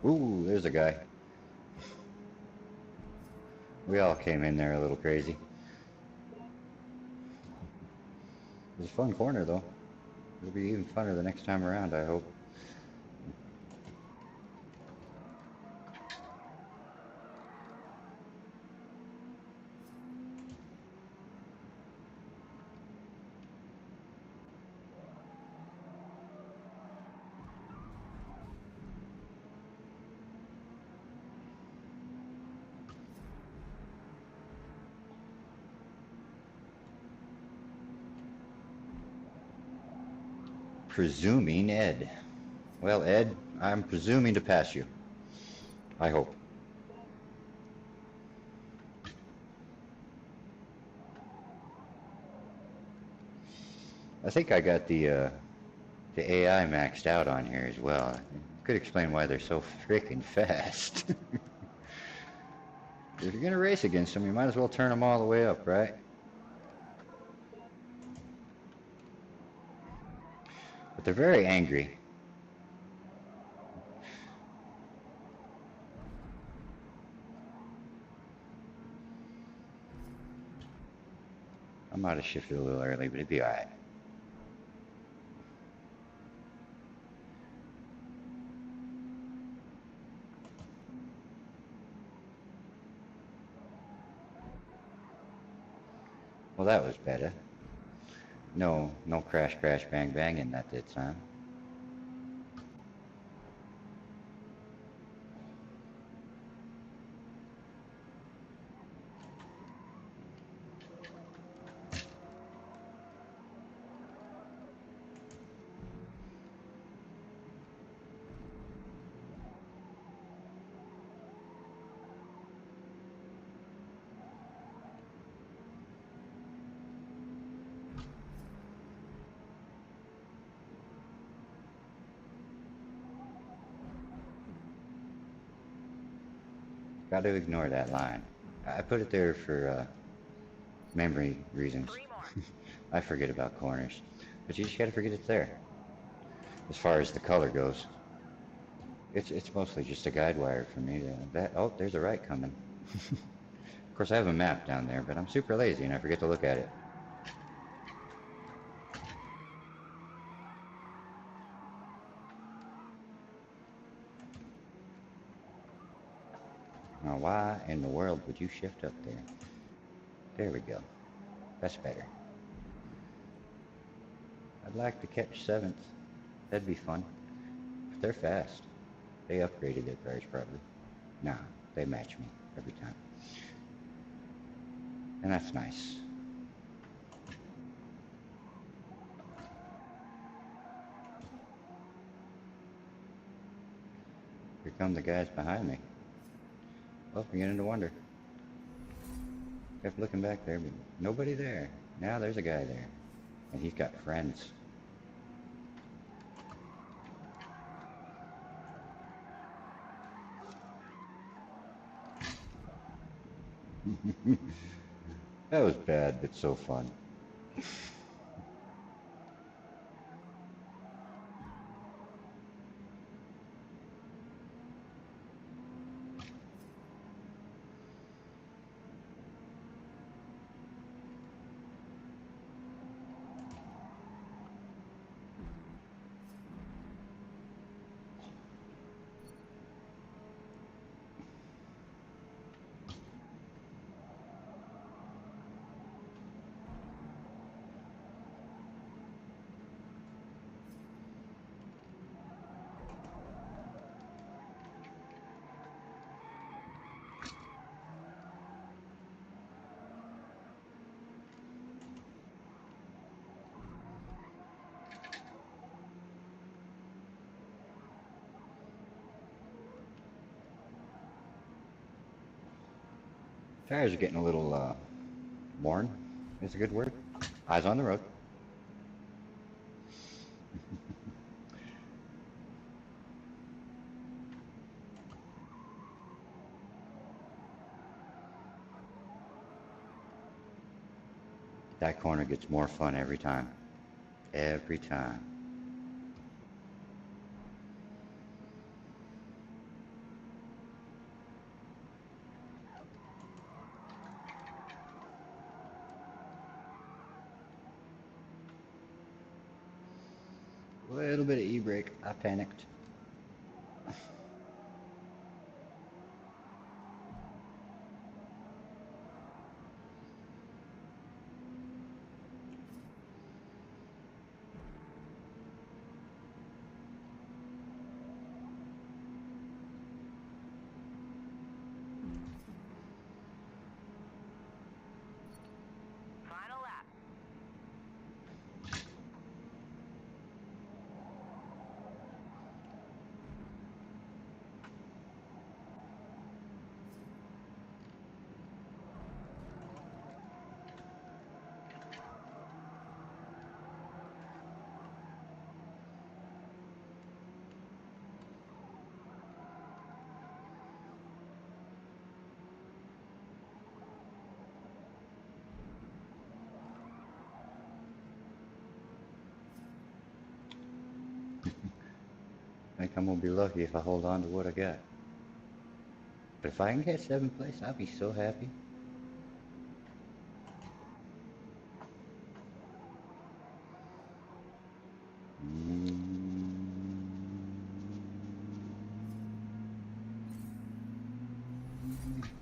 Speaker 1: Ooh, there's a guy. We all came in there a little crazy. It was a fun corner though. It'll be even funner the next time around, I hope. Presuming Ed. Well, Ed, I'm presuming to pass you. I hope. I think I got the AI maxed out on here as well. Could explain why they're so freaking fast. If you're gonna race against them, you might as well turn them all the way up, right? But they're very angry. I might have shifted a little early, but it'd be alright. Well, that was better. No crash, crash, bang, bang in that this time. Got to ignore that line. I put it there for memory reasons.
Speaker 2: 3 more.
Speaker 1: I forget about corners, but you just gotta forget it's there. As far as the color goes, it's mostly just a guide wire for me. Oh, there's a right coming. Of course, I have a map down there, but I'm super lazy and I forget to look at it. Now, why in the world would you shift up there? There we go. That's better. I'd like to catch 7th. That'd be fun. But they're fast. They upgraded their cars probably. Nah, they match me every time. And that's nice. Here come the guys behind me. Oh, beginning to wonder. Kept looking back there, but nobody there. Now there's a guy there. And he's got friends. That was bad, but so fun. Tires are getting a little worn. Is a good word. Eyes on the road. That corner gets more fun every time. Every time. A little bit of e-brake. I panicked.
Speaker 2: Final lap.
Speaker 1: I think I'm gonna be lucky if I hold on to what I got. But if I can get 7th place, I'll be so happy.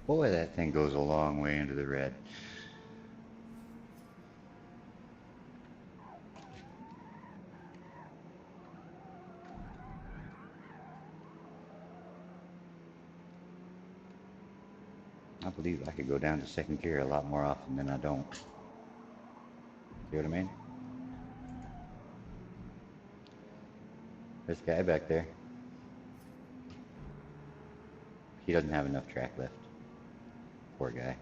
Speaker 1: Boy, that thing goes a long way into the red. I believe I could go down to 2nd gear a lot more often than I don't. See what I mean? There's a guy back there. He doesn't have enough track left. Poor guy.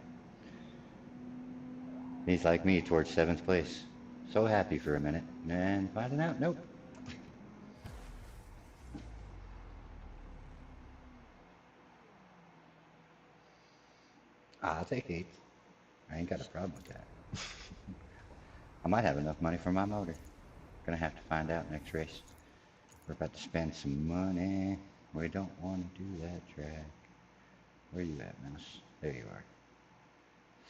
Speaker 1: He's like me towards 7th place. So happy for a minute, and finding out, nope. I'll take 8th. I ain't got a problem with that. I might have enough money for my motor. Gonna have to find out next race. We're about to spend some money. We don't want to do that track. Where you at, mouse? There you are.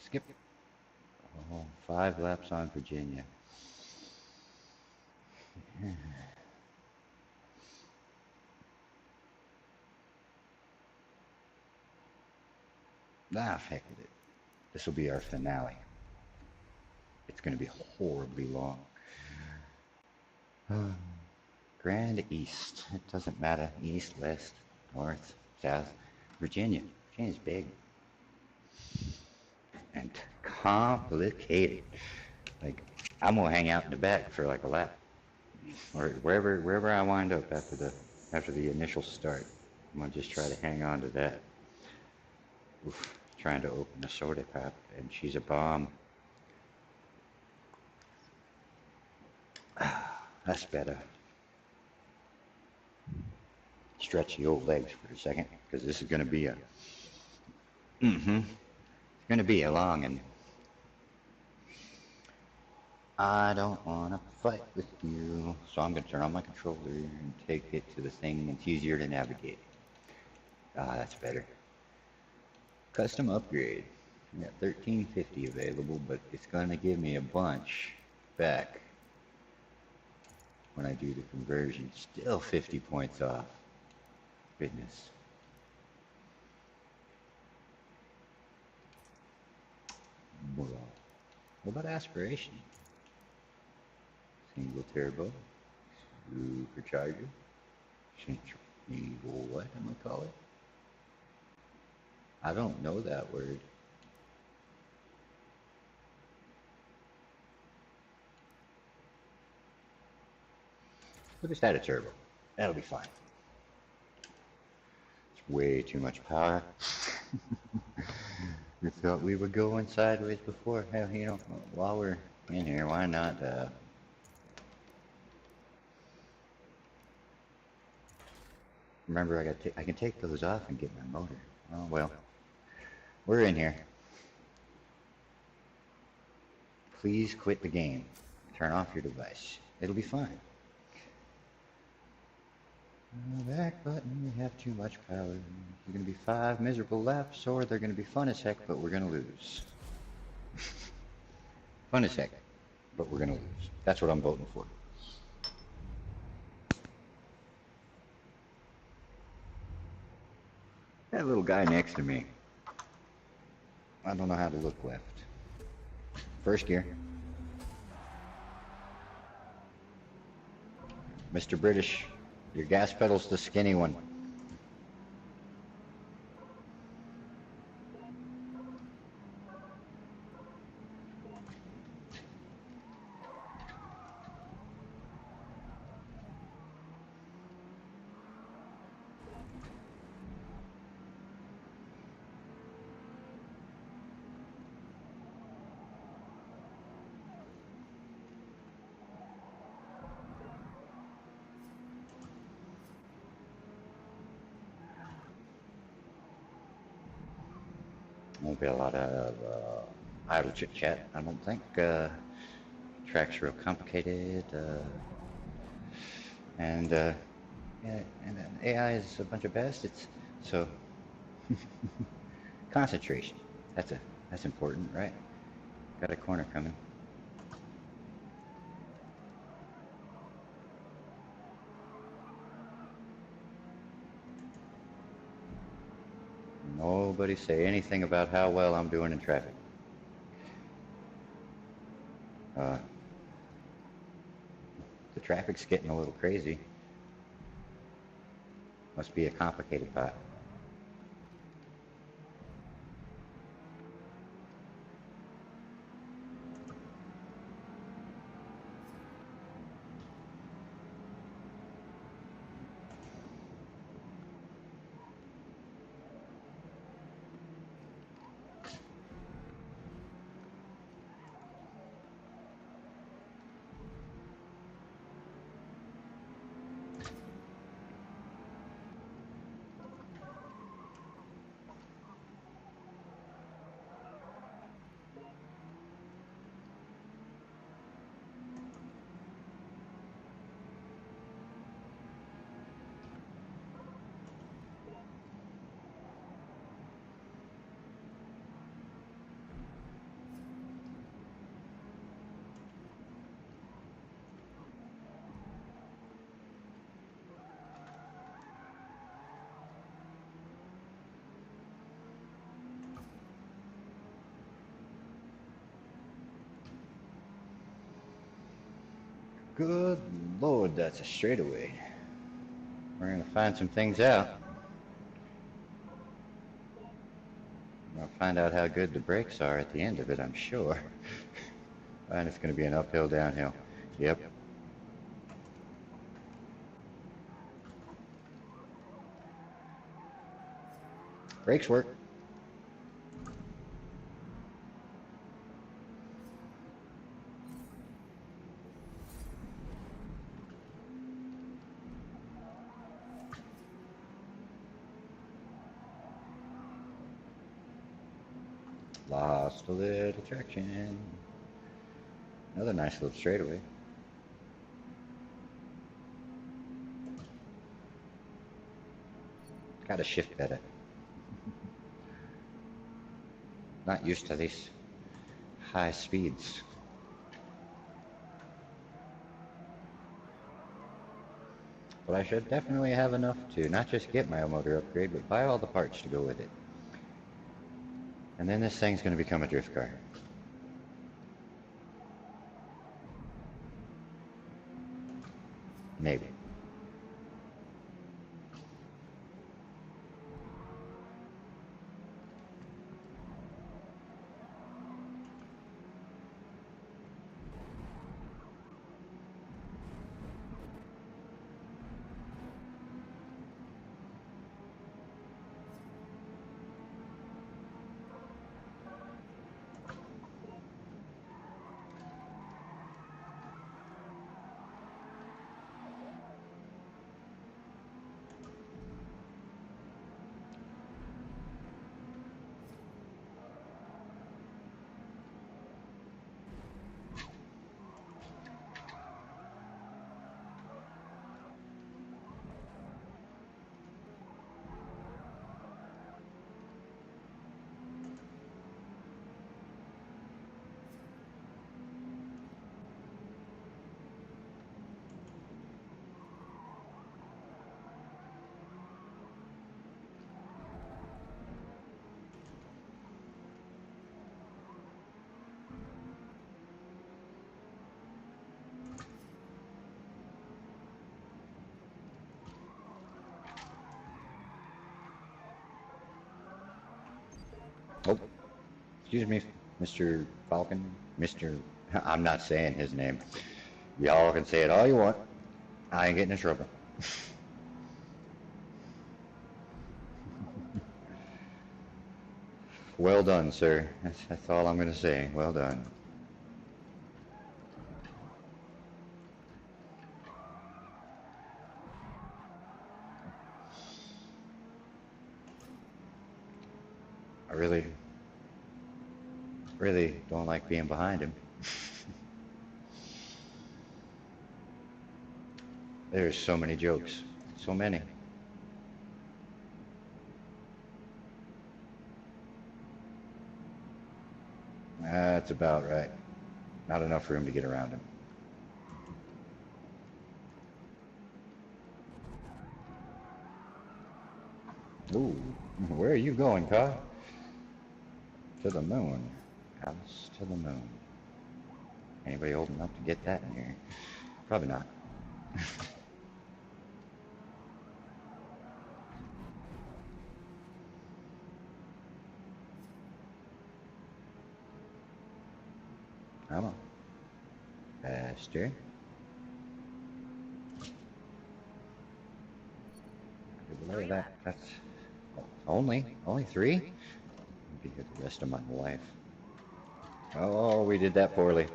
Speaker 1: Skip. Oh, 5 laps on Virginia. Ah, heck with it. This will be our finale. It's going to be horribly long. Grand East. It doesn't matter. East, west, north, south. Virginia. Virginia's big. And complicated. Like, I'm going to hang out in the back for like a lap. Or wherever I wind up after the initial start. I'm going to just try to hang on to that. Oof, trying to open the soda pop, and she's a bomb. That's better. Stretch the old legs for a second, because this is going to be a... It's going to be a long and... I don't want to fight with you, so I'm going to turn on my controller and take it to the thing that's easier to navigate. Ah, that's better. Custom upgrade. I got 1350 available, but it's going to give me a bunch back when I do the conversion. Still 50 points off. Goodness. Well, what about aspiration? Single turbo, supercharger, centrifugal, what am I call it? I don't know that word. We'll just add a turbo. That'll be fine. It's way too much power. We thought we were going sideways before. Hell, you know, while we're in here, why not, remember I can take those off and get my motor. Oh, well, we're in here. Please quit the game. Turn off your device. It'll be fine. Back button, we have too much power. They're going to be 5 miserable laps, or they're going to be fun as heck, but we're going to lose. Fun as heck, but we're going to lose. That's what I'm voting for. That little guy next to me. I don't know how to look left. First gear. Mr. British, your gas pedal's the skinny one. Won't be a lot of idle chit chat, I don't think. Track's real complicated, and yeah, and AI is a bunch of bastards. So concentration. That's important, right? Got a corner coming. Nobody say anything about how well I'm doing in traffic. The traffic's getting a little crazy. Must be a complicated bot. Good Lord, that's a straightaway. We're gonna find some things out. We'll find out how good the brakes are at the end of it, I'm sure. And it's gonna be an uphill, downhill. Yep. Brakes work. Lost a little traction. Another nice little straightaway. Gotta shift better. Not used to these high speeds. But I should definitely have enough to not just get my motor upgrade, but buy all the parts to go with it. And then this thing's gonna become a drift car. Maybe. Oh, excuse me, Mr. Falcon. Mr. I'm not saying his name. Y'all can say it all you want. I ain't getting in trouble. Well done, sir. That's all I'm going to say. Well done. I really don't like being behind him. There's so many jokes. So many. That's about right. Not enough room to get around him. Ooh, where are you going, car? To the moon. Alice to the moon. Anybody old enough to get that in here? Probably not. Come on. Faster. Below that, that's only three? Be here the rest of my life. Oh, we did that poorly.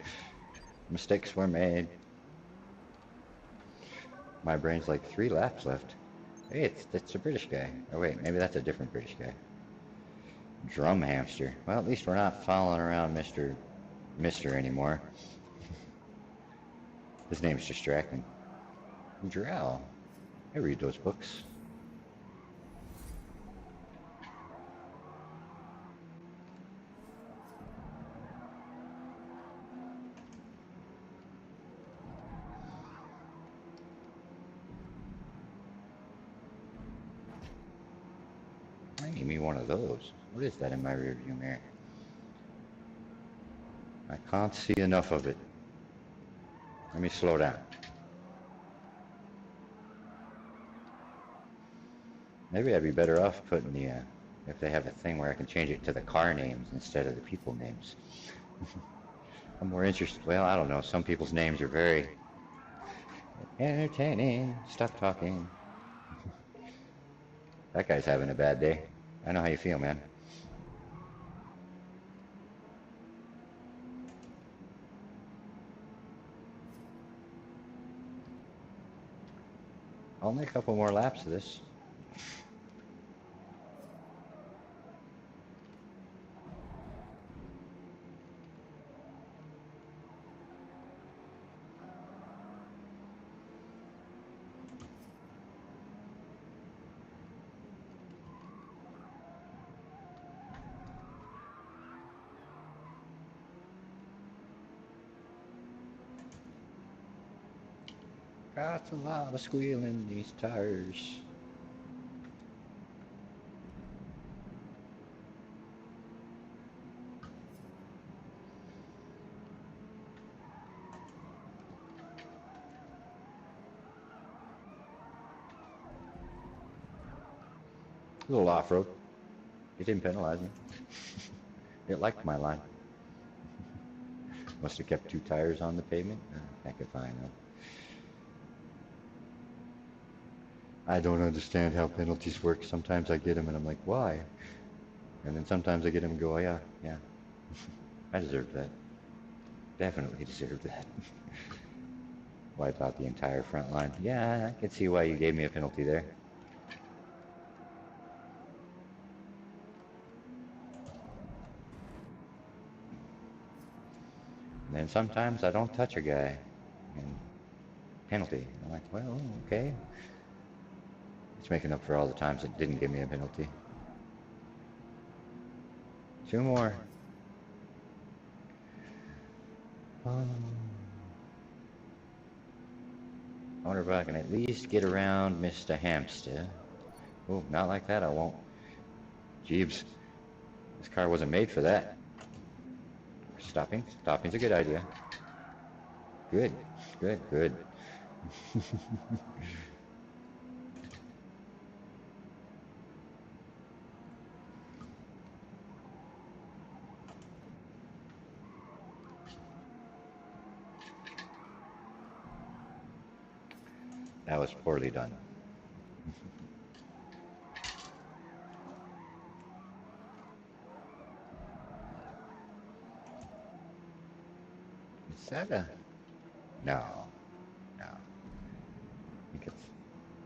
Speaker 1: Mistakes were made. My brain's like 3 laps left. Hey, it's a British guy. Oh wait, maybe that's a different British guy. Drum hamster. Well, at least we're not following around Mister anymore. His name's distracting. Drow. I read those books. I need me one of those. What is that in my rearview mirror? I can't see enough of it. Let me slow down. Maybe I'd be better off putting the, if they have a thing where I can change it to the car names instead of the people names. I'm more interested, well, I don't know, some people's names are very entertaining. Stop talking. That guy's having a bad day. I know how you feel, man. Only a couple more laps of this. Got a lot of squealing in these tires. A little off-road. It didn't penalize me. It liked my line. Must have kept 2 tires on the pavement. Heck if I know. I don't understand how penalties work. Sometimes I get them and I'm like, why? And then sometimes I get them and go, oh, yeah. I deserved that. Definitely deserved that. Wipe out the entire front line. Yeah, I can see why you gave me a penalty there. And then sometimes I don't touch a guy. And penalty. I'm like, well, okay. It's making up for all the times it didn't give me a penalty. 2 more. I wonder if I can at least get around Mr. Hamster. Oh, not like that, I won't. Jeebs. This car wasn't made for that. Stopping? Stopping's a good idea. Good. That was poorly done. Is that a... No. I think it's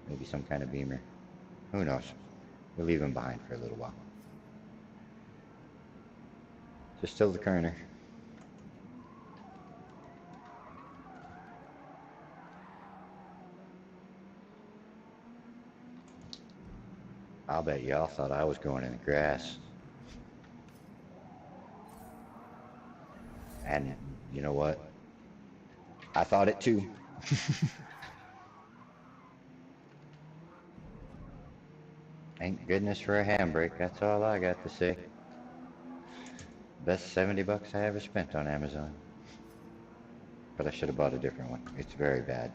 Speaker 1: maybe some kind of Beamer. Who knows? We'll leave him behind for a little while. Just till the corner. I'll bet y'all thought I was going in the grass. And you know what? I thought it too. Thank goodness for a handbrake, that's all I got to say. Best 70 bucks I ever spent on Amazon. But I should have bought a different one. It's very bad.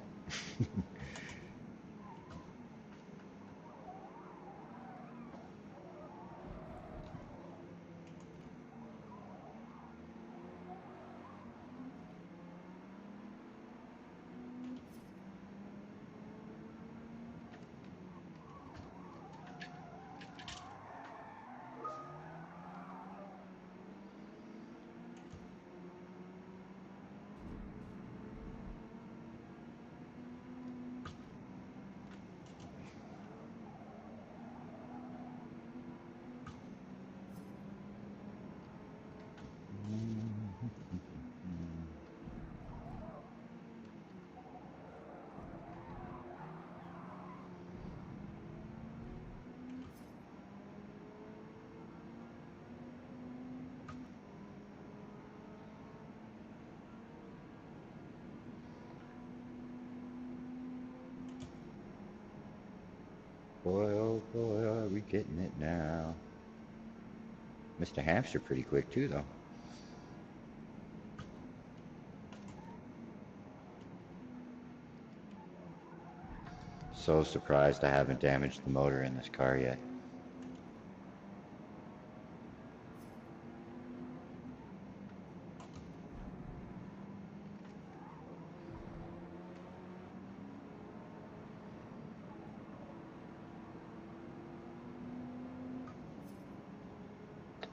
Speaker 1: Boy, oh boy, are we getting it now. Mr. Hamster pretty quick too, though. So surprised I haven't damaged the motor in this car yet.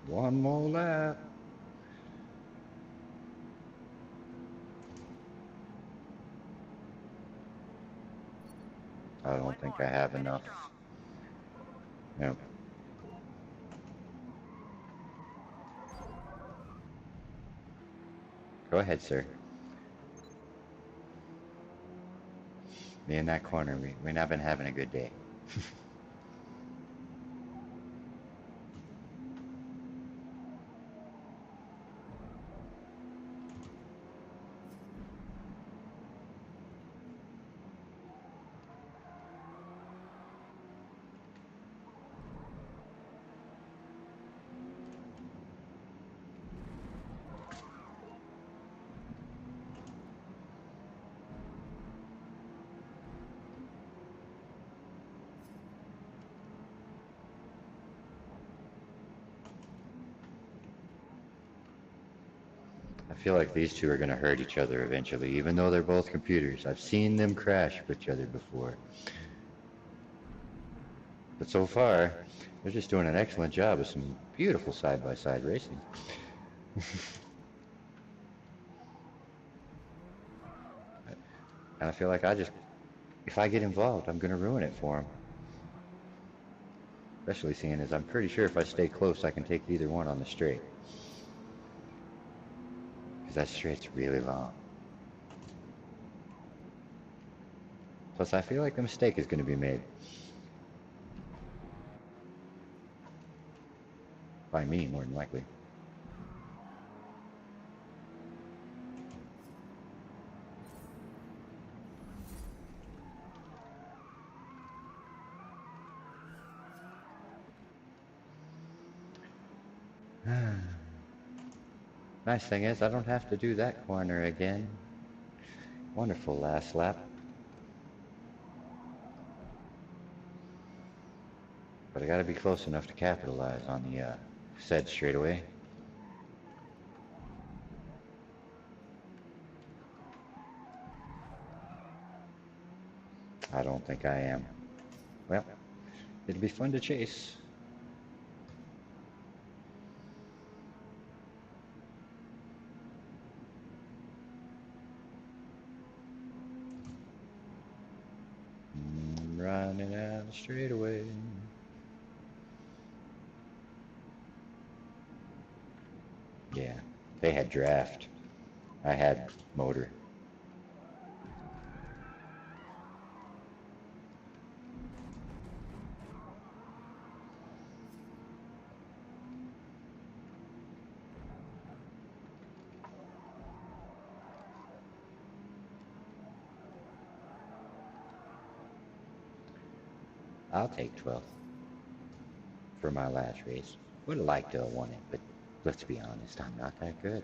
Speaker 1: One more lap. I don't
Speaker 2: One
Speaker 1: think
Speaker 2: more.
Speaker 1: I have
Speaker 2: Finish
Speaker 1: enough.
Speaker 2: strong.
Speaker 1: Yep. Go ahead, sir. Me in that corner, we're not been having a good day. I feel like these two are going to hurt each other eventually, even though they're both computers. I've seen them crash with each other before. But so far, they're just doing an excellent job of some beautiful side-by-side racing. And I feel like if I get involved, I'm going to ruin it for them. Especially seeing as I'm pretty sure if I stay close, I can take either one on the straight. Because that straight's really long. Plus, I feel like a mistake is going to be made. By me, more than likely. Nice thing is, I don't have to do that corner again. Wonderful last lap. But I gotta be close enough to capitalize on the said straightaway. I don't think I am. Well, it'll be fun to chase. Running out the straightaway. Yeah, they had draft. I had motor. I'll take 12th for my last race. Would have liked to have won it, but let's be honest, I'm not that good.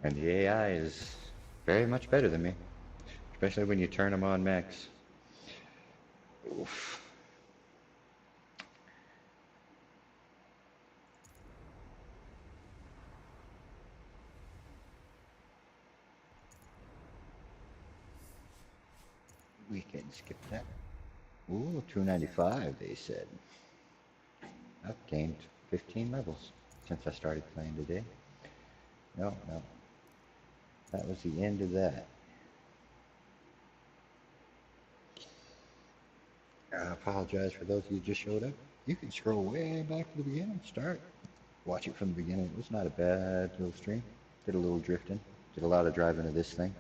Speaker 1: And the AI is very much better than me, especially when you turn them on max. Oof. We can skip that. Ooh, 295, they said. I've gained 15 levels since I started playing today. No, no. That was the end of that. I apologize for those of you who just showed up. You can scroll way back to the beginning, start. Watch it from the beginning. It was not a bad little stream. Did a little drifting. Did a lot of driving of this thing.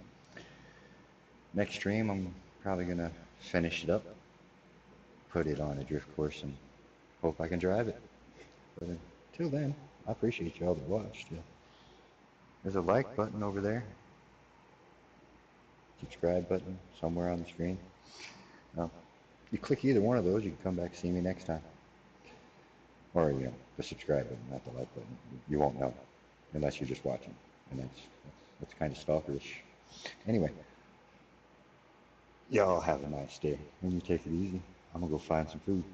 Speaker 1: Next stream, I'm probably going to finish it up. Put it on a drift course and hope I can drive it. But until then, I appreciate y'all that watched. There's a like button over there. Subscribe button somewhere on the screen. You click either one of those, you can come back and see me next time. Or, the subscribe button, not the like button. You won't know unless you're just watching. And that's kind of stalkerish. Anyway, Y'all have a nice day. And you take it easy. I'm gonna go find some food.